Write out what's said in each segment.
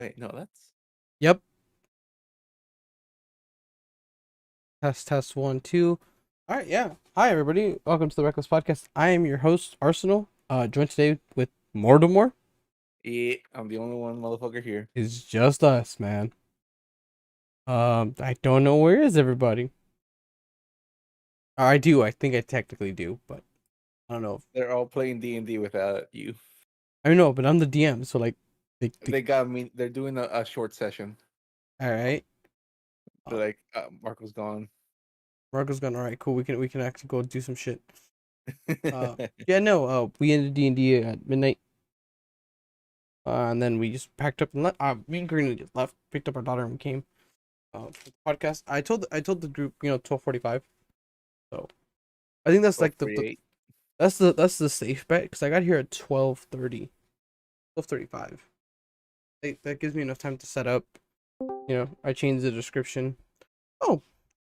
Wait, no, that's Yep. Test one, two. All right, yeah. Hi everybody. Welcome to the Reckless Podcast. I am your host, Arsenal. Joined today with Mortimer. yeah. I'm the only one motherfucker here. It's just us, man. I don't know where is everybody. I do. I think I technically do, but I don't know. They're all playing D&D without you. I know, but I'm the DM, so like, they They got me. They're doing a short session. all right. They're Uh, like, Marco's gone. Marco's gone. All right, cool. We can actually go do some shit. Yeah, no. We ended D&D at midnight. And then we just packed up and left. Me and Karina just left, picked up our daughter, and we came. For the podcast. I told the group, 12:45. So I think that's like the 12:48. that's the safe bet because I got here at 12:30, 12:35. That gives me enough time to set up. I changed the description. Oh,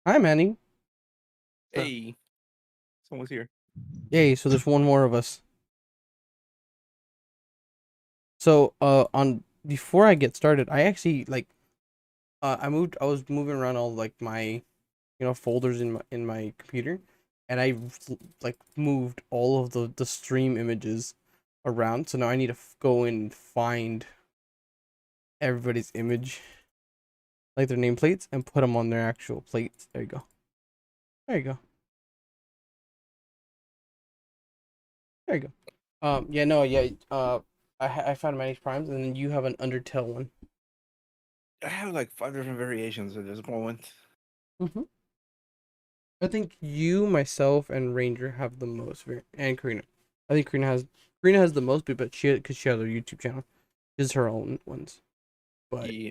hi Manny. Uh, Hey, someone's here. Yay! So there's one more of us. So on before I get started, I actually I was moving around all like my folders in my computer, and I like moved all of the stream images around. So now I need to go and find everybody's image, like their nameplates, and put them on their actual plates. There you go. There you go. There you go. Yeah, no, yeah. I found Manny's primes, and then you have an Undertale one. I have like 5 different variations at this moment. Mm-hmm. I think you, myself, and Ranger have the most, and Karina. I think Karina has the most, but because she has her YouTube channel, she has her own ones. But Yeah.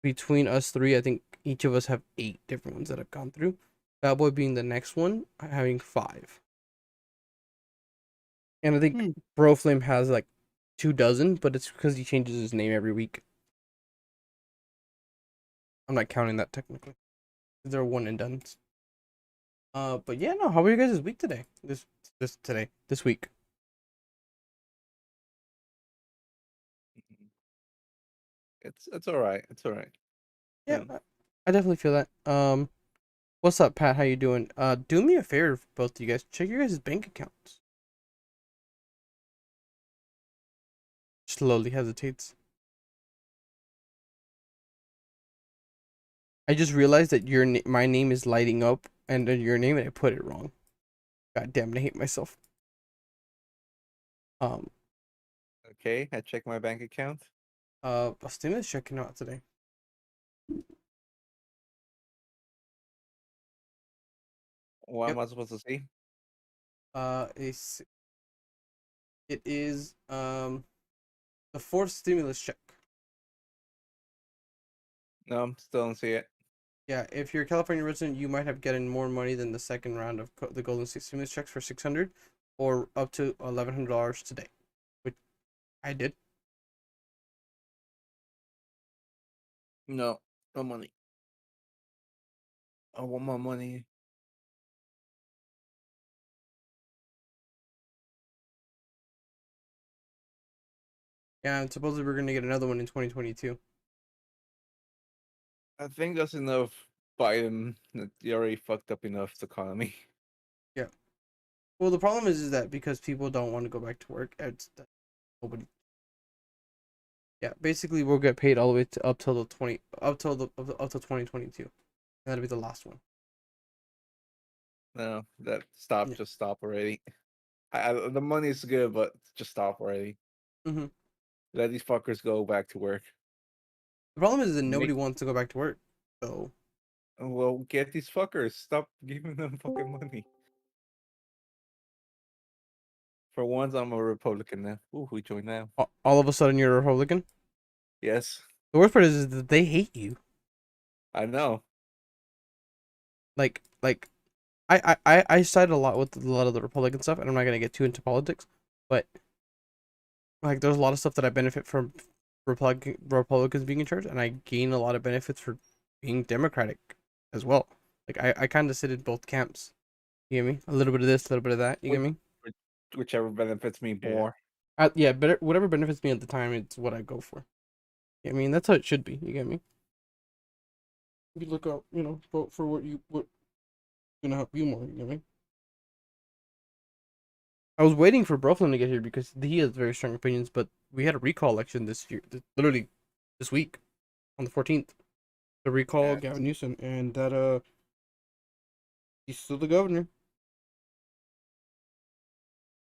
between us three, I think each of us have 8 different ones that I've gone through. Bad Boy being the next one, having 5. And I think Hmm. Broflame has like 2 dozen, but it's because he changes his name every week. I'm not counting that technically. They're one and done. But yeah, no. How were you guys this week today? This week. It's all right. It's all right. Yeah, I definitely feel that. What's up, Pat? How you doing? Do me a favor, both of you guys. Check your guys' bank accounts. Slowly hesitates. I just realized that my name is lighting up and your name, and I put it wrong. God damn it, I hate myself. Um, Okay, I checked my bank account. Bastina is checking out today. What Yep. am I supposed to see? It's it is the fourth stimulus check. No, still don't see it. Yeah, if you're a California resident, you might have gotten more money than the second round of the Golden State stimulus checks for 600, or up to $1,100 today, which I did. No, no money. I want my money. Yeah, and supposedly we're gonna get another one in 2022. I think that's enough. Biden, that you already fucked up enough the economy. Yeah. Well, the problem is that because people don't want to go back to work, it's nobody. Yeah, basically we'll get paid all the way to up till the 2022. That'll be the last one. No, that stop. Yeah. Just stop already. The money's good, but just stop already. Mm-hmm. Let these fuckers go back to work. The problem is that nobody Make wants to go back to work. So well, get these fuckers. Stop giving them fucking money. For once, I'm a Republican now. Ooh, we join now. all of a sudden you're a Republican. Yes, The worst part is that they hate you. I know. Like I side a lot with a lot of the Republican stuff, and I'm not gonna get too into politics, but like there's a lot of stuff that I benefit from Republicans being in charge, and I gain a lot of benefits for being Democratic as well. Like I kind of sit in both camps. You get me? A little bit of this, a little bit of that. You get Which, me? whichever benefits me Yeah. more. Yeah, better whatever benefits me at the time, it's what I go for. I mean, that's how it should be. You get me? You look out, vote for what gonna help you more. You get me? I was waiting for Brooklyn to get here because he has very strong opinions, but we had a recall election this year, literally this week on the 14th. The recall Yeah, Gavin Newsom, and that he's still the governor.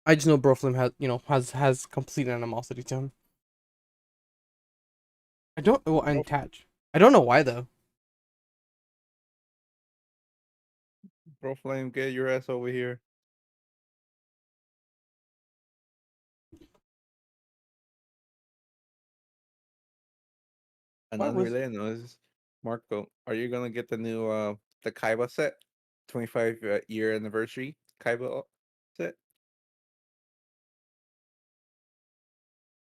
I just know Brooklyn has complete animosity to him. I don't well and bro, Tatch. I don't know why though. bro, flame, get your ass over here. And Why was unrelated news, Marco, are you gonna get the new the Kaiba set, 25 year anniversary Kaiba set?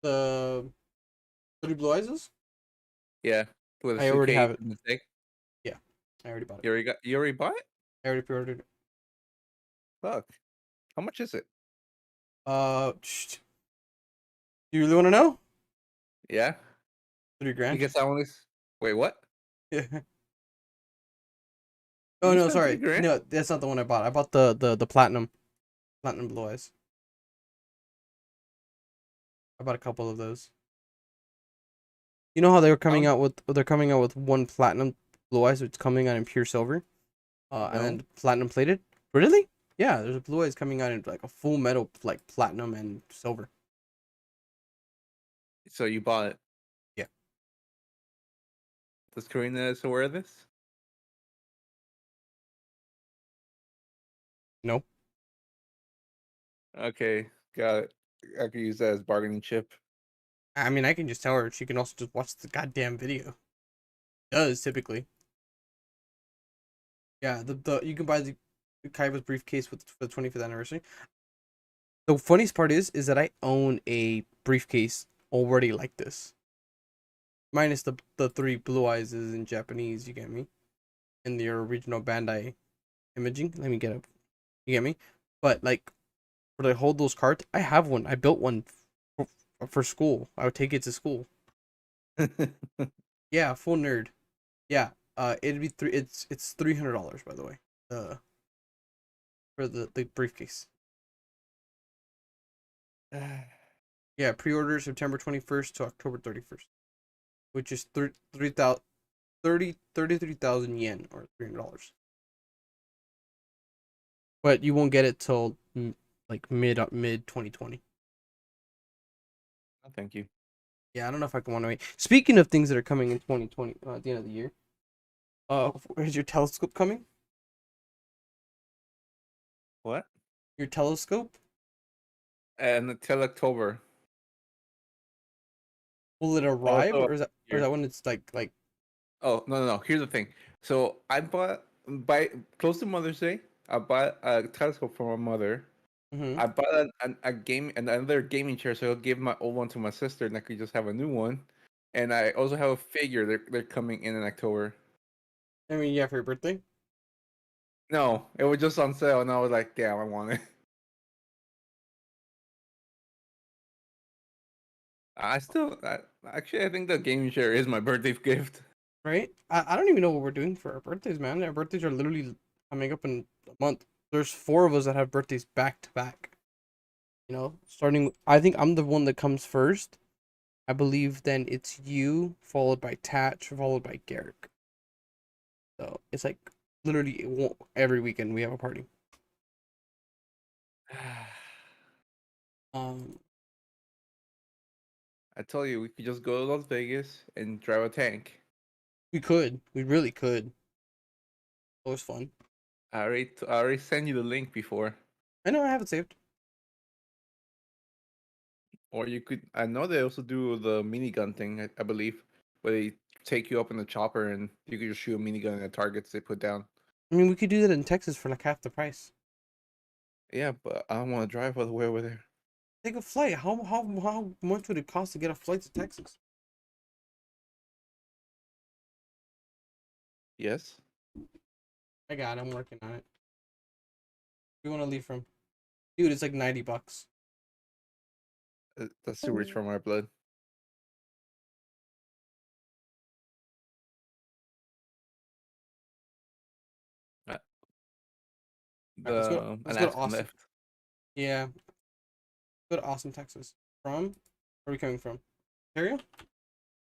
the Three Blue Eyes? Yeah, with a I already have suitcase it. and the thing. Yeah, I already bought it. You already bought it? I already pre-ordered it. Fuck. How much is it? Do you really want to know? Yeah, 3 grand. because I only wait, what? Yeah. Oh You no, spent three sorry. grand? No, that's not the one I bought. I bought the platinum Blue Eyes. I bought a couple of those. You know how Um, they're coming out with one platinum Blue Eyes, it's coming out in pure silver, and no. then platinum plated. Really? Yeah, there's a Blue Eyes coming out in like a full metal, like platinum and silver. So you bought it. Yeah. Does Karina is aware of this? No. Okay, got it. I could use that as bargaining chip. I mean, I can just tell her she can also just watch the goddamn video. Does typically. Yeah, the you can buy the Kaiba's briefcase for the 25th anniversary. The funniest part is that I own a briefcase already like this, minus the three blue eyes is in Japanese. You get me? In the original Bandai imaging. Let me get up. You get me? But like, for to hold those cards, I have one. I built one for school. I would take it to school. Yeah, full nerd. Yeah. It'd be three. It's $300 by the way. For the briefcase. Yeah, pre-order September 21st to October 31st, which is 33,000 yen or $300. But you won't get it till like mid 2020. Oh, thank you. Yeah, I don't know if I can want to wait. Speaking of things that are coming in 2020 at the end of the year, where's your telescope coming? What? Your telescope? And until October. Will it arrive, Also, or is here. that when it's like? Oh, no, no, no. Here's the thing. So I bought by close to Mother's Day. I bought a telescope for my mother. Mm-hmm. I bought a game another gaming chair, so I'll give my old one to my sister, and I could just have a new one. And I also have a figure. They're coming in October. I mean, yeah, for your birthday. No, it was just on sale, and I was like, damn, I want it. Actually, I think the gaming chair is my birthday gift. Right? I don't even know what we're doing for our birthdays, man. Our birthdays are literally coming up in a month. There's four of us that have birthdays back to back. Starting. I think I'm the one that comes first. I believe then it's you, followed by Tatch, followed by Garrick. So it's like literally every weekend we have a party. Um, I told you we could just go to Las Vegas and drive a tank. we really could. It was fun. I already sent you the link before. I know I have it saved. Or you could. I know they also do the minigun thing. I believe, where they take you up in the chopper and you can just shoot a minigun at targets they put down. I mean, we could do that in Texas for like half the price. Yeah, but I don't want to drive all the way over there. Take a flight. How much would it cost to get a flight to Texas? Yes, I got it. I'm working on it. We want to leave from, dude. It's like $90. that's too rich for my blood. All right, let's go. The Let's go to Alaskan Austin. lift. Yeah, go to Austin, Texas. From? Where are we coming from? Ontario?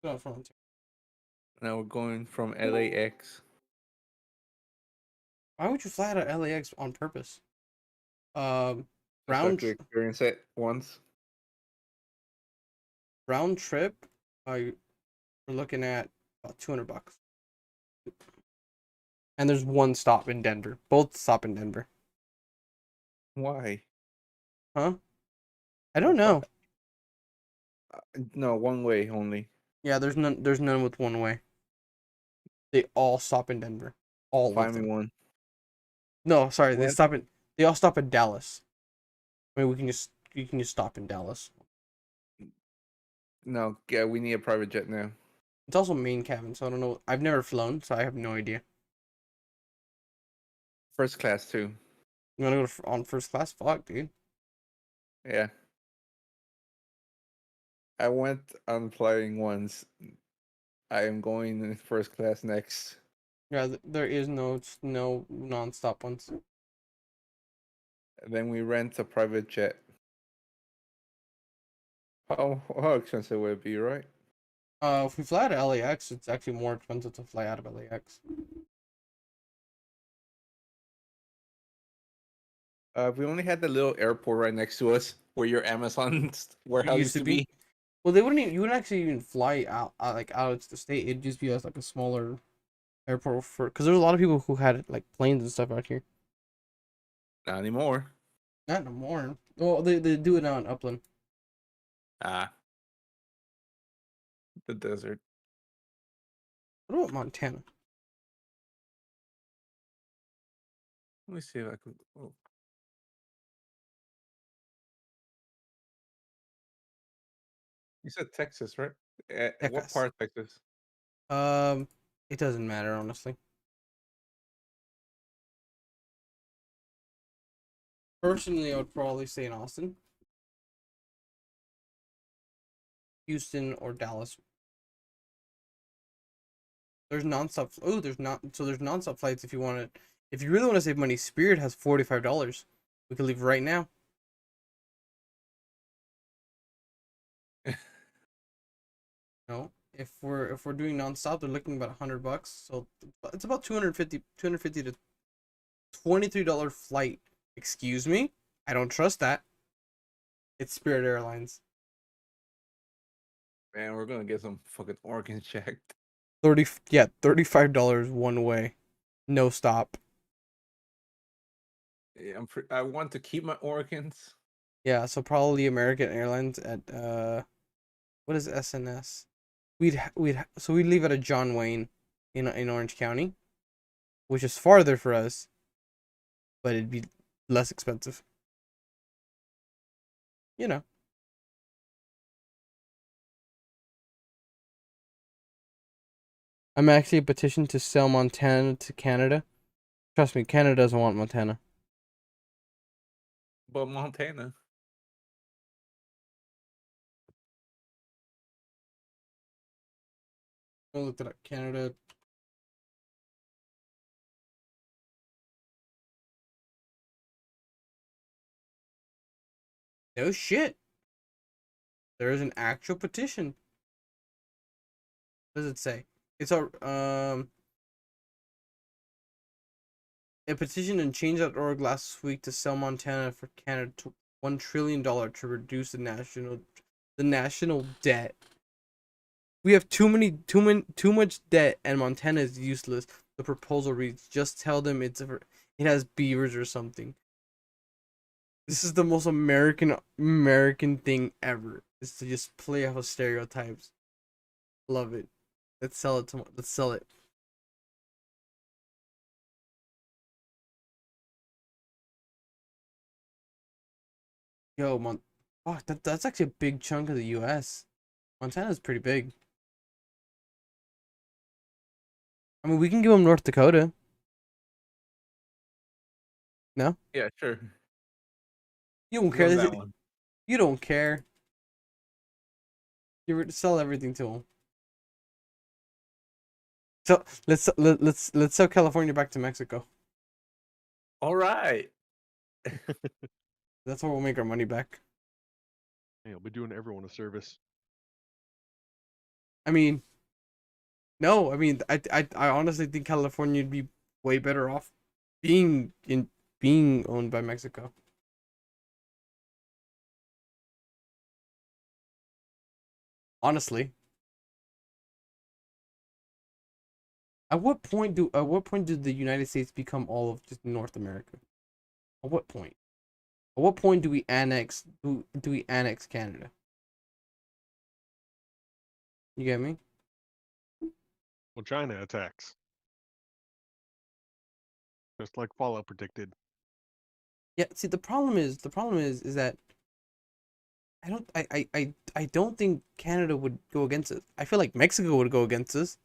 No, from Ontario. Now we're going from LAX. Why would you fly out of LAX on purpose? Um, Just so I round could tr- experience it once. round trip. We're looking at about $200. And there's one stop in Denver. Both stop in Denver. Why? Huh? I don't know. No, one way only. Yeah, there's none. There's none with one way. They all stop in Denver. All of Find me them. one. No, sorry. They When? stop in. They all stop in Dallas. I mean, you can just stop in Dallas. No, yeah, we need a private jet now. It's also main cabin, so I don't know. I've never flown, so I have no idea. First class too. You wanna go on first class? Fuck, dude. Yeah. I went on flying once. I am going in first class next. Yeah, there is no non-stop ones. And then we rent a private jet. How expensive would it be, right? If we fly out of LAX, it's actually more expensive to fly out of LAX. We only had the little airport right next to us where your Amazon It warehouse used used to to be. be. Well, they wouldn't. You wouldn't actually even fly out of the state. It'd just be as like a smaller airport for because there's a lot of people who had like planes and stuff out here. Not anymore. Not no more. Well, they do it now in Upland. Ah, the desert. What about Montana? Let me see if I can. Oh, you said Texas, right? What Texas. part of Texas? Um, it doesn't matter honestly. Personally, I would probably stay in Austin, Houston, or Dallas. There's nonstop. Oh, there's not. So there's nonstop flights if you want to. If you really want to save money, Spirit has $45. We could leave right now. No, if we're doing nonstop, they're looking about $100. So it's about 250 to $23 flight. Excuse me, I don't trust that. It's Spirit Airlines. Man, we're gonna get some fucking organs checked. 30 yeah, $35 one way, no stop. Yeah, I want to keep my organs. Yeah, so probably American Airlines at what is SNS? So we'd leave at a John Wayne in Orange County, which is farther for us, but it'd be less expensive. You know. I'm actually a petition to sell Montana to Canada. Trust me, Canada doesn't want Montana. But Montana. I looked it up. Canada. No shit. There is an actual petition. What does it say? It's a petition in Change.org last week to sell Montana for Canada to $1 trillion to reduce the national debt. We have too much debt, and Montana is useless. The proposal reads: just tell them it has beavers or something. This is the most American thing ever. Is to just play off of stereotypes. Love it. Let's sell it. Let's sell it. Yo, fuck, that's actually a big chunk of the U.S. Montana's pretty big. I mean, we can give them North Dakota. No, Yeah, sure. you don't Give them care. that one. You don't care. You sell everything to them. So let's sell California back to Mexico. All right. That's how we'll make our money back. Hey, I'll be doing everyone a service. I mean, no, I mean, I honestly think California would be way better off being in being owned by Mexico. Honestly, at what point do the United States become all of just North America? At what point? At what point do we annex Canada? You get me? Well, China attacks, just like Fallout predicted. Yeah. See, the problem is that I don't think Canada would go against us. I feel like Mexico would go against us.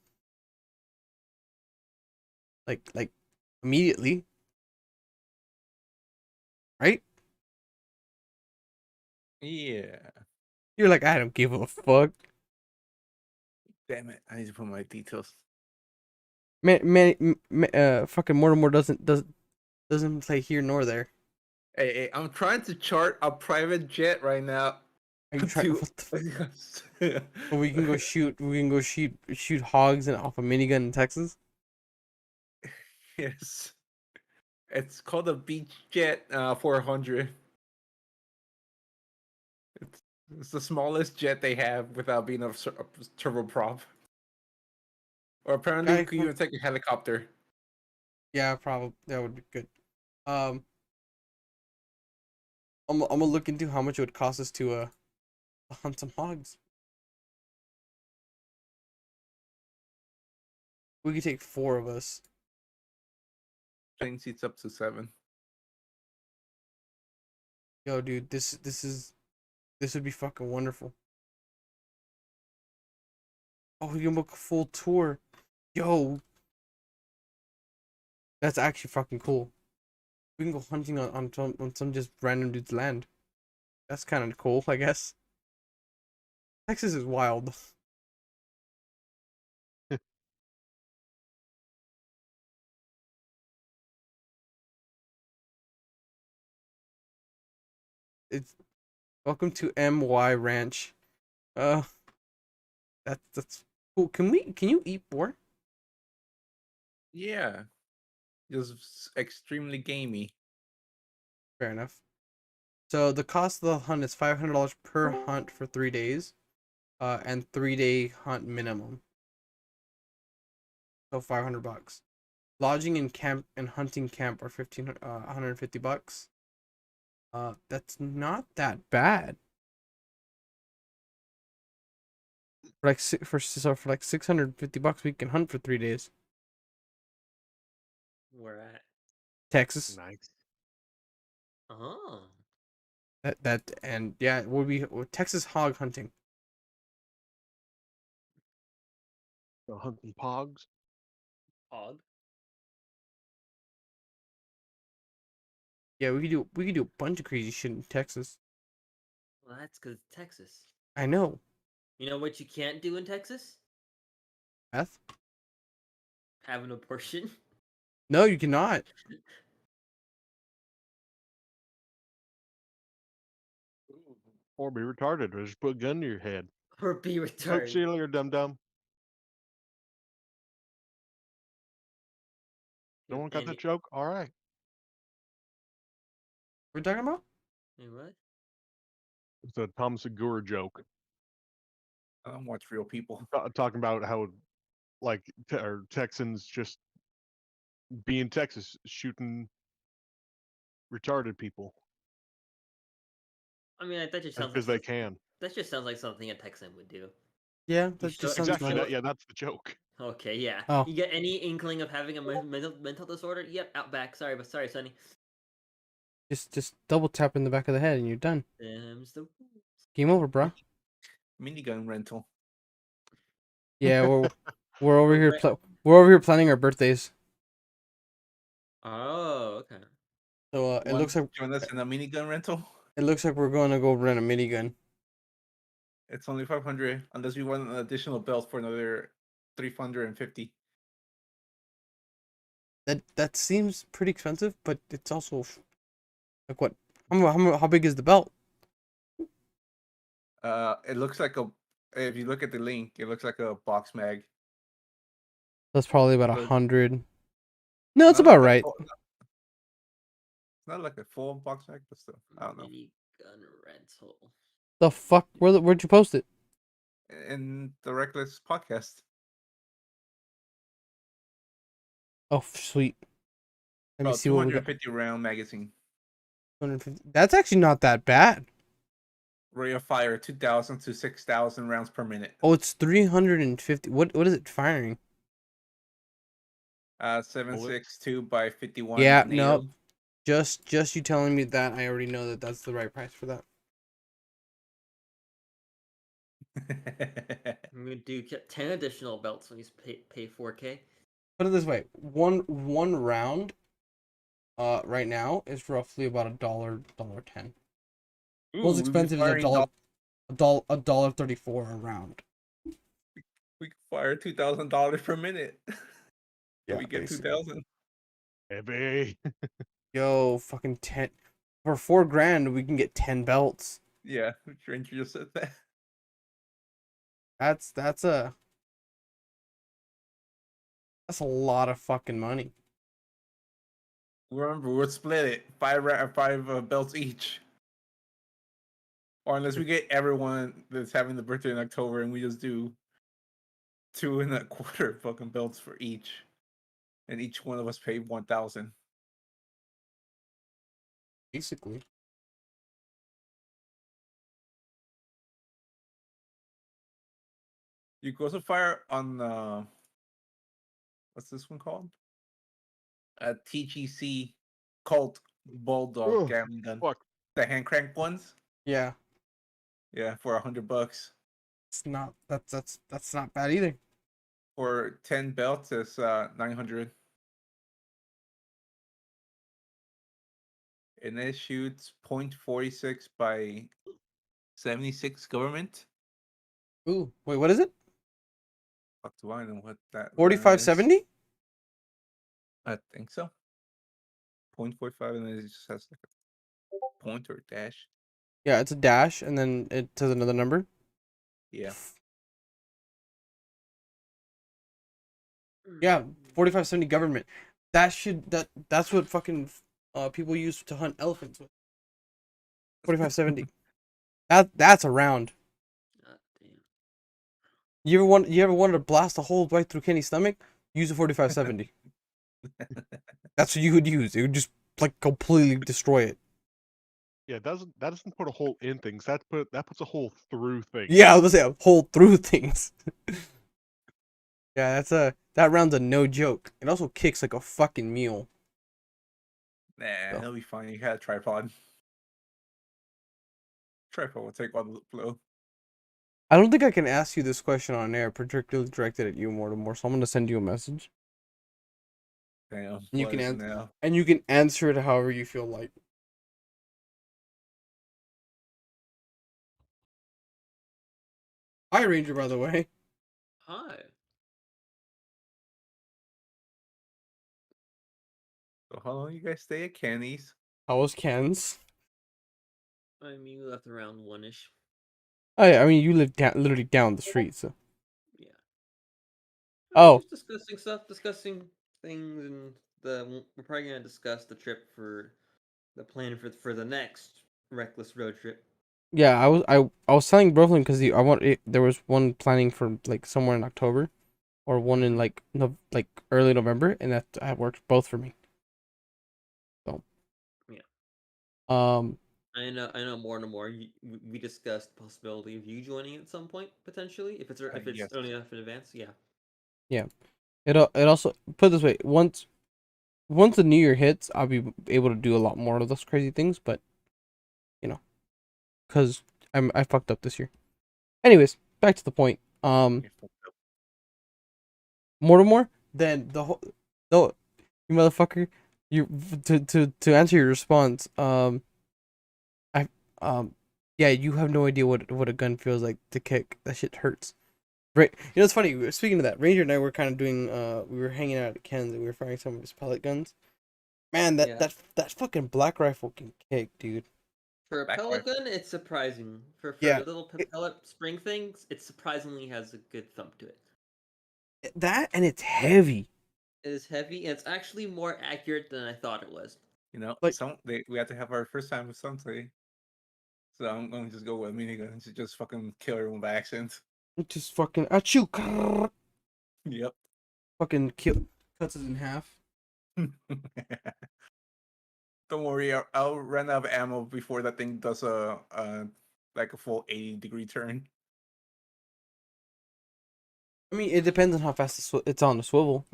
Like immediately, right? Yeah. You're like, I don't give a fuck. Damn it! I need to put my details. Fucking Mortimer doesn't play here nor there. Hey, I'm trying to chart a private jet right now. Are you trying? To What we can go shoot. We can go shoot hogs and off a minigun in Texas. yes, it's called a Beach Jet 400. It's, it's the smallest jet they have without being a turboprop. Or apparently, you Guy, can even take a helicopter. yeah, probably that would be good. Um, I'm gonna look into how much it would cost us to hunt some hogs. We could take four of us. Plane seats up to 7. Yo, dude, this would be fucking wonderful. Oh, we can book a full tour. Yo, that's actually fucking cool. We can go hunting on some just random dude's land. That's kind of cool, I guess. Texas is wild. It's welcome to MY Ranch. Uh, that's cool. Can you eat boar? Yeah, just extremely gamey. Fair enough. So the cost of the hunt is $500 per hunt for 3 days, and 3 day hunt minimum. So $500. Lodging in camp and hunting camp are $150. That's not that bad. For like $650, we can hunt for 3 days. Where at? Texas. Nice. Oh. That and yeah, it would be Texas hog hunting. The hunting pogs. Hog. Yeah, we could do a bunch of crazy shit in Texas. Well, that's because Texas. I know. You know what you can't do in Texas? Beth? Have an abortion. No, you cannot. Or be retarded, or just put a gun to your head. Or be Oh, retarded. see you later, dum dum. No one got that joke? All right. We're talking about? Wait, what? It's a Tom Segura joke. I don't watch real people. Talking about how, like, or Texans just be in Texas shooting retarded people I mean, that just sounds because like they can. that just sounds like something a Texan would do. Yeah, You that show- just sounds Exactly. nice. That, yeah, that's the joke. Okay, yeah. Oh. You get any inkling of having a mental disorder? Yep, out back. Sorry, Sonny. Just double tap in the back of the head and you're done. Them's the rules. Game over, bro. Minigun rental. Yeah, we're over We're here re- we're over here planning our birthdays. Oh, okay. So it looks like join us in a minigun rental. we're going to go rent a minigun. It's only 500 unless we want an additional belt for another 350. That seems pretty expensive, but it's also Like what? How big is the belt? It looks like a. If you look at the link, it looks like a box mag. That's probably about So it's 100. No, it's not about like a right. not like a full box mag, but still, I don't know. Mini gun rental. The fuck? Where'd you post it? In the Reckless podcast, Oh, sweet. Let me about see what we got. 250 round magazine. 250. That's actually not that bad. Rate of fire 2,000 to 6,000 rounds per minute. Oh, it's 350. What is it firing? 7.62 by 51. Yeah, NATO. no. Just you telling me that, I already know that that's the right price for that. I'm gonna do 10 additional belts when you pay 4K. Put it this way: one round, right now is roughly about $1.10. Ooh, Most we've been expensive is firing $1.34 a round. We can fire $2,000 per minute. Yeah, We get basically. 2,000. Baby. Yo, fucking 10 for $4,000 we can get 10 belts. Yeah, Ranger just said that. That's a lot of fucking money. Remember, we'll split it. Five belts each. Or unless we get everyone that's having the birthday in October and we just do 2.25 fucking belts for each. And each one of us pay 1,000. Basically. You can also fire on what's this one called? A TGC Colt Bulldog Oh, Gatling gun. fuck. The hand crank ones. Yeah. Yeah, for $100. It's not that's not bad either. For 10 belts, it's 900. And it shoots .46 by 76 government. Ooh, wait, what is it? Fuck, do I know what that letter is? 4570? I think so. .45, and then it just has like a point or a dash. Yeah, it's a dash and then it says another number. Yeah. Yeah, 4570 government. That's what fucking people use to hunt elephants with. 4570. That's a round. God damn. You ever wanted to blast a hole right through Kenny's stomach? Use a 4570. That's what you would use. It would just like completely destroy it. Yeah, that doesn't put a hole in things. That puts a hole through things. Yeah, I was gonna say a hole through things. Yeah, that round's a no joke. It also kicks like a fucking mule. Nah, So. it'll be fine. You had a tripod. Tripod will take all the blow. I don't think I can ask you this question on air, particularly directed at you, Mortimer. So I'm gonna send you a message. Damn. And you what can is it answer, now? and you can answer it however you feel like. Hi, Ranger, by the way. Hi. So how long you guys stay at Kenny's? How was Ken's? I mean, we left around 1-ish. Oh yeah, I mean you live literally down the street, so. Yeah. Oh. Just discussing things, and we're probably gonna discuss the trip for the plan for the next reckless road trip. Yeah, I was telling Brooklyn because there was one planning for like somewhere in October, or one in like like early November, and that worked both for me. So. Yeah. Um. I know more and more. We discussed the possibility of you joining at some point potentially, if it's Yes. early enough in advance. Yeah. Yeah. It also put it this way, once the new year hits, I'll be able to do a lot more of those crazy things, but you know, because I fucked up this year. Anyways, back to the point. Mortimer, then the you motherfucker, you to answer your response. I yeah, you have no idea what a gun feels like to kick. That shit hurts. Right. You know, it's funny. Speaking of that, Ranger and I were kind of doing. We were hanging out at Ken's and we were firing some of his pellet guns. Man, Yeah. that fucking black rifle can kick, dude. For a Back pellet rifle. gun, it's surprising. For Yeah, little it- pellet spring things, it surprisingly has a good thump to it. that and it's heavy. It is heavy, and it's actually more accurate than I thought it was. You know, Like- we had to have our first time with something. So I'm gonna just go with a minigun and just fucking kill everyone by accident. It just fucking achoo, grrr, Yep. fucking kill, cuts it in half. Don't worry, I'll run out of ammo before that thing does a like a full 80-degree turn. I mean, it depends on how fast it's on the swivel.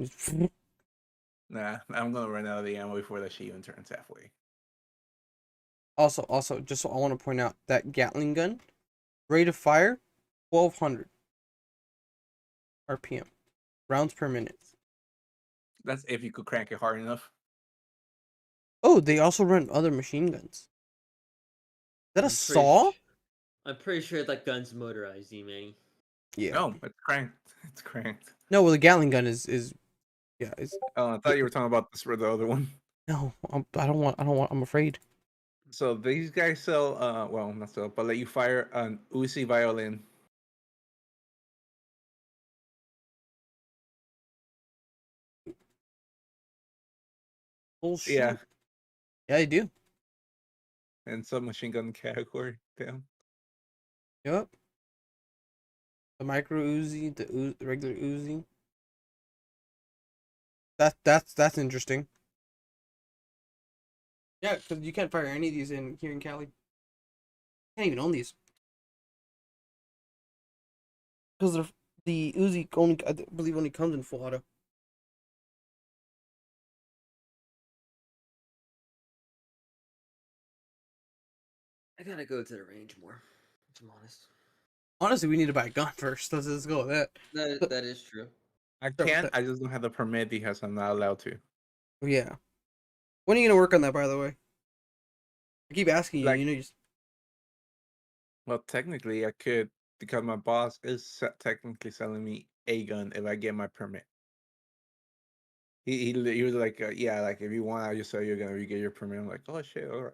Nah, I'm gonna run out of the ammo before that shit even turns halfway. Also, just so I want to point out that Gatling gun, rate of fire, 1200 RPM, rounds per minute. That's if you could crank it hard enough. Oh, they also run other machine guns. Is that a I'm pretty saw? I'm pretty sure that gun's motorized, Manny. Yeah. No, it's cranked. It's cranked. No, well, the Gatling gun is yeah. Is Oh, I thought you were talking about this for the other one. no. I don't want. I'm afraid. So these guys sell, well, not sell, but let you fire an Uzi violin. Bullshit. Yeah, Yeah, I do. and submachine gun category. Damn. Yep. The micro Uzi, the regular Uzi. That's interesting. Yeah, because you can't fire any of these in here in Cali. Can't even own these because the Uzi only I believe only comes in full auto. I gotta go to the range more, if I'm honest. Honestly, we need to buy a gun first. Let's go with that. That is true. I Start with can, that. I just don't have the permit because I'm not allowed to. Yeah. When are you gonna work on that, by the way? I keep asking you. Like, You know, just well, technically, I could because my boss is technically selling me a gun if I get my permit. He was like, yeah, like if you want, I'll just sell you a gun if you get your permit. I'm like, oh shit, all right.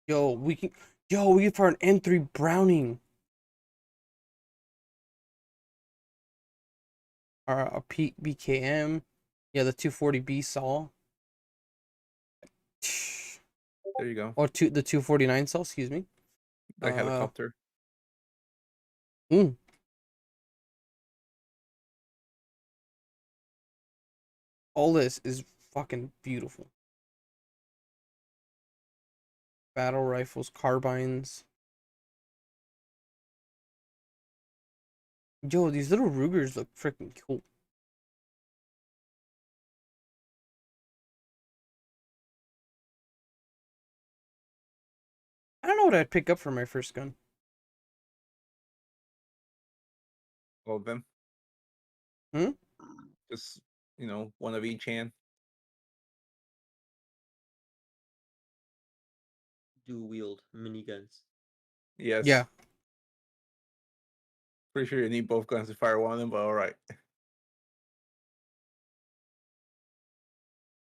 yo, we can fire an M3 Browning or a BKM. Yeah, the 240B saw. There you go. Or the 249 saw. Excuse me. The helicopter. Mm. All this is fucking beautiful. Battle rifles, carbines. Yo, these little Rugers look freaking cool. I don't know what I'd pick up for my first gun. All of them. Hmm? Just, one of each hand. Dual wield miniguns. Yes. Yeah. Pretty sure you need both guns to fire one of them, but all right.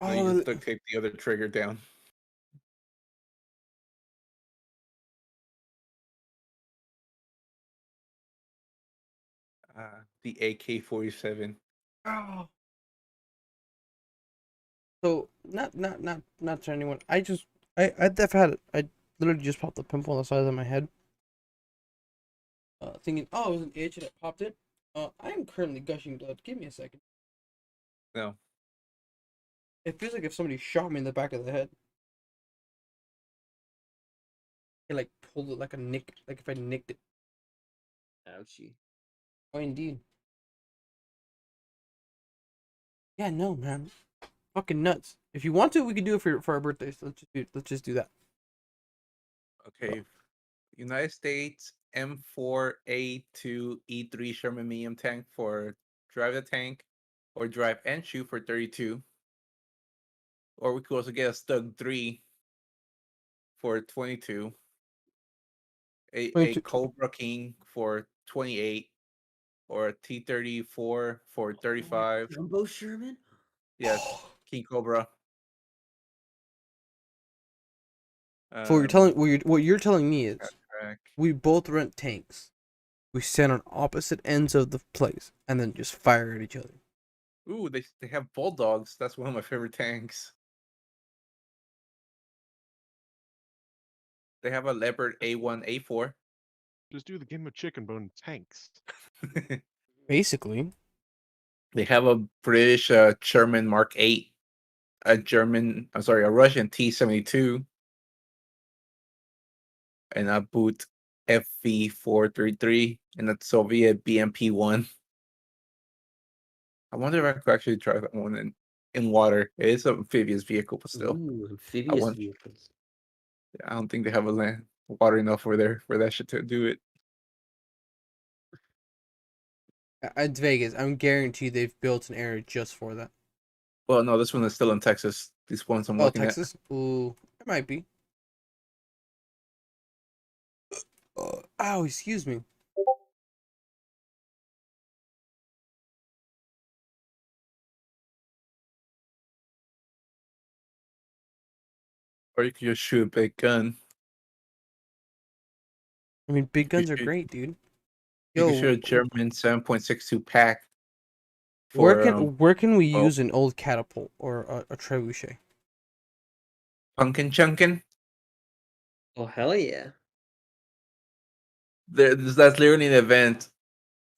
No, you Oh, just duct tape the other trigger down. The AK-47. oh. So not to anyone. I've had it. I literally just popped a pimple on the side of my head. Thinking, oh, it was an itch and it popped it. I am currently gushing blood. Give me a second. No. It feels like if somebody shot me in the back of the head. It like pulled it like a nick, like if I nicked it. Ouchie. Oh, indeed. Yeah, no, man. Fucking nuts. If you want to, we can do it for our birthdays. Let's just do that. Okay. United States M4A2 E3 Sherman medium tank for drive the tank, or drive and shoot for 32. Or we could also get a Stug 3 for 22. A 22. Cobra King for 28. Or a T-34 for 35. Jumbo Sherman? Yes, King Cobra. So what you're telling me is Track. we both rent tanks. We stand on opposite ends of the place and then just fire at each other. Ooh, they have bulldogs. That's one of my favorite tanks. They have a Leopard A1, A4. Just do the game of chicken bone tanks. Basically, They have a British Sherman Mark 8, a Russian T-72, and a Boot FV433, and a Soviet BMP-1. I wonder if I could actually drive that one in water. It is an amphibious vehicle, but still, Ooh, I amphibious want. vehicles. I don't think they have water enough over there for that shit to do it. it's Vegas. I'm guaranteed they've built an area just for that. Well, no, this one is still in Texas. These ones I'm Oh, looking at. Texas? Ooh, it might be. Ow, excuse me. Or you could just shoot a big gun. I mean, big You guns could are shoot, great, dude. you could Yo, shoot a German 7.62 pack for where can we well, use an old catapult or a trebuchet? Punkin Chunkin. Oh hell yeah! That's literally an event.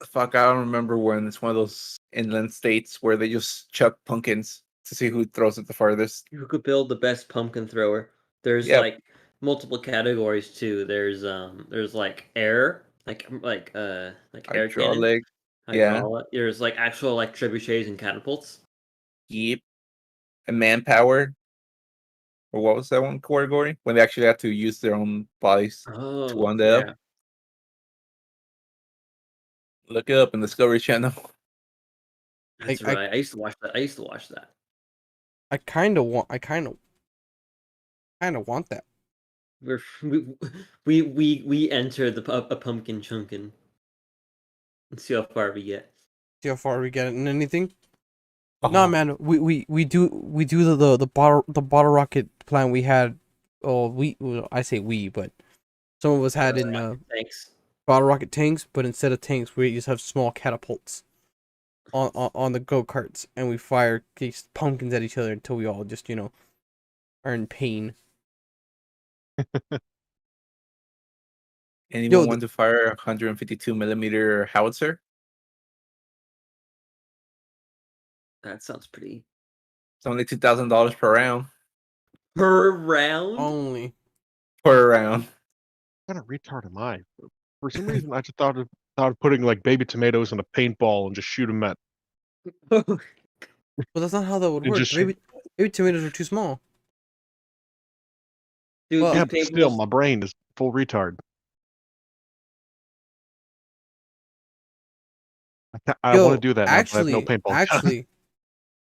Fuck, I don't remember when. It's one of those inland states where they just chuck pumpkins to see who throws it the farthest. Who could build the best pumpkin thrower? There's Yeah, like multiple categories too. There's like air, like air cannon, hydraulic. Yeah, hydraulic. There's like actual like trebuchets and catapults. yep. And manpower. Or what was that one category? When they actually had to use their own bodies to Oh wind it up. yeah, Look it up in Discovery Channel. that's I right. I used to watch that. I used to watch that. I kind of want that. We're we enter a pumpkin chunkin and see how far we get. See how far we get in anything. Oh, No, man, we do the bottle rocket plan we had. Oh, I say we, but some of us had in Thanks. bottle rocket tanks, but instead of tanks, we just have small catapults on the go karts, and we fire these pumpkins at each other until we all just are in pain. anyone Yo, want to fire a 152 millimeter howitzer? That sounds pretty. It's only $2,000 per round. Per round? only Per round. What kind of retard am I? For some reason, I just thought of putting like baby tomatoes in a paintball and just shoot them at. well, that's not how that would And work. just Maybe tomatoes are too small. Dude, Well, yeah, these but still, paintballs. my brain is full retard. I want to Yo, do that now, but I have no paintball gun. actually,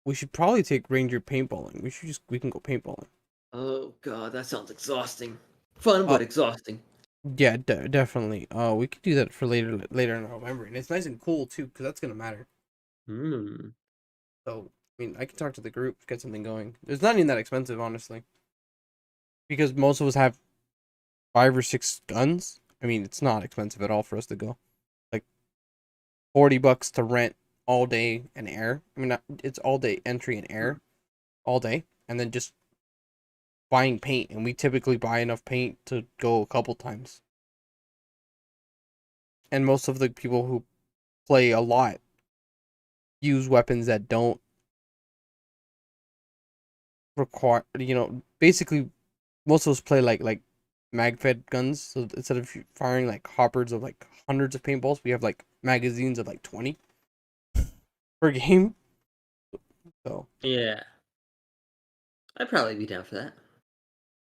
we should probably take Ranger paintballing. We can go paintballing. Oh god, that sounds exhausting. Fun Uh, but exhausting. yeah, definitely. We could do that for later in November, and it's nice and cool too, because that's gonna matter. Hmm. So, I mean, I can talk to the group, get something going. It's not even that expensive, honestly, because most of us have 5 or 6 guns. I mean, it's not expensive at all for us to go. Like $40 to rent all day and air. I mean, it's all day entry and air, all day, and then just buying paint. And we typically buy enough paint to go a couple times. And most of the people who play a lot use weapons that don't require, basically most of us play like mag fed guns. So instead of firing like hoppers of like hundreds of paintballs, we have like magazines of like 20 per game. So Yeah. I'd probably be down for that.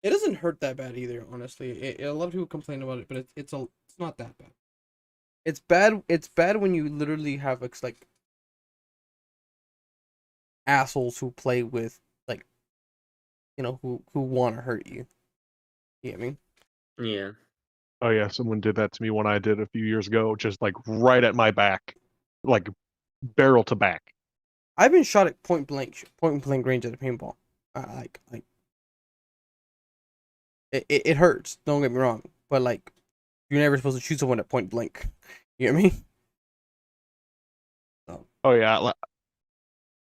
it doesn't hurt that bad either, honestly. A lot of people complain about it, but it's not that bad. It's bad. It's bad when you literally have like assholes who play with like who want to hurt you. You know what I mean? Yeah. Oh yeah, someone did that to me when I did a few years ago, just like right at my back, like barrel to back. I've been shot at point blank range at a paintball. Like It hurts. Don't get me wrong, but like you're never supposed to shoot someone at point blank. You get me? So, Oh yeah,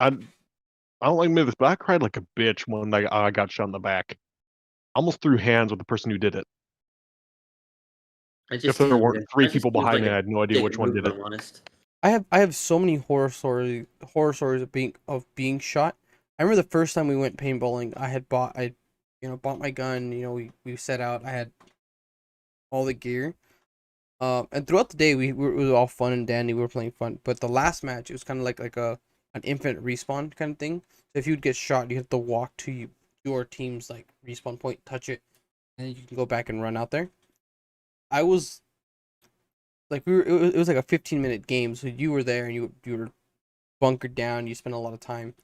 I I don't like admit this, but I cried like a bitch when I got shot in the back. I almost threw hands with the person who did it. It If just there seems weren't three that just people seems behind like me, a I had no idea dick which one move, did if it. I'm honest. I have so many horror stories of being shot. I remember the first time we went paintballing. I bought my gun. We set out. I had all the gear. And throughout the day, it was all fun and dandy. We were playing fun. But the last match, it was kind of like an infinite respawn kind of thing. So if you'd get shot, you have to walk to your team's like respawn point, touch it, and then you can go back and run out there. I was like, it was like a 15-minute game, so you were there and you were bunkered down. You spent a lot of time.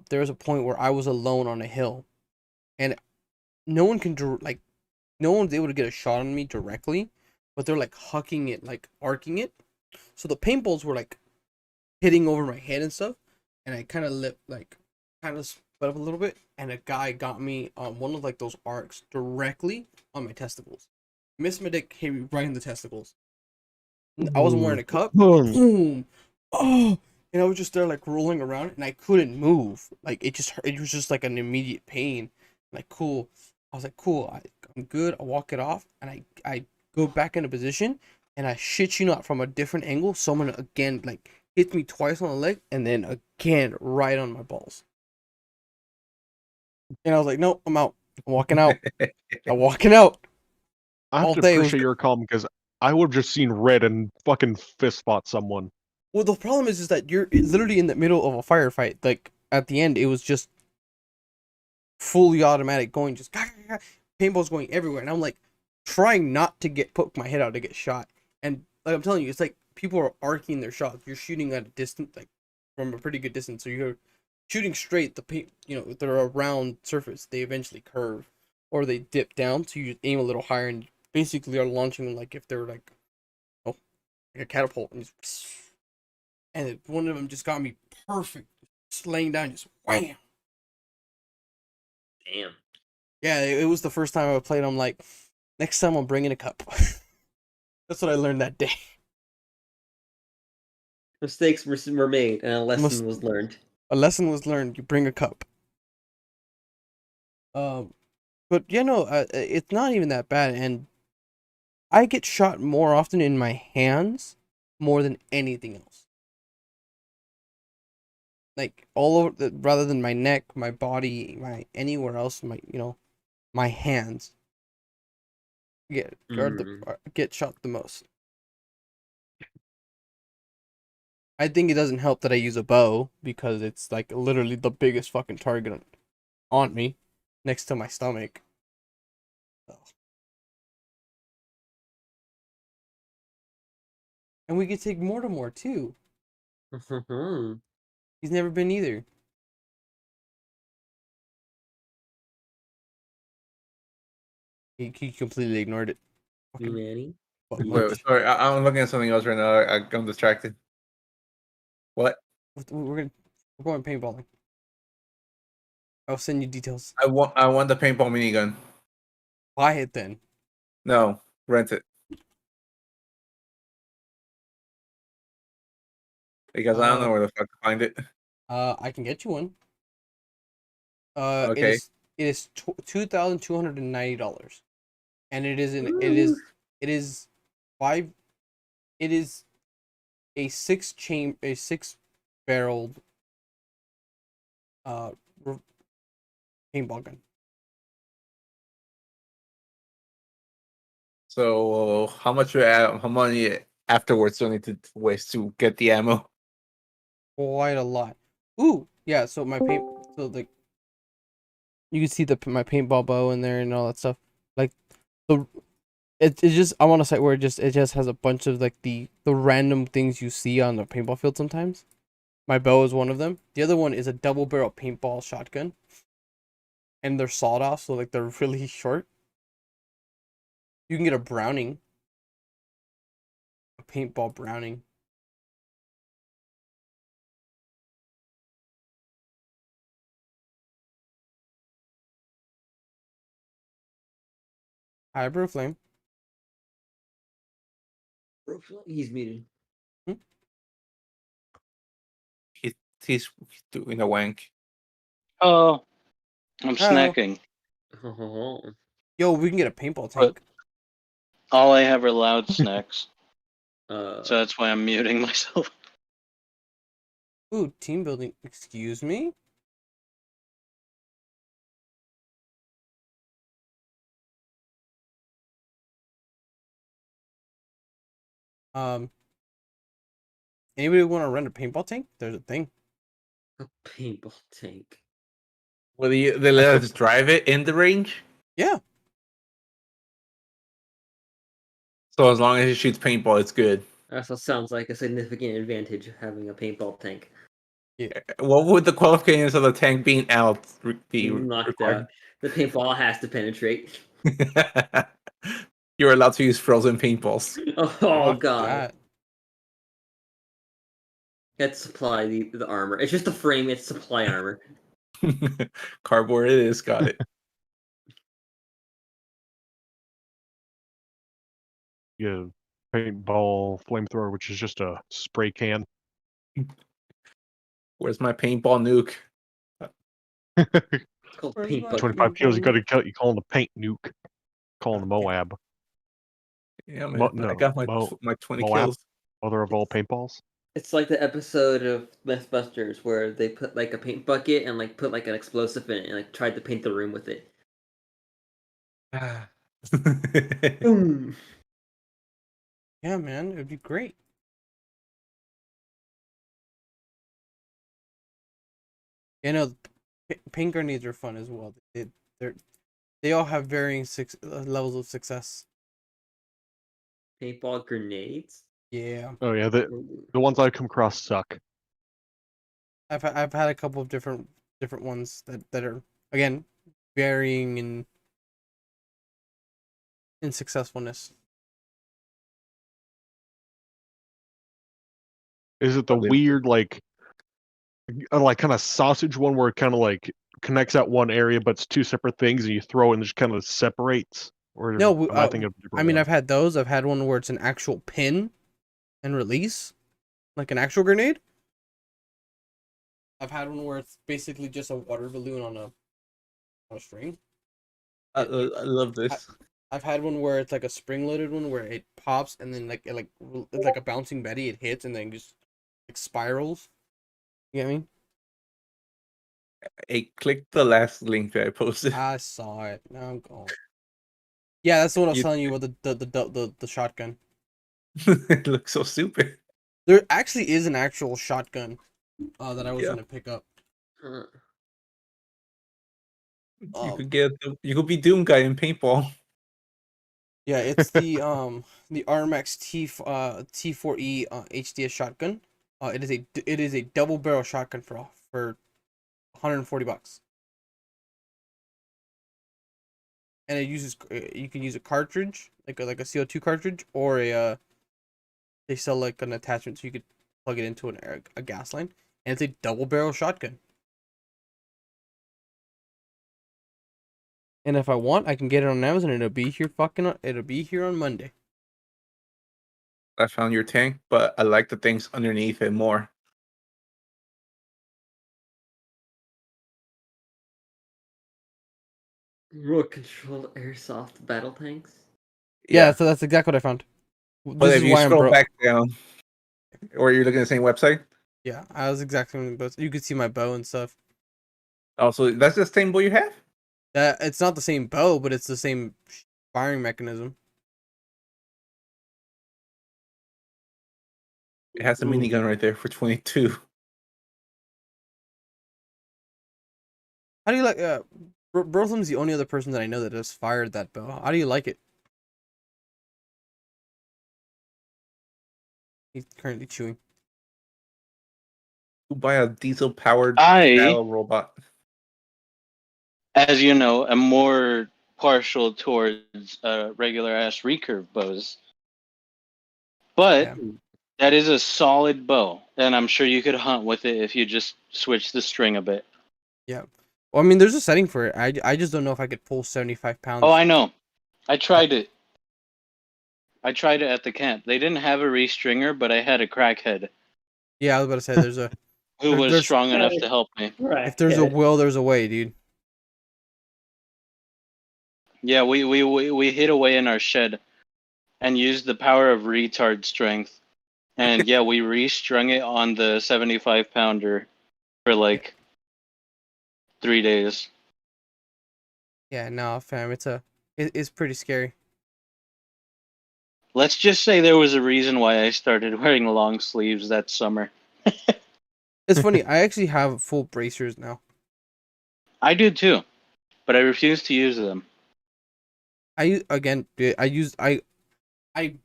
There was a point where I was alone on a hill, and no one can like, no one's able to get a shot on me directly, but they're like hucking it, like arcing it. So the paintballs were like hitting over my head and stuff, and I kind of kind of sped up a little bit, and a guy got me on one of like those arcs directly on my testicles. Missed my dick, hit me right in the testicles. I wasn't wearing a cup. Boom! Oh! And I was just there like rolling around, and I couldn't move. Like it was just like an immediate pain. Like cool. I was like cool. I'm good. I walk it off, and I go back into position, and I shit you not, from a different angle, someone again like hits me twice on the leg, and then again right on my balls. And I was like, no, I'm out. I'm walking out. I'm walking out I have all to day. It was appreciate your calm because I would have just seen red and fucking fist fought someone. Well, the problem is that you're literally in the middle of a firefight. Like at the end, it was just fully automatic going, just paintballs going everywhere, and I'm like trying not to put my head out to get shot. And like I'm telling you, it's like people are arcing their shots. You're shooting at a distance, like from a pretty good distance. So you're shooting straight. If they're a round surface, they eventually curve or they dip down. So you aim a little higher and basically are launching them like if they're like, oh, like a catapult, and one of them just got me perfect, just laying down, just wham. Damn. Yeah, it was the first time I played. I'm like, next time I'm bringing a cup. That's what I learned that day. Mistakes were made, and a Must lesson was learned. A lesson was learned. You bring a cup. Um, but yeah, no, it's not even that bad, and I get shot more often in my hands more than anything else. Like all over, rather than my neck, my body, my anywhere else, my hands get shot the most. I think it doesn't help that I use a bow because it's like literally the biggest fucking target on me, next to my stomach. So. And we could take Mortimer too. He's never been either. He completely ignored it. You Fucking nanny? fuck Wait, monkey. sorry, I'm looking at something else right now. I'm distracted. What? We're going paintballing. I'll send you details. I want the paintball minigun. Buy it then. No, rent it because I don't know where the fuck to find it. I can get you one. It Okay, is $2,290, and Woo! it is five. It is a six barreled uh paintball gun. so how money afterwards do I need to waste to get the ammo? Quite a lot. Ooh, yeah. So like you can see my paintball bow in there and all that stuff. Like the it's just I'm on a site where it just has a bunch of like the random things you see on the paintball field sometimes. My bow is one of them. The other one is a double barrel paintball shotgun, and they're sawed off, so like they're really short. You can get a Browning, a paintball Browning. Hybrid flame. He's muted. He's doing a wank. Oh, I'm Oh. snacking. Yo, we can get a paintball But- tank. All I have are loud snacks, So so that's why I'm muting myself. Ooh, team building. Excuse me? Anybody want to rent a paintball tank? There's a thing. a paintball tank. Will they let us drive it in the range? Yeah. So as long as it shoots paintball, it's good. That also sounds like a significant advantage of having a paintball tank. What would the qualifications of the tank being out be Knocked required? out. The paintball has to penetrate. You're allowed to use frozen paintballs. Oh Fuck god. that. Let's supply the armor. It's just a frame, it's supply armor. Cardboard it is, got it. Yeah, paintball flamethrower, which is just a spray can. Where's my paintball nuke? It's called Where's paintball. my 25 kills. You paintball got to cut. You call him the paint nuke. Call him the Moab. Yeah, man. I got my my 20 Moab. kills. Mother of all paintballs. It's like the episode of Mythbusters where they put like a paint bucket and like put like an explosive in it and like tried to paint the room with it. Boom. Yeah, man, it'd be great. You know, paint grenades are fun as well. They all have varying levels of success. Paintball grenades. Yeah, Oh yeah, the ones I've come across suck. I've had a couple of different ones that are again varying in successfulness. Is it the weird like kind of sausage one where it kind of like connects out one area, but it's two separate things, and you throw it and it just kind of separates? Or No, am I thinking of a different I mean one? I've had those. I've had one where it's an actual pin and release, like an actual grenade. I've had one where it's basically just a water balloon on a string. I love this. I've had one where it's like a spring-loaded one where it pops and then it's like a bouncing Betty. It hits and then just like spirals. You get me? Hey, click the last link that I posted. I saw it. Now I'm going. Yeah, that's the one I was You- telling you about the shotgun. It looks so stupid. There actually is an actual shotgun that I was Yeah. gonna pick up. Uh, You could be Doom Guy in paintball. Yeah, it's the RMX T4E HDS shotgun. It is a double barrel shotgun for $140. And it uses you can use a cartridge like a CO2 cartridge or they sell like an attachment so you could plug it into a gas line, and it's a double barrel shotgun. And if I want, I can get it on Amazon. It'll be here on Monday. I found your tank, but I like the things underneath it more. remote controlled airsoft battle tanks. Yeah, so that's exactly what I found. But This if is you why I'm scroll broke. back down, or you're looking at the same website. Yeah, I was exactly. But you could see my bow and stuff. Also, that's the same bow you have. It's not the same bow, but it's the same firing mechanism. It has a minigun right there for 22. How do you like? Brotham's the only other person that I know that has fired that bow. How do you like it? He's currently chewing. You buy a diesel-powered I, battle robot. as you know, am more partial towards regular ass recurve bows. But Yeah. that is a solid bow, and I'm sure you could hunt with it if you just switch the string a bit. Yeah. Well, I mean, there's a setting for it. I just don't know if I could pull 75 pounds. Oh, I know. I tried it. I tried it at the camp. They didn't have a restringer, but I had a crackhead Yeah, I was about to say who was there's strong enough to help me. if there's a will, there's a way, dude. Yeah, we hid away in our shed and used the power of retard strength. And yeah, we restrung it on the 75-pounder for like 3 days. Yeah, no, fam, it's pretty scary. Let's just say there was a reason why I started wearing long sleeves that summer. It's funny. I actually have full bracers now. I do too, but I refuse to use them. I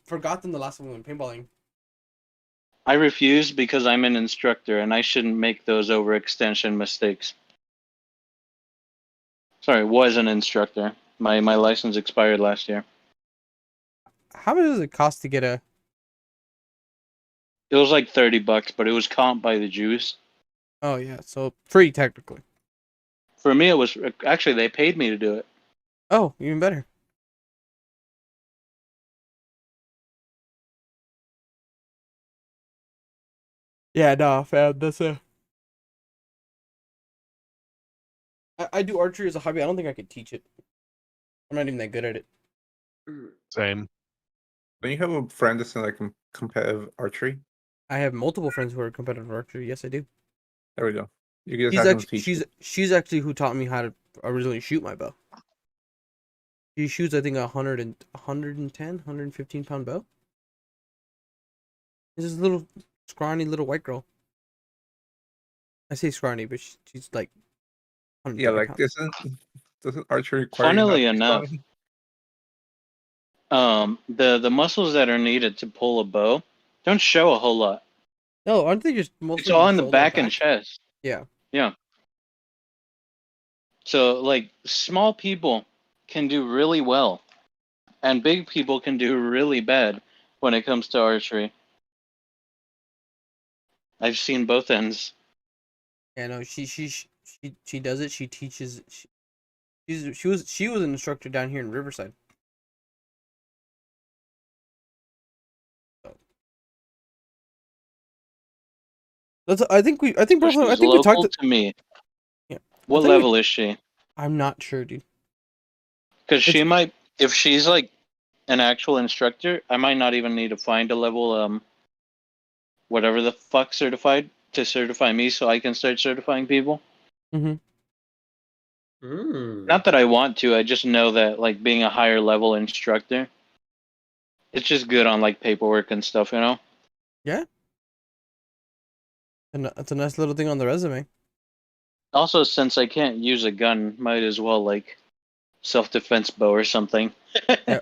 forgot them the last time we went paintballing. I refuse because I'm an instructor and I shouldn't make those overextension mistakes. Sorry, was an instructor. My license expired last year. How much does it cost to get a? It was like $30, but it was comped by the Jews. Oh yeah, so free technically. For me, it was actually they paid me to do it. Oh, even better. Yeah, no, fam, that's a. I do archery as a hobby. I don't think I could teach it. I'm not even that good at it. Same. Don't you have a friend that's in like competitive archery? I have multiple friends who are competitive archery. Yes, I do. There we go. You can just have him teach you. She's actually who taught me how to originally shoot my bow. She shoots, I think, 110, 115 pound bow. This is a little scrawny little white girl. I say scrawny, but she's like. Yeah, 130 like pounds. doesn't archery require you not Funnily to be enough, strong? the muscles that are needed to pull a bow don't show a whole lot. No, aren't they just It's mostly all in the shoulder back and chest. Yeah. Yeah. So like small people can do really well, and big people can do really bad when it comes to archery. I've seen both ends. Yeah, no, she does it. She teaches. She was an instructor down here in Riverside. So. I think So Brooklyn. I she's think we talked. local to me. Yeah. What level is she? I'm not sure, dude. Because she might, if she's like an actual instructor, I might not even need to find a level, whatever the fuck certified to certify me so I can start certifying people. Mm-hmm. Not that I want to, I just know that like being a higher level instructor, it's just good on like paperwork and stuff, you know? Yeah. And it's a nice little thing on the resume. Also, since I can't use a gun, might as well like self-defense bow or something. Yeah.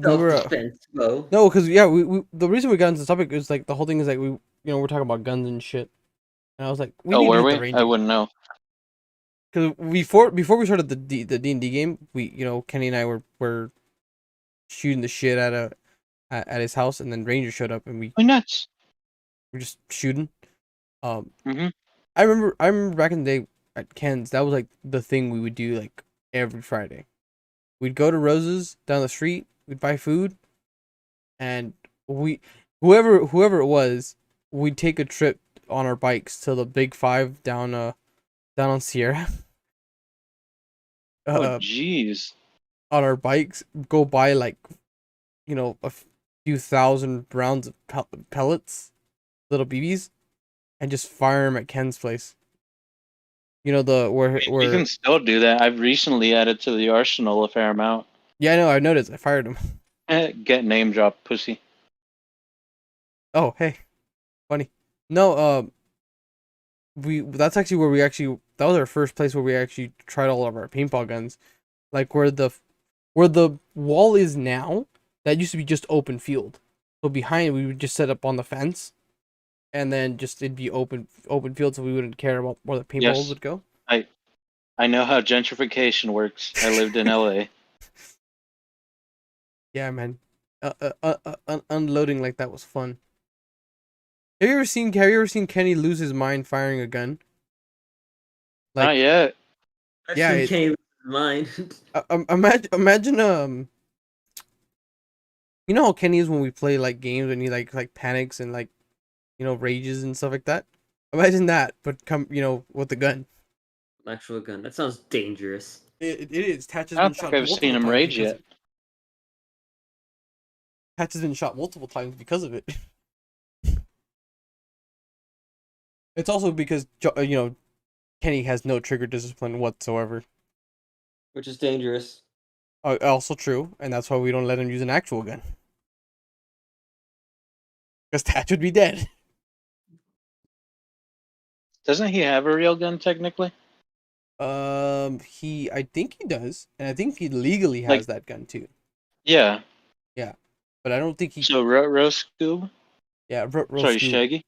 Self-defense bow. No, because yeah, we the reason we got into this topic is like the whole thing is like we're talking about guns and shit, and I was like, we Oh, need to were hit we? the range I wouldn't know. because before we started the D&D game, Kenny and I were shooting the shit at his house, and then Ranger showed up, and we Oh, nuts. were just shooting. Mm-hmm. I remember back in the day at Ken's, that was like the thing we would do like every Friday. We'd go to Rose's down the street, we'd buy food, and whoever it was, we'd take a trip on our bikes to the Big Five down on Sierra. Oh, jeez. On our bikes, go buy like a few thousand rounds of pellets, little BBs, and just fire them at Ken's place. You know We can still do that. I've recently added to the arsenal a fair amount. Yeah, I know. I noticed. I fired him. Get name drop, pussy. Oh, hey, funny. No, that's actually where that was our first place where we actually tried all of our paintball guns, like where the wall is now. That used to be just open field. So behind we would just set up on the fence, and then just it'd be open field, so we wouldn't care about where the paintballs would go. I know how gentrification works. I lived in LA. Yeah, man. Unloading like that was fun. Have you ever seen Kenny lose his mind firing a gun? Not yet. I've Yeah, seen Kenny lose his mind. Imagine You know how Kenny is when we play like games and he like panics and like rages and stuff like that. Imagine that, but come with the gun. An actual gun. That sounds dangerous. It is. Tatch has I been don't think shot I've seen multiple him times rage because yet. Tatch has been shot multiple times because of it. It's also because Kenny has no trigger discipline whatsoever. Which is dangerous. Also true, and that's why we don't let him use an actual gun. Because Tatch would be dead. Doesn't he have a real gun technically? I think he does, and I think he legally Like- has that gun too. Yeah. But I don't think he. So Rose Scoob? Yeah, Sorry, Scoob. Shaggy.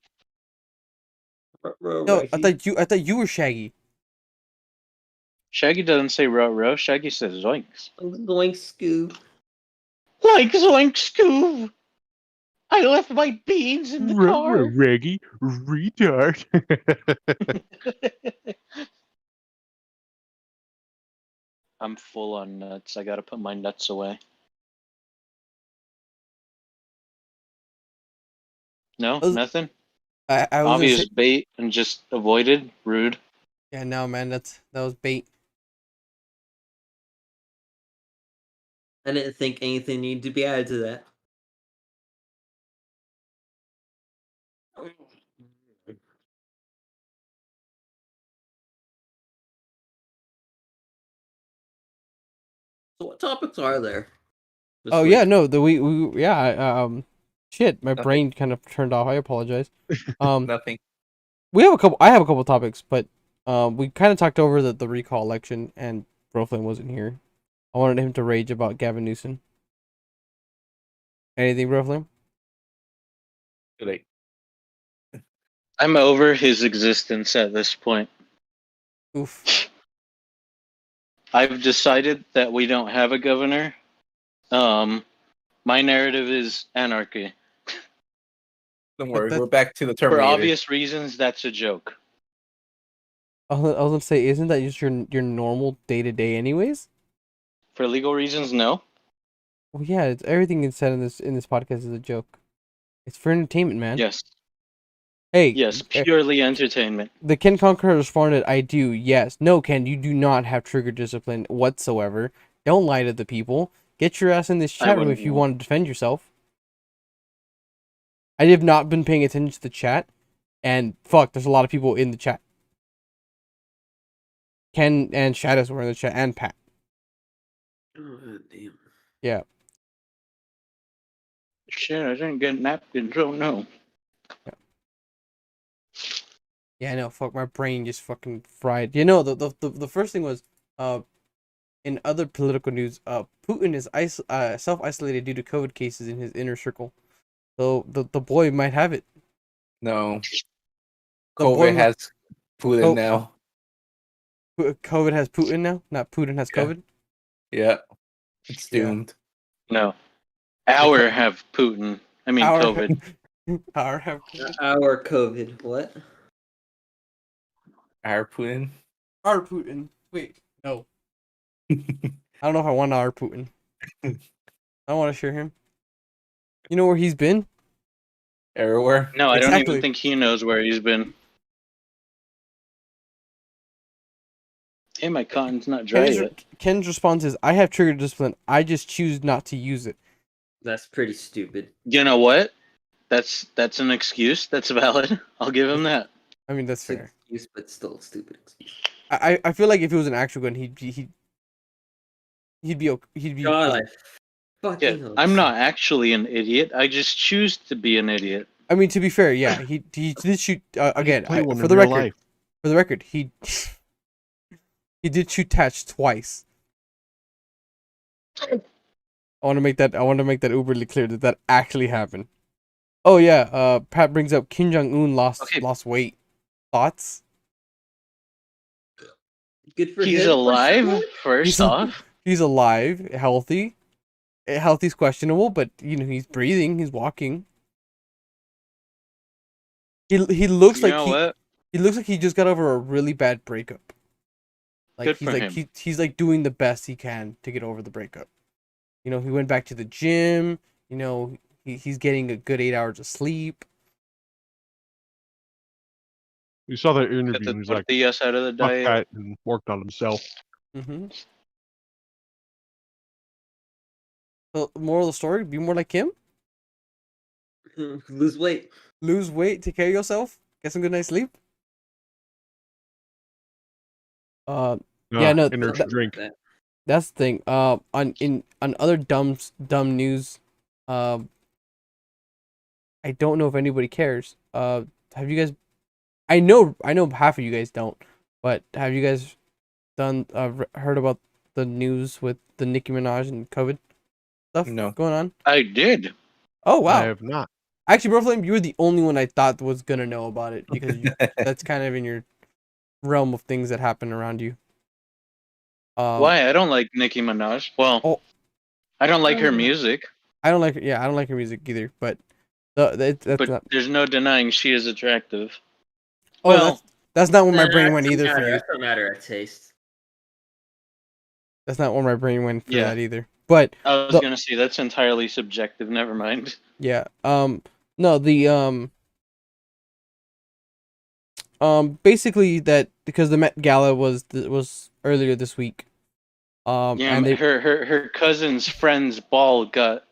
No, I thought you were Shaggy. Shaggy doesn't say row. Shaggy says zoinks. Zoink Scoob. Like zoink Scoob. I left my beans in the car. Reggie, retard. I'm full on nuts. I gotta put my nuts away. No, Was- nothing. I was gonna Obvious say, bait and just avoided. Rude. yeah, no, man, that was bait. I didn't think anything needed to be added to that. So what topics are there? this Oh week? yeah, no, shit, my Nothing. brain kind of turned off. I apologize. Nothing. We have a couple. I have a couple topics, but we kind of talked over the recall election, and Broflin wasn't here. I wanted him to rage about Gavin Newsom. Anything, Broflin? Too late. I'm over his existence at this point. Oof. I've decided that we don't have a governor. My narrative is anarchy. Don't worry. that- We're back to the For Terminator. obvious reasons, that's a joke. I was gonna say, isn't that just your normal day to day, anyways? For legal reasons, no. Well, yeah, it's everything is said in this podcast is a joke. It's for entertainment, man. Yes. Hey, Yes, purely entertainment. the Ken Conqueror responded, "I do." Yes. No, Ken, you do not have trigger discipline whatsoever. Don't lie to the people. Get your ass in this I chat room wouldn't if you lie. want to defend yourself. I have not been paying attention to the chat, and fuck, there's a lot of people in the chat. Ken and Shadows were in the chat, and Pat. Oh, damn. Yeah. Shit, I didn't get napkins. Oh no. Yeah, I know. Fuck, my brain just fucking fried. You know, the first thing was, in other political news, Putin is self-isolated due to COVID cases in his inner circle. So the boy might have it. No. The boy COVID has Putin Oh. now. COVID has Putin now, not Putin has Yeah. COVID. Yeah. It's Yeah. doomed. No. Our have Putin. I mean, Our- COVID. Our have COVID. Our COVID. What? Our Putin. Our Putin. Wait, no. I don't know if I want our Putin. I don't want to share him. You know where he's been? Everywhere. No, I don't Exactly. even think he knows where he's been. Hey, my cotton's not dry yet. Ken's response is, "I have trigger discipline. I just choose not to use it." That's pretty stupid. You know what? That's an excuse. That's valid. I'll give him that. I mean, that's It's an fair. excuse, but still a stupid excuse. I feel like if it was an actual gun, he'd be God, I fucking Yeah, hope I'm so. not actually an idiot. I just choose to be an idiot. I mean, to be fair, yeah, he did shoot again. Play one For in the real record, life. for the record, he did shoot Tatch twice. I want to make that uberly clear that actually happened. Oh yeah, Pat brings up Kim Jong Un Okay. lost weight. Thoughts? Good for He's him. alive, first He's- off. He's alive, healthy. Healthy's questionable, but he's breathing, he's walking. He looks You like know what? he looks like he just got over a really bad breakup. Like Good he's for like he's like doing the best he can to get over the breakup. He went back to the gym. You know, he's getting a good 8 hours of sleep. You saw that Get interview, the and he's like, tortillas out of the "Fuck diet. that," and worked on himself. Mm-hmm. So, moral of the story: be more like him. Lose weight. Lose weight. Take care of yourself. Get some good night's sleep. Yeah, no, Energy drink. that's the thing. On other dumb news, um, I don't know if anybody cares. Have you guys? I know half of you guys don't, but have you guys heard about the news with the Nicki Minaj and COVID stuff No. going on? I did. Oh I wow! have not. Actually, Bro Flame, you were the only one I thought was gonna know about it because that's kind of in your realm of things that happen around you. Why? I don't like Nicki Minaj. Well, Oh, I don't like her music, I don't like her music either, but that's but not. there's no denying she is attractive. Oh, Well, that's not where my brain That's went either for you. That's a matter of taste. That's not where my brain went for Yeah. that either. But I was the, gonna say that's entirely subjective. Never mind. yeah, no, the basically that because the Met Gala was earlier this week. Yeah, And they her cousin's friend's ball got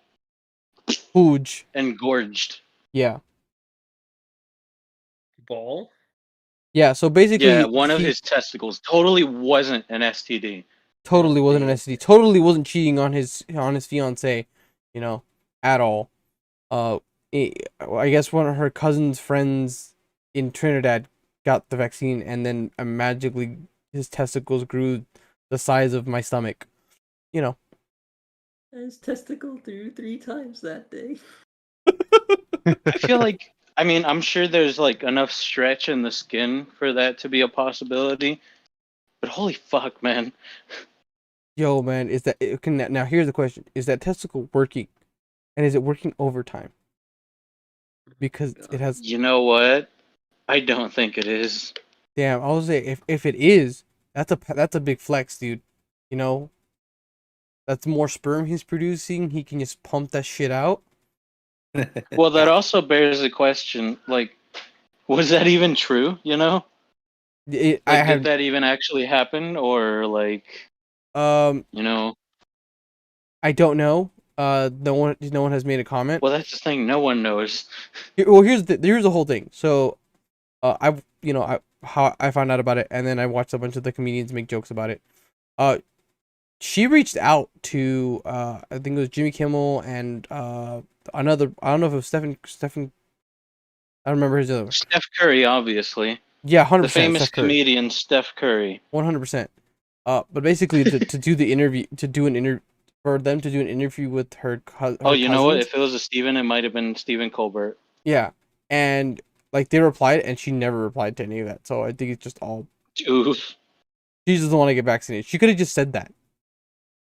huge. engorged. Yeah, Ball? yeah. So Yeah, basically, one of he his testicles totally wasn't an STD. totally wasn't an STD. Totally wasn't cheating on his fiance, you know, at all. I guess one of her cousin's friends in Trinidad got the vaccine, and then magically his testicles grew the size of my stomach. You know. His testicle through 3 times that day. I feel like, I mean, I'm sure there's like enough stretch in the skin for that to be a possibility, but holy fuck, man. Yo, man, is that now? Here's the question: is that testicle working, and is it working overtime? Because it has. You know what? I don't think it is. Damn, I was say if it is, that's a big flex, dude. You know, that's more sperm he's producing. He can just pump that shit out. Well, that also bears a question, like, was that even true, you know? I Like, did have that even actually happen, or like, you know? I don't know. No one has made a comment. Well, that's the thing. No one knows. Well, here's the whole thing. So, how I found out about it, and then I watched a bunch of the comedians make jokes about it. She reached out to I think it was Jimmy Kimmel and another. I don't know if it was Stephen. I don't remember his other. Steph Curry, obviously. Yeah, 100%. The famous Steph Curry. comedian Steph Curry. 100%. But basically to do the interview, for them to do an interview with her Oh, you know what? cousins. If it was a Steven, it might have been Stephen Colbert. Yeah, and like they replied, and she never replied to any of that. So I think it's just all. Oof. She doesn't want to get vaccinated. She could have just said that.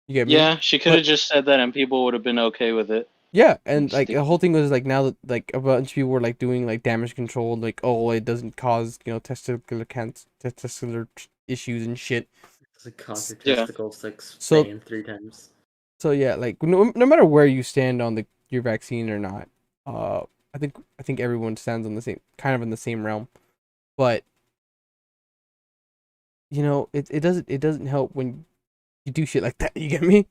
You get me? Yeah, she could have But- just said that, and people would have been okay with it. Yeah, and like the Sticky. whole thing was like now that like a bunch of people were like doing like damage control, like oh it doesn't cause testicular issues and shit. Does it cause your Yeah. testicles to So- expand 3 times? So yeah, like no matter where you stand on your vaccine or not, I think everyone stands on the same in the same realm, but you know it doesn't help when you do shit like that. You get me?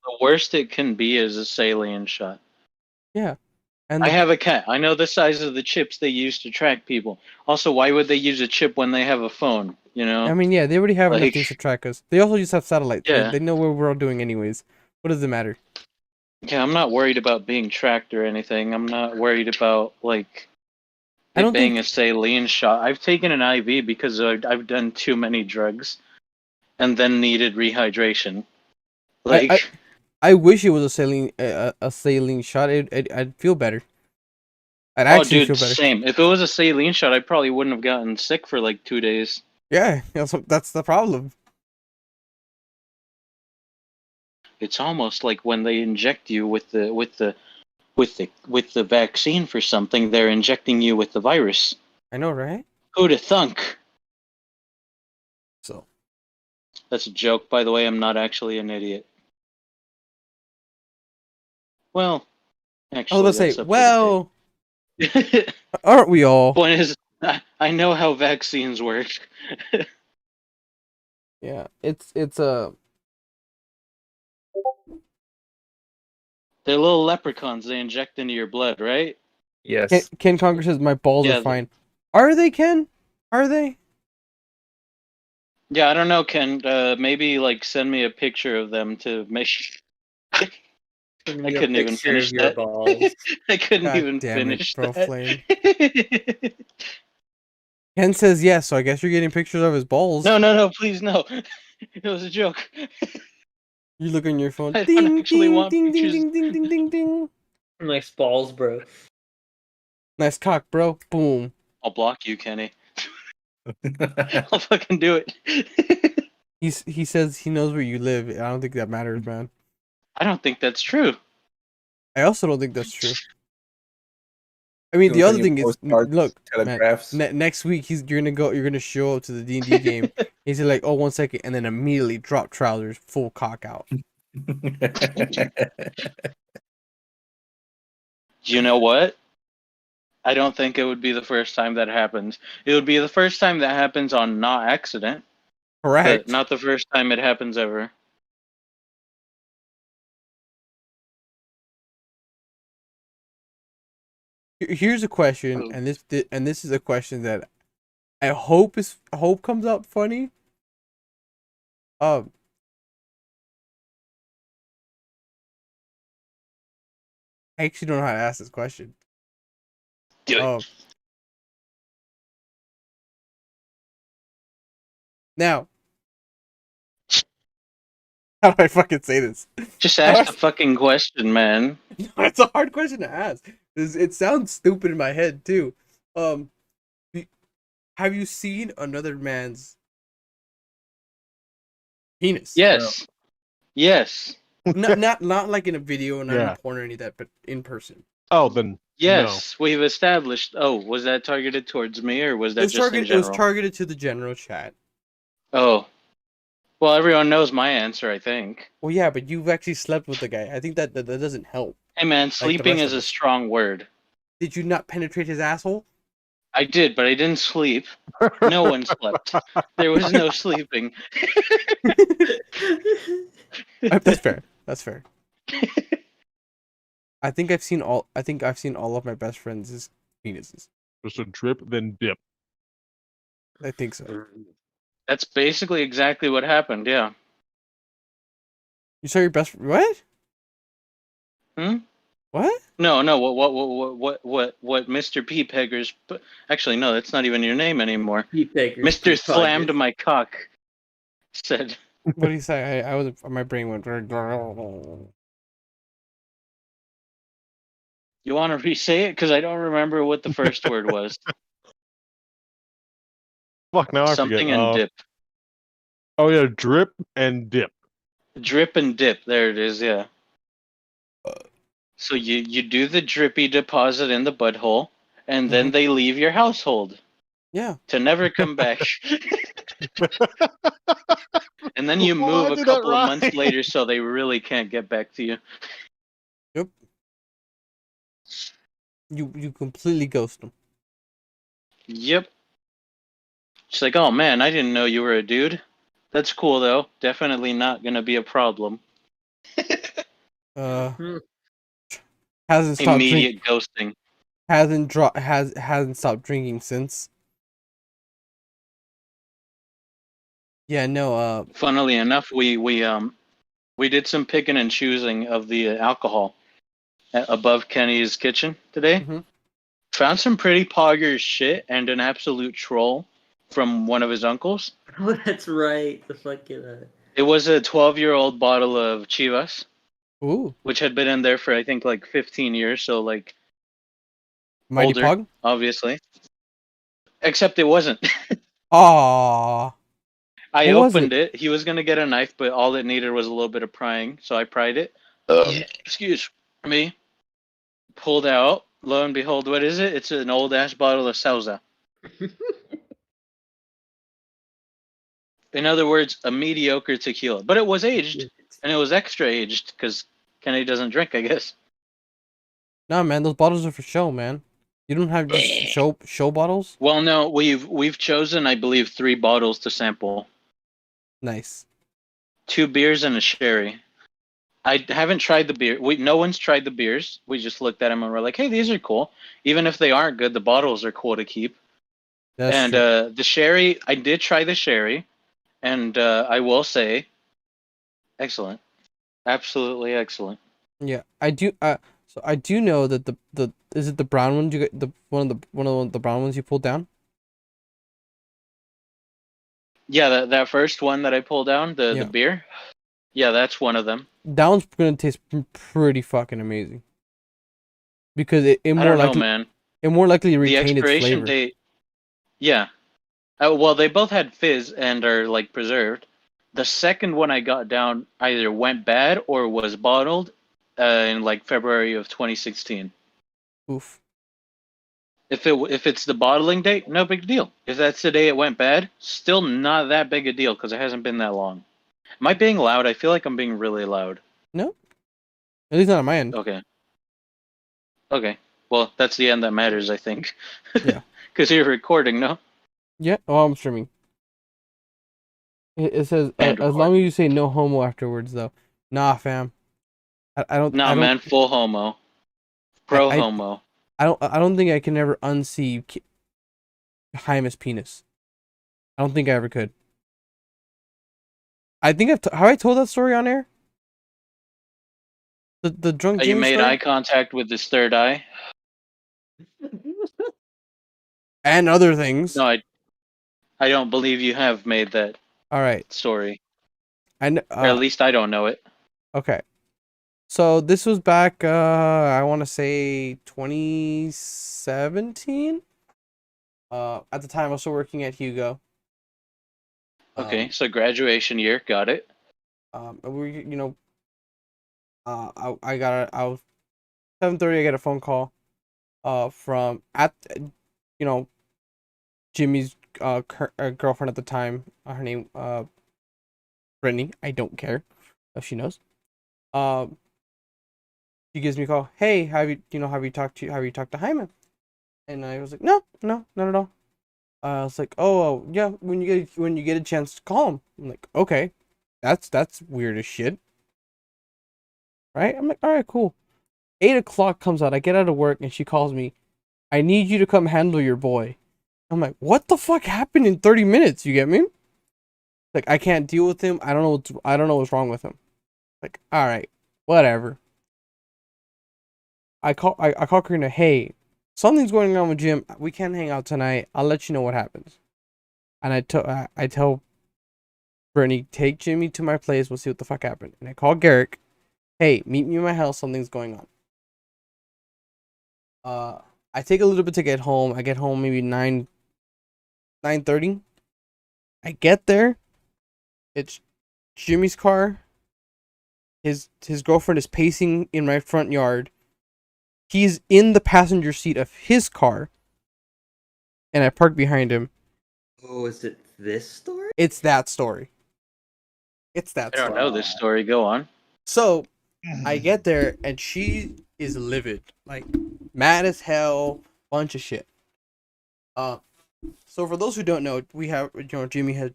The worst it can be is a saline shot. Yeah, and I have a cat. I know the size of the chips they use to track people. Also, why would they use a chip when they have a phone? You know? I mean yeah, they already have enough Like- things to track us. They also just have satellites. Yeah. They know what we're all doing anyways. What does it matter? Yeah, I'm not worried about being tracked or anything. I'm not worried about like I it don't being think- a saline shot. I've taken an IV because I've done too many drugs, and then needed rehydration. Like, I wish it was a saline shot. I'd feel better. I'd oh, actually dude, feel better. same. If it was a saline shot, I probably wouldn't have gotten sick for like 2 days. Yeah, that's the problem. It's almost like when they inject you with the vaccine for something, they're injecting you with the virus. I know, right? Who'd have thunk? So That's a joke, by the way. I'm not actually an idiot. Well, I was Actually, about to say, that's up well, to debate. aren't we all? Point is, I know how vaccines work. Yeah, it's a. They're little leprechauns they inject into your blood, right? Yes. Ken Conger says my balls Yeah, are fine. Are they, Ken? Are they? Yeah, I don't know, Ken. Maybe like send me a picture of them to make sure. Send I me a couldn't even picture finish of your that. balls. I couldn't God even damn it, finish bro, that. Flame. Ken says yes, so I guess you're getting pictures of his balls. No, please no. It was a joke. You look on your phone. I don't Ding actually ding want ding ding pictures. ding ding ding ding ding. Nice balls, bro. Nice cock, bro. Boom. I'll block you, Kenny. I'll fucking do it. He says he knows where you live. I don't think that matters, man. I don't think that's true. I also don't think that's true. I mean, You the look on other your thing is, postcards, look, man. telegraphs. Next week you're gonna show up to the D&D game. He's like, oh, 1 second, and then immediately drop trousers, full cock out. You know what? I don't think it would be the first time that happens. It would be the first time that happens on not accident, but Correct. not the first time it happens ever. Here's a question, and this is a question that I hope comes up funny. Um, I actually don't know how to ask this question. Do it. Now, how do I fucking say this? Just ask the fucking question, man. It's a hard question to ask. It sounds stupid in my head too. Have you seen another man's penis? Yes. Yes. Not like in a video, not in Yeah. porn or any of that, but in person. Oh, then Yes. We've established. Oh, was that targeted towards me or was It that was just in targeted. It was general? targeted to the general chat. Oh. Well, everyone knows my answer, I think. Well, yeah, but you've actually slept with the guy. I think that doesn't help. Hey, man, the sleeping rest is of a us. strong word. Did you not penetrate his asshole? I did, but I didn't sleep. No one slept. There was no sleeping. That's fair. That's fair. I think I've seen all of my best friends' penises. just a drip, then dip. I think so. That's basically exactly what happened, yeah. You saw your best what? Hmm? What? No, what Mr. P. Peggers... Actually, no, that's not even your name anymore. Mr. Slammed my cock said. What did he say? I was my brain went. You want to re-say it? Because I don't remember what the first word was. Fuck, now I Something forget. and dip. Oh yeah, drip and dip. Drip and dip. There it is, yeah. So you do the drippy deposit in the butthole, and then they leave your household Yeah. to never come back. And then you Well, I move a did that couple of months right. later, so they really can't get back to you. Yep. You completely ghost them. Yep. She's like, oh man, I didn't know you were a dude. That's cool though. Definitely not gonna be a problem. Hasn't stopped Immediate ghosting. hasn't stopped drinking since. Yeah, no, Funnily enough, we did some picking and choosing of the alcohol above Kenny's kitchen today. Mhm. Found some pretty poggers shit and an absolute troll from one of his uncles. Oh, that's right. The fucking. It was a 12-year-old bottle of Chivas, Ooh, which had been in there for I think like 15 years, so like Mighty older, Pog. obviously. Except it wasn't. Aww. I What was opened it? it. He was gonna get a knife, but all it needed was a little bit of prying, so I pried it. Excuse me. Pulled out. Lo and behold, what is it? It's an old ass bottle of Sauza. In other words, a mediocre tequila, but it was aged, and it was extra aged because Kenny doesn't drink, I guess. Nah, man, those bottles are for show, man. You don't have just show bottles. Well, no, we've chosen, I believe, 3 bottles to sample. Nice. 2 beers and a sherry. I haven't tried the beer. No one's tried the beers. We just looked at them and we're like, hey, these are cool. Even if they aren't good, the bottles are cool to keep. That's And true. the sherry, I did try the sherry, and I will say, excellent, absolutely excellent. Yeah, I do. So I do know that the is it the brown one you get the one of the brown ones you pulled down. Yeah, that first one that I pulled down, the Yeah, beer, yeah, that's one of them. that one's gonna taste pretty fucking amazing because I don't know, man. it more likely The retain its expiration flavor. date, yeah. Well, they both had fizz and are like preserved. The second one I got down either went bad or was bottled in like February of 2016. Oof. If it's the bottling date, no big deal. If that's the day it went bad, still not that big a deal because it hasn't been that long. Am I being loud? I feel like I'm being really loud. No, at least not on my end. Okay. Okay. Well, that's the end that matters, I think. Yeah. Because you're recording, no? Yeah. Oh, I'm streaming. It says And as long as recording. you say no homo afterwards, though. Nah, fam. I don't. Nah, I don't. man, full homo. I, Pro I. homo. I don't think I can ever unsee Jaime's penis. I don't think I ever could. I think have I told that story on air? The drunk You Jimmy made eye story contact with his third eye? and other things. No, I don't believe you have made that All right. story. Or at Uh least I don't know it. okay. So this was back I want to say 2017. At the time I was still working at Hugo. Okay, so graduation year, got it. We I was 7:30 I get a phone call from you know Jimmy's girlfriend at the time. Her name Brittany. I don't care if she knows. Um, she gives me a call. Hey, have you talked to Hyman? And I was like, no, not at all. I was like, oh yeah, when you get a chance to call him. I'm like, okay, that's weird as shit, right? I'm like, all right, cool. 8 o'clock comes out. I get out of work and she calls me. I need you to come handle your boy. I'm like, what the fuck happened in 30 minutes? You get me? Like, I can't deal with him. I don't know what's wrong with him. Like, all right, whatever. I call Karina. Hey, something's going on with Jim. We can't hang out tonight. I'll let you know what happens. And I tell Brittany, take Jimmy to my place. We'll see what the fuck happened. And I call Garrick. Hey, meet me in my house. Something's going on. I take a little bit to get home. I get home maybe 9:30. I get there. It's Jimmy's car. His girlfriend is pacing in my front yard. He's in the passenger seat of his car. And I park behind him. Oh, is it this story? It's that story. It's that I don't story. know this story. Go on. So I get there and she is livid. Like mad as hell, bunch of shit. So for those who don't know, we have Jimmy had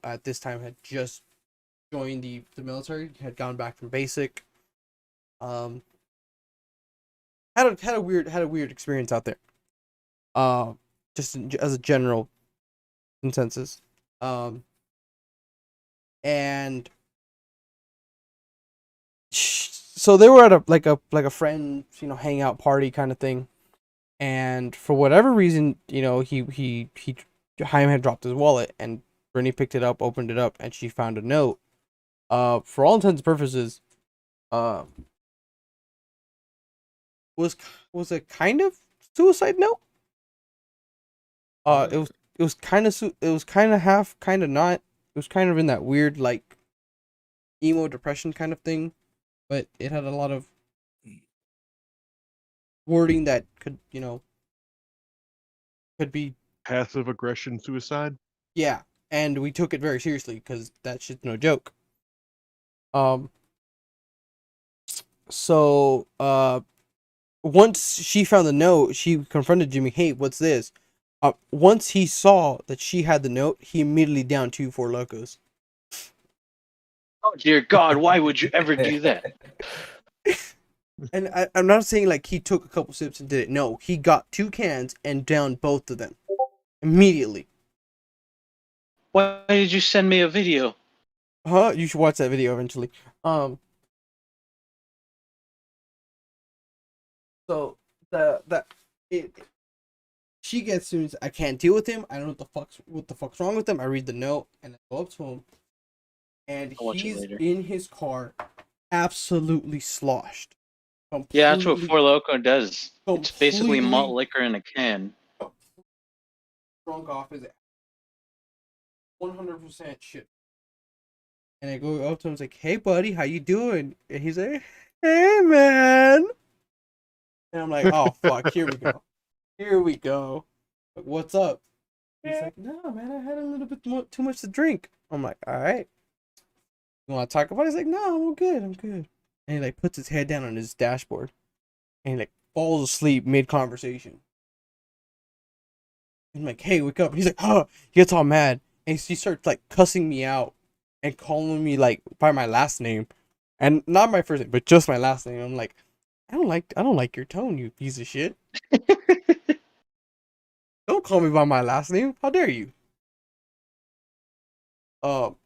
at this time had just joined the military, had gone back from basic. Had a weird experience out there. Just as a general consensus. And so they were at a friend, hangout party kind of thing. And for whatever reason, Chaim had dropped his wallet, and Brittany picked it up, opened it up, and she found a note. For all intents and purposes, was a kind of suicide note. It was kind of half, kind of not. It was kind of in that weird like emo depression kind of thing, but it had a lot of wording that could be Passive aggression suicide. yeah, and we took it very seriously because that shit's no joke. So once she found the note, she confronted Jimmy. Hey, what's this? Once he saw that she had the note, he immediately downed 2 4 Locos. Oh dear God, why would you ever do that? And I'm not saying like he took a couple sips and did it. No, he got 2 cans and downed both of them immediately. Why did you send me a video? Huh? You should watch that video eventually. So she gets soon as I can't deal with him. I don't know what the fuck's wrong with him. I read the note and I go up to him, and I'll watch it he's later. in his car, absolutely sloshed. Yeah, that's what Completely Four Loco does. It's basically completely- malt liquor in a can. drunk off his 100% shit. And I go up to him, I was like, "Hey, buddy, how you doing?" And he's like, "Hey, man." And I'm like, "Oh fuck, here we go, here we go. Like, what's up?" He's like, "No, man, I had a little bit too much to drink." I'm like, "All right, you want to talk about it?" He's like, "No, I'm good, I'm good." And he like puts his head down on his dashboard, and he like falls asleep mid conversation. I'm like, "Hey, wake up!" He's like, "Huh!" He gets all mad, and he starts like cussing me out and calling me like by my last name, and not my first name, but just my last name. I'm like, I don't like your tone, you piece of shit. Don't call me by my last name. How dare you? So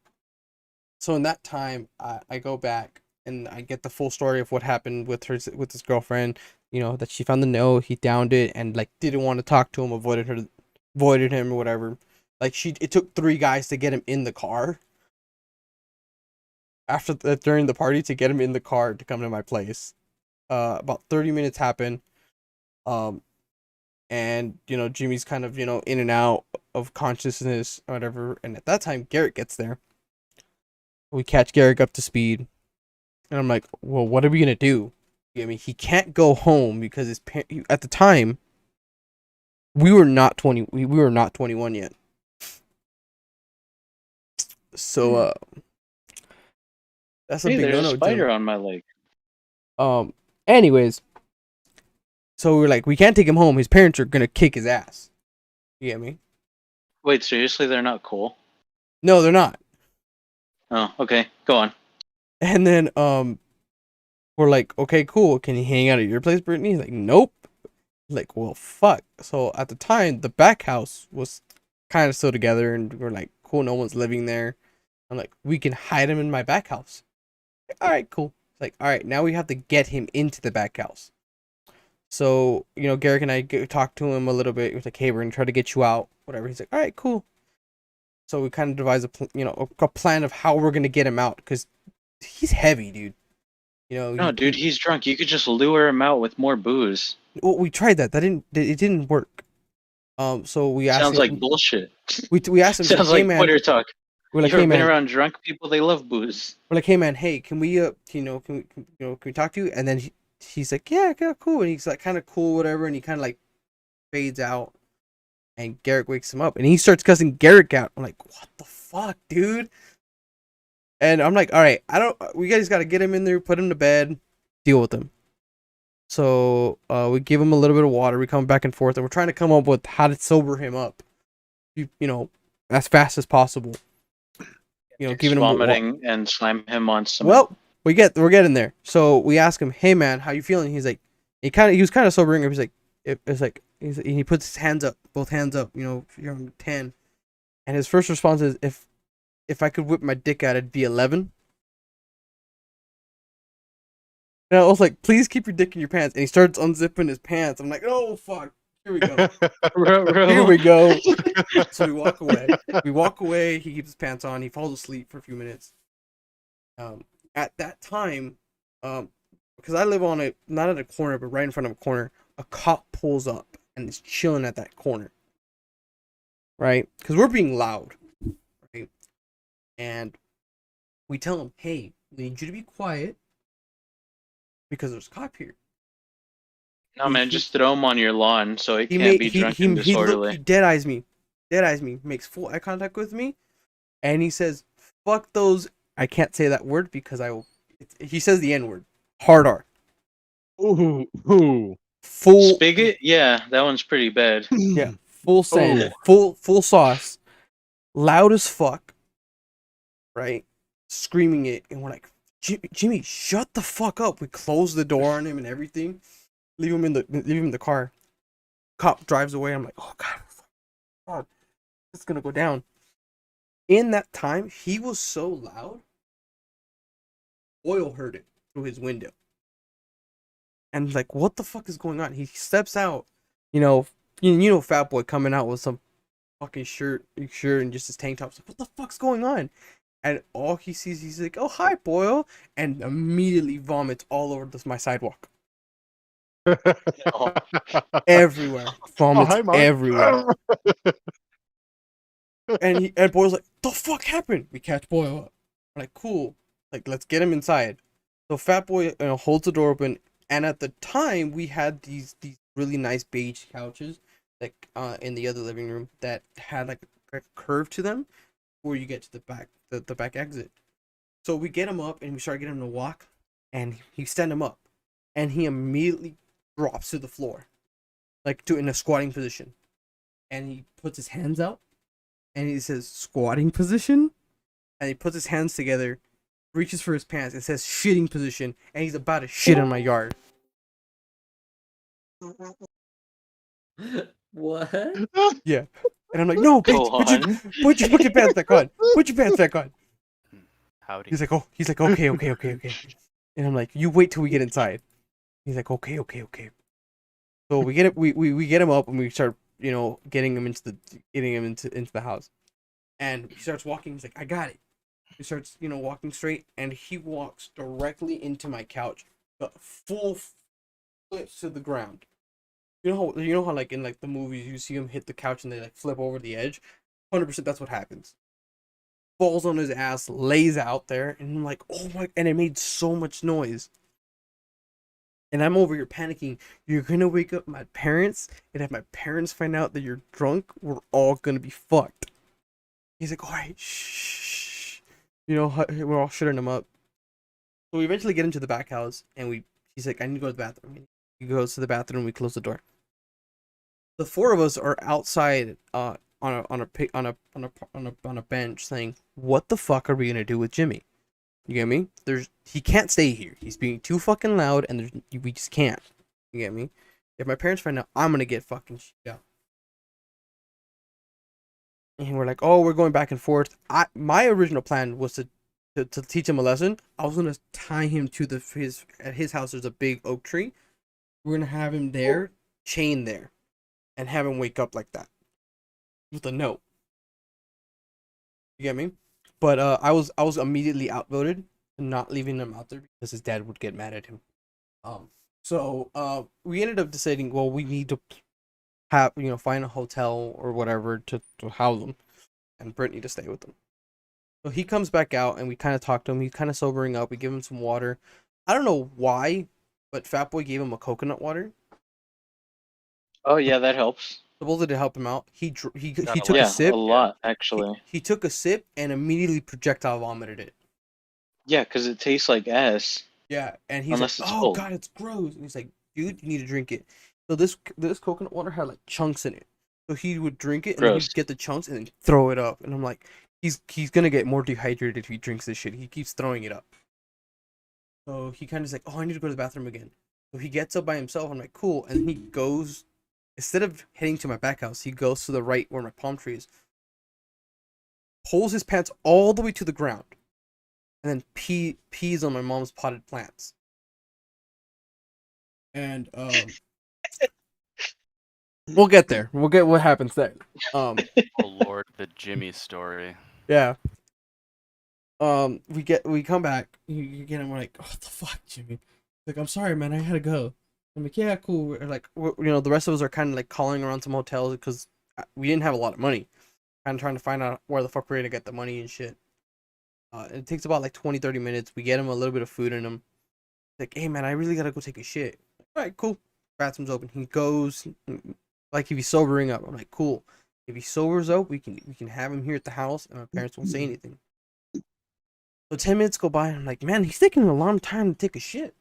in that time, I go back and I get the full story of what happened with his girlfriend. You know, that she found the note, he downed it, and like didn't want to talk to him, avoided him or whatever. Like it took 3 guys to get him in the car. During the party to get him in the car to come to my place. About 30 minutes happen. And you know, Jimmy's kind of, you know, in and out of consciousness or whatever. And at that time, Garrett gets there. We catch Garrett up to speed, and I'm like, well, what are we gonna do? I mean, he can't go home because at the time we were not 20. We were not 21 yet. So that's a Hey, big there's no-no. a spider Jim. on my leg. Anyways, so we're like, we can't take him home. His parents are gonna kick his ass. You get me? Wait, seriously, they're not cool? No, they're not. Oh, okay, go on. And then we're like, okay, cool. Can he hang out at your place, Brittany? He's like, nope. Like, well, fuck. So at the time, the back house was kind of still together, and we're like, cool, no one's living there. I'm like, we can hide him in my back house. All right, cool. It's like, all right, now we have to get him into the back house. So, you know, Garrick and I talked to him a little bit. He was like, hey, we're going to try to get you out, whatever. He's like, all right, cool. So we kind of devised a plan of how we're going to get him out, because he's heavy, dude. You know, No, dude, he's drunk. You could just lure him out with more booze. well, we tried that. It didn't work. So we asked Sounds him, like bullshit. we asked him, Sounds hey, like man, Twitter talk. we're like, You ever hey, been man, around drunk people? They love booze. we're like, hey, man, hey, can we can we talk to you? And then he's like, yeah, cool. And he's like kind of cool, whatever, and he kind of like fades out. And Garrick wakes him up, and he starts cussing Garrick out. I'm like, what the fuck, dude? And I'm like, all right, we guys got to get him in there, put him to bed, deal with him. So we give him a little bit of water. We come back and forth, and we're trying to come up with how to sober him up, you know, as fast as possible. You know, giving him vomiting and slam him on some. Well, we're getting there. So we ask him, hey man, how you feeling? He's like, he was kind of sobering up. He's like, he puts his hands up, both hands up. You know, you're on 10, and his first response is, if I could whip my dick out, it'd be 11. And I was like, please keep your dick in your pants. And he starts unzipping his pants. I'm like, oh fuck, here we go. Here we go. So we walk away. He keeps his pants on. He falls asleep for a few minutes. At that time, because I live not at a corner, but right in front of a corner, a cop pulls up and is chilling at that corner. Right? Because we're being loud. Right? And we tell him, hey, we need you to be quiet because there's a cop here. No, man, just throw him on your lawn so he can't be drunk and disorderly. He dead eyes me, makes full eye contact with me, and he says, "Fuck those." I can't say that word because I will. He says the N word, hard R. Ooh. full Spigot? Yeah, that one's pretty bad. yeah, full send, Oh. full sauce, loud as fuck, right? Screaming it, and we're like, Jimmy, shut the fuck up. We close the door on him and everything. Leave him in the car. Cop drives away. I'm like, oh God, it's gonna go down. In that time, he was so loud. Oil heard it through his window. And like, what the fuck is going on? He steps out, Fat Boy coming out with some fucking shirt and just his tank top. Like, what the fuck's going on? And all he sees, he's like, oh, hi, Boyle, and immediately vomits all over my sidewalk. Oh, Everywhere. Vomits hi, Mom. everywhere. And Boyle's like, the fuck happened? We catch Boyle up. I'm like, cool. Like, let's get him inside. So Fat Boy holds the door open, and at the time we had these really nice beige couches, like in the other living room that had like a curve to them, where you get to the back exit. So we get him up and we start getting him to walk, and he stand him up, and he immediately drops to the floor, like in a squatting position, and he puts his hands out, and he says squatting position, and he puts his hands together, reaches for his pants, and says shitting position, and he's about to shit in my yard. What? Yeah. And I'm like, no, bitch, Go on. put your fucking pants back on. Put your pants back on. Howdy. He's like, okay. And I'm like, you wait till we get inside. He's like, okay. So we get it, we get him up, and we start, getting him into the house. And he starts walking. He's like, I got it. He starts, walking straight, and he walks directly into my couch, but full flips to the ground. You know how like in like the movies you see him hit the couch and they like flip over the edge. 100% that's what happens. Falls on his ass, lays out there, and I'm like, oh my! And it made so much noise. And I'm over here panicking. You're gonna wake up my parents, and if my parents find out that you're drunk, we're all gonna be fucked. He's like, all right, shh. We're all shutting him up. So we eventually get into the back house, and he's like, I need to go to the bathroom. He goes to the bathroom. We close the door. The four of us are outside, on a bench, saying, "What the fuck are we gonna do with Jimmy?" You get me? He can't stay here. He's being too fucking loud, and we just can't. You get me? If my parents find out, I'm gonna get fucking shit out. And we're like, oh, we're going back and forth. My original plan was to teach him a lesson. I was gonna tie him to at his house. There's a big oak tree. We're gonna have him there, chained there, and have him wake up like that with a note. You get me? But I was immediately outvoted, not leaving him out there because his dad would get mad at him. So we ended up deciding, well, we need to have find a hotel or whatever to house him, and Brittany to stay with them. So he comes back out, and we kind of talk to him. He's kind of sobering up. We give him some water. I don't know why, but Fat Boy gave him a coconut water. Oh yeah, that helps. Supposed to help him out. He took Yeah, a sip. a lot actually. He took a sip and immediately projectile vomited it. Yeah, because it tastes like ass. Yeah, and he's Unless like, it's "Oh cold. God, it's gross." And he's like, "Dude, you need to drink it." So this coconut water had like chunks in it. So he would drink it and then Gross. he'd get the chunks and then throw it up. And I'm like, he's gonna get more dehydrated if he drinks this shit. He keeps throwing it up. So he kind of is like, "Oh, I need to go to the bathroom again." So he gets up by himself. I'm like, "Cool." And he goes, instead of heading to my back house, he goes to the right where my palm tree is. Pulls his pants all the way to the ground, and then pees on my mom's potted plants. And we'll get there. We'll get what happens there. Oh Lord, the Jimmy story. Yeah. We come back. You get him. We're like, what the fuck, Jimmy? Like, I'm sorry, man. I had to go. I'm like, yeah, cool. We're like, the rest of us are kind of like calling around some hotels because we didn't have a lot of money. Kind of trying to find out where the fuck we're gonna get the money and shit. It takes about like 20-30 minutes. We get him a little bit of food in him. Like, hey man, I really gotta go take a shit. All right, cool. Bathroom's open. He goes. Like, if he's sobering up, I'm like, cool. If he sobers up, we can have him here at the house, and my parents won't say anything. So 10 minutes go by, and I'm like, man, he's taking a long time to take a shit,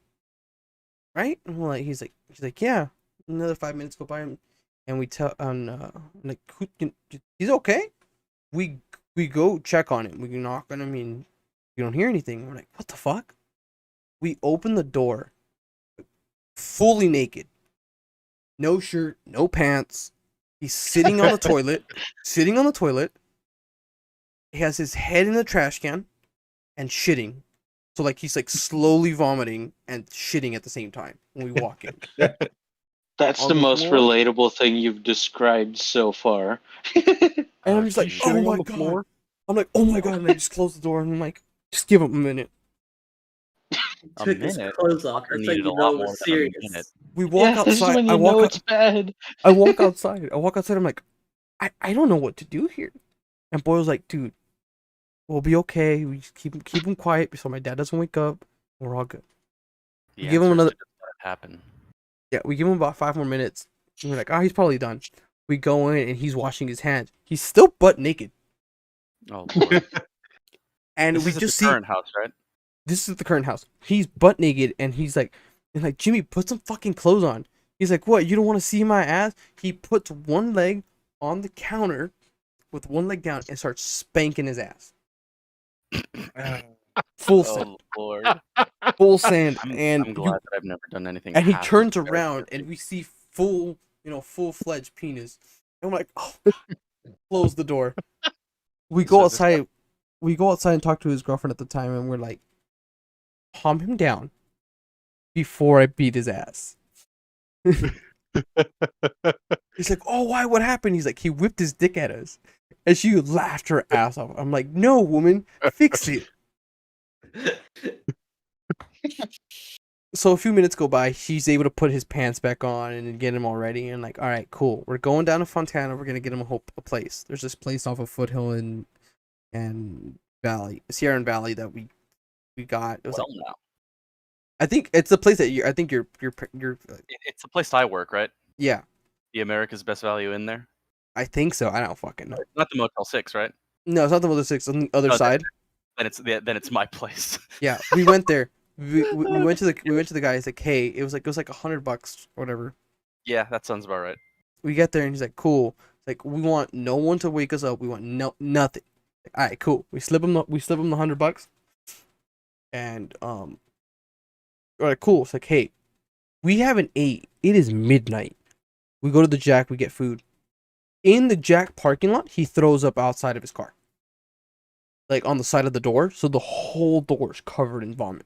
right? And he's like, yeah. Another 5 minutes go by, and we tell like he's okay. We go check on him. We knock on him, and you don't hear anything. We're like, what the fuck? We open the door, fully naked, no shirt, no pants. He's sitting on the toilet, sitting on the toilet. He has his head in the trash can, and shitting. So like he's like slowly vomiting and shitting at the same time when we walk in. That's On the the most floor? relatable thing you've described so far. And I'm just like, geez. oh Shitting my on the god. floor? I'm like, oh my god, and I just close the door and I'm like, just give him a minute. A Took his minute? clothes off. Fucker That's needed like a you know lot it more was than a minute. serious. We walk Yeah, this is outside. when I you walk know out, it's bad. I walk outside. I'm like, I don't know what to do here. And Boyle's like, dude, we'll be okay. We just keep him quiet so my dad doesn't wake up. We're all good. The give him answer is another- to just let it happen. Yeah, we give him about 5 more minutes. And we're like, oh, he's probably done. We go in and he's washing his hands. He's still butt naked. Oh lord. And This we is at just the see current house, right? this is the current house. He's butt naked and he's like, Jimmy, put some fucking clothes on. He's like, what? You don't want to see my ass? He puts one leg on the counter with one leg down and starts spanking his ass. Full send. Oh lord. Full sand. I'm And glad that I've never done anything. and he half as turns embarrassing around as and you. we see full-fledged penis. And I'm like, oh, close the door. We go So is this outside. We go outside and talk to his girlfriend at the time, and we're like, calm him down before I beat his ass. He's like, oh, why? What happened? He's like, he whipped his dick at us. And she laughed her ass off. I'm like, no, woman, fix it. So a few minutes go by. She's able to put his pants back on and get him all ready. And like, all right, cool. We're going down to Fontana. We're gonna get him a place. There's this place off of Foothill and Sierra and Valley that we got. It was Well, like, no. I think it's the place that I think you're It's the place I work, right? yeah. The America's Best Value in there. I think so. I don't fucking know. It's not the Motel 6, right? No, it's not the Motor 6 on the other No, side. Then it's my place. Yeah, we went there. We went to the guy. He's like, hey, it was like $100 or whatever. Yeah, that sounds about right. We get there and he's like, cool. It's like, we want no one to wake us up. We want nothing. Like, all right, cool. We slip him the $100, and we're like, cool. It's like, hey, we haven't ate. It is midnight. We go to the Jack. We get food. In the Jack parking lot, he throws up outside of his car, like on the side of the door. So the whole door is covered in vomit.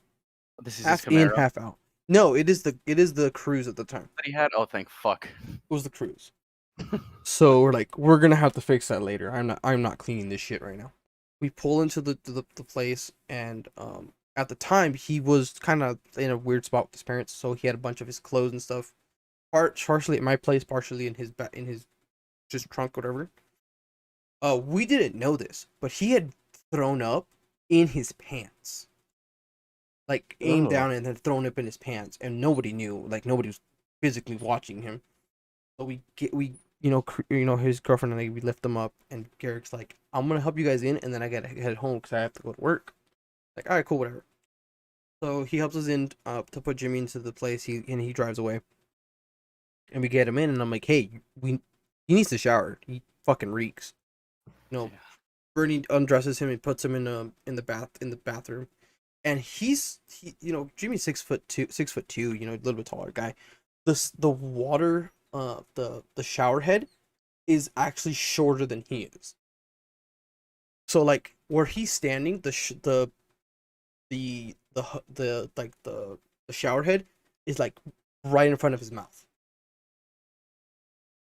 This is Half his in, Camaro half out. No, it is the Cruise at the time. that he had. Oh, thank fuck. It was the Cruise. So we're like, we're gonna have to fix that later. I'm not cleaning this shit right now. We pull into the place, and at the time he was kind of in a weird spot with his parents, so he had a bunch of his clothes and stuff, partially at my place, partially in his just trunk, whatever. We didn't know this, but he had thrown up in his pants, like aimed Oh. down and then thrown up in his pants, and nobody knew, like nobody was physically watching him. So his girlfriend and I, we lift them up, and Garrick's like, I'm gonna help you guys in, and then I gotta head home because I have to go to work. Like, all right, cool, whatever. So he helps us in to put Jimmy into the place. He drives away, and we get him in, and I'm like, hey, he needs to shower. He fucking reeks. Yeah. Bernie undresses him and puts him in the bathroom, and Jimmy's 6'2", a little bit taller guy. The water, the shower head is actually shorter than he is. So like where he's standing, the shower head is like right in front of his mouth.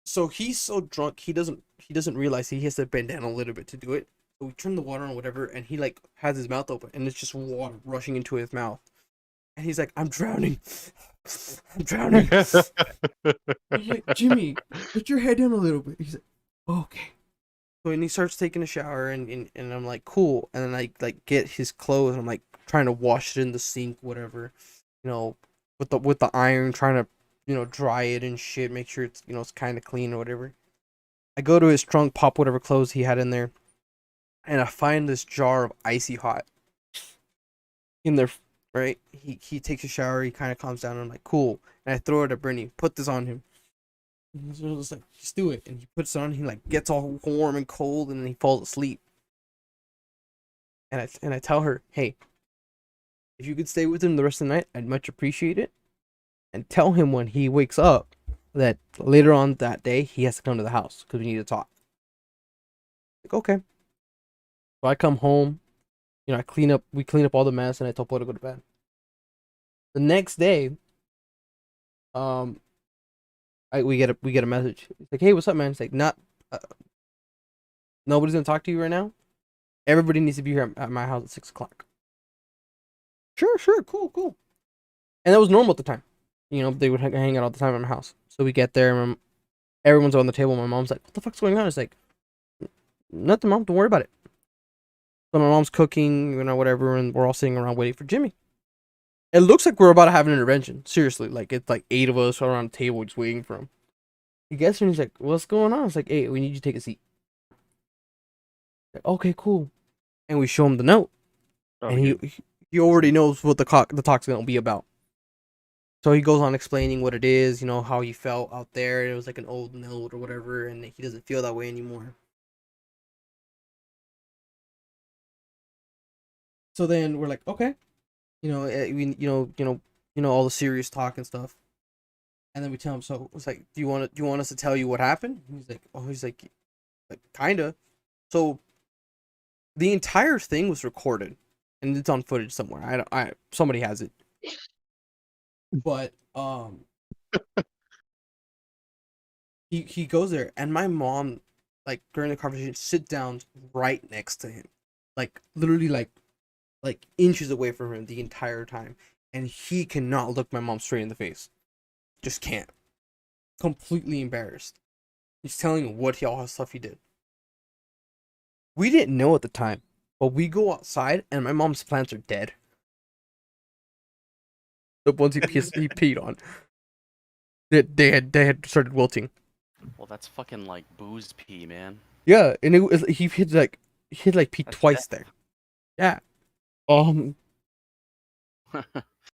So he's so drunk he doesn't realize he has to bend down a little bit to do it. So we turn the water on, whatever, and he like has his mouth open, and it's just water rushing into his mouth, and he's like, "I'm drowning, I'm drowning." I'm like, Jimmy, put your head down a little bit. He's like, okay. So and he starts taking a shower, and I'm like, cool. And then I like get his clothes, and I'm like trying to wash it in the sink, whatever, with the iron, trying to dry it and shit, make sure it's it's kind of clean or whatever. I go to his trunk, pop whatever clothes he had in there, and I find this jar of icy hot in there. Right? He takes a shower, he kind of calms down, and I'm like, cool. And I throw it at Brittany, put this on him. And so it's like, just do it. And he puts it on. He like gets all warm and cold, and then he falls asleep. And I tell her, hey, if you could stay with him the rest of the night, I'd much appreciate it. And tell him when he wakes up that later on that day he has to come to the house because we need to talk. Like, okay. So I come home, you know, we clean up all the mess, and I tell Paul to go to bed. The next day, we get a message. It's like, hey, what's up, man? It's like, nobody's gonna talk to you right now. Everybody needs to be here at my house at 6 o'clock. Sure, cool. And that was normal at the time. You know, they would hang out all the time at my house. So we get there, and everyone's on the table. My mom's like, what the fuck's going on? It's like, nothing, Mom. Don't worry about it. So my mom's cooking, you know, whatever, and we're all sitting around waiting for Jimmy. It looks like we're about to have an intervention. Seriously, like it's like 8 of us around the table just waiting for him. He gets here and he's like, "What's going on?" It's like, "Hey, we need you to take a seat." Like, okay, cool. And we show him the note, and he already knows what the talk's gonna be about. So he goes on explaining what it is, you know, how he felt out there. It was like an old note or whatever, and he doesn't feel that way anymore. So then we're like, okay, you know, all the serious talk and stuff. And then we tell him, so it's like, do you want us to tell you what happened? He's like, kinda. So the entire thing was recorded, and it's on footage somewhere. Somebody has it. But he goes there, and my mom, like during the conversation, sit down right next to him, like literally like inches away from him the entire time, and he cannot look my mom straight in the face. Just can't. Completely embarrassed. He's telling what all his stuff he did. We didn't know at the time, but we go outside and my mom's plants are dead. The ones he peed on. They had started wilting. Well, that's fucking like booze pee, man. Yeah, and he had pee That's twice death. there. Yeah.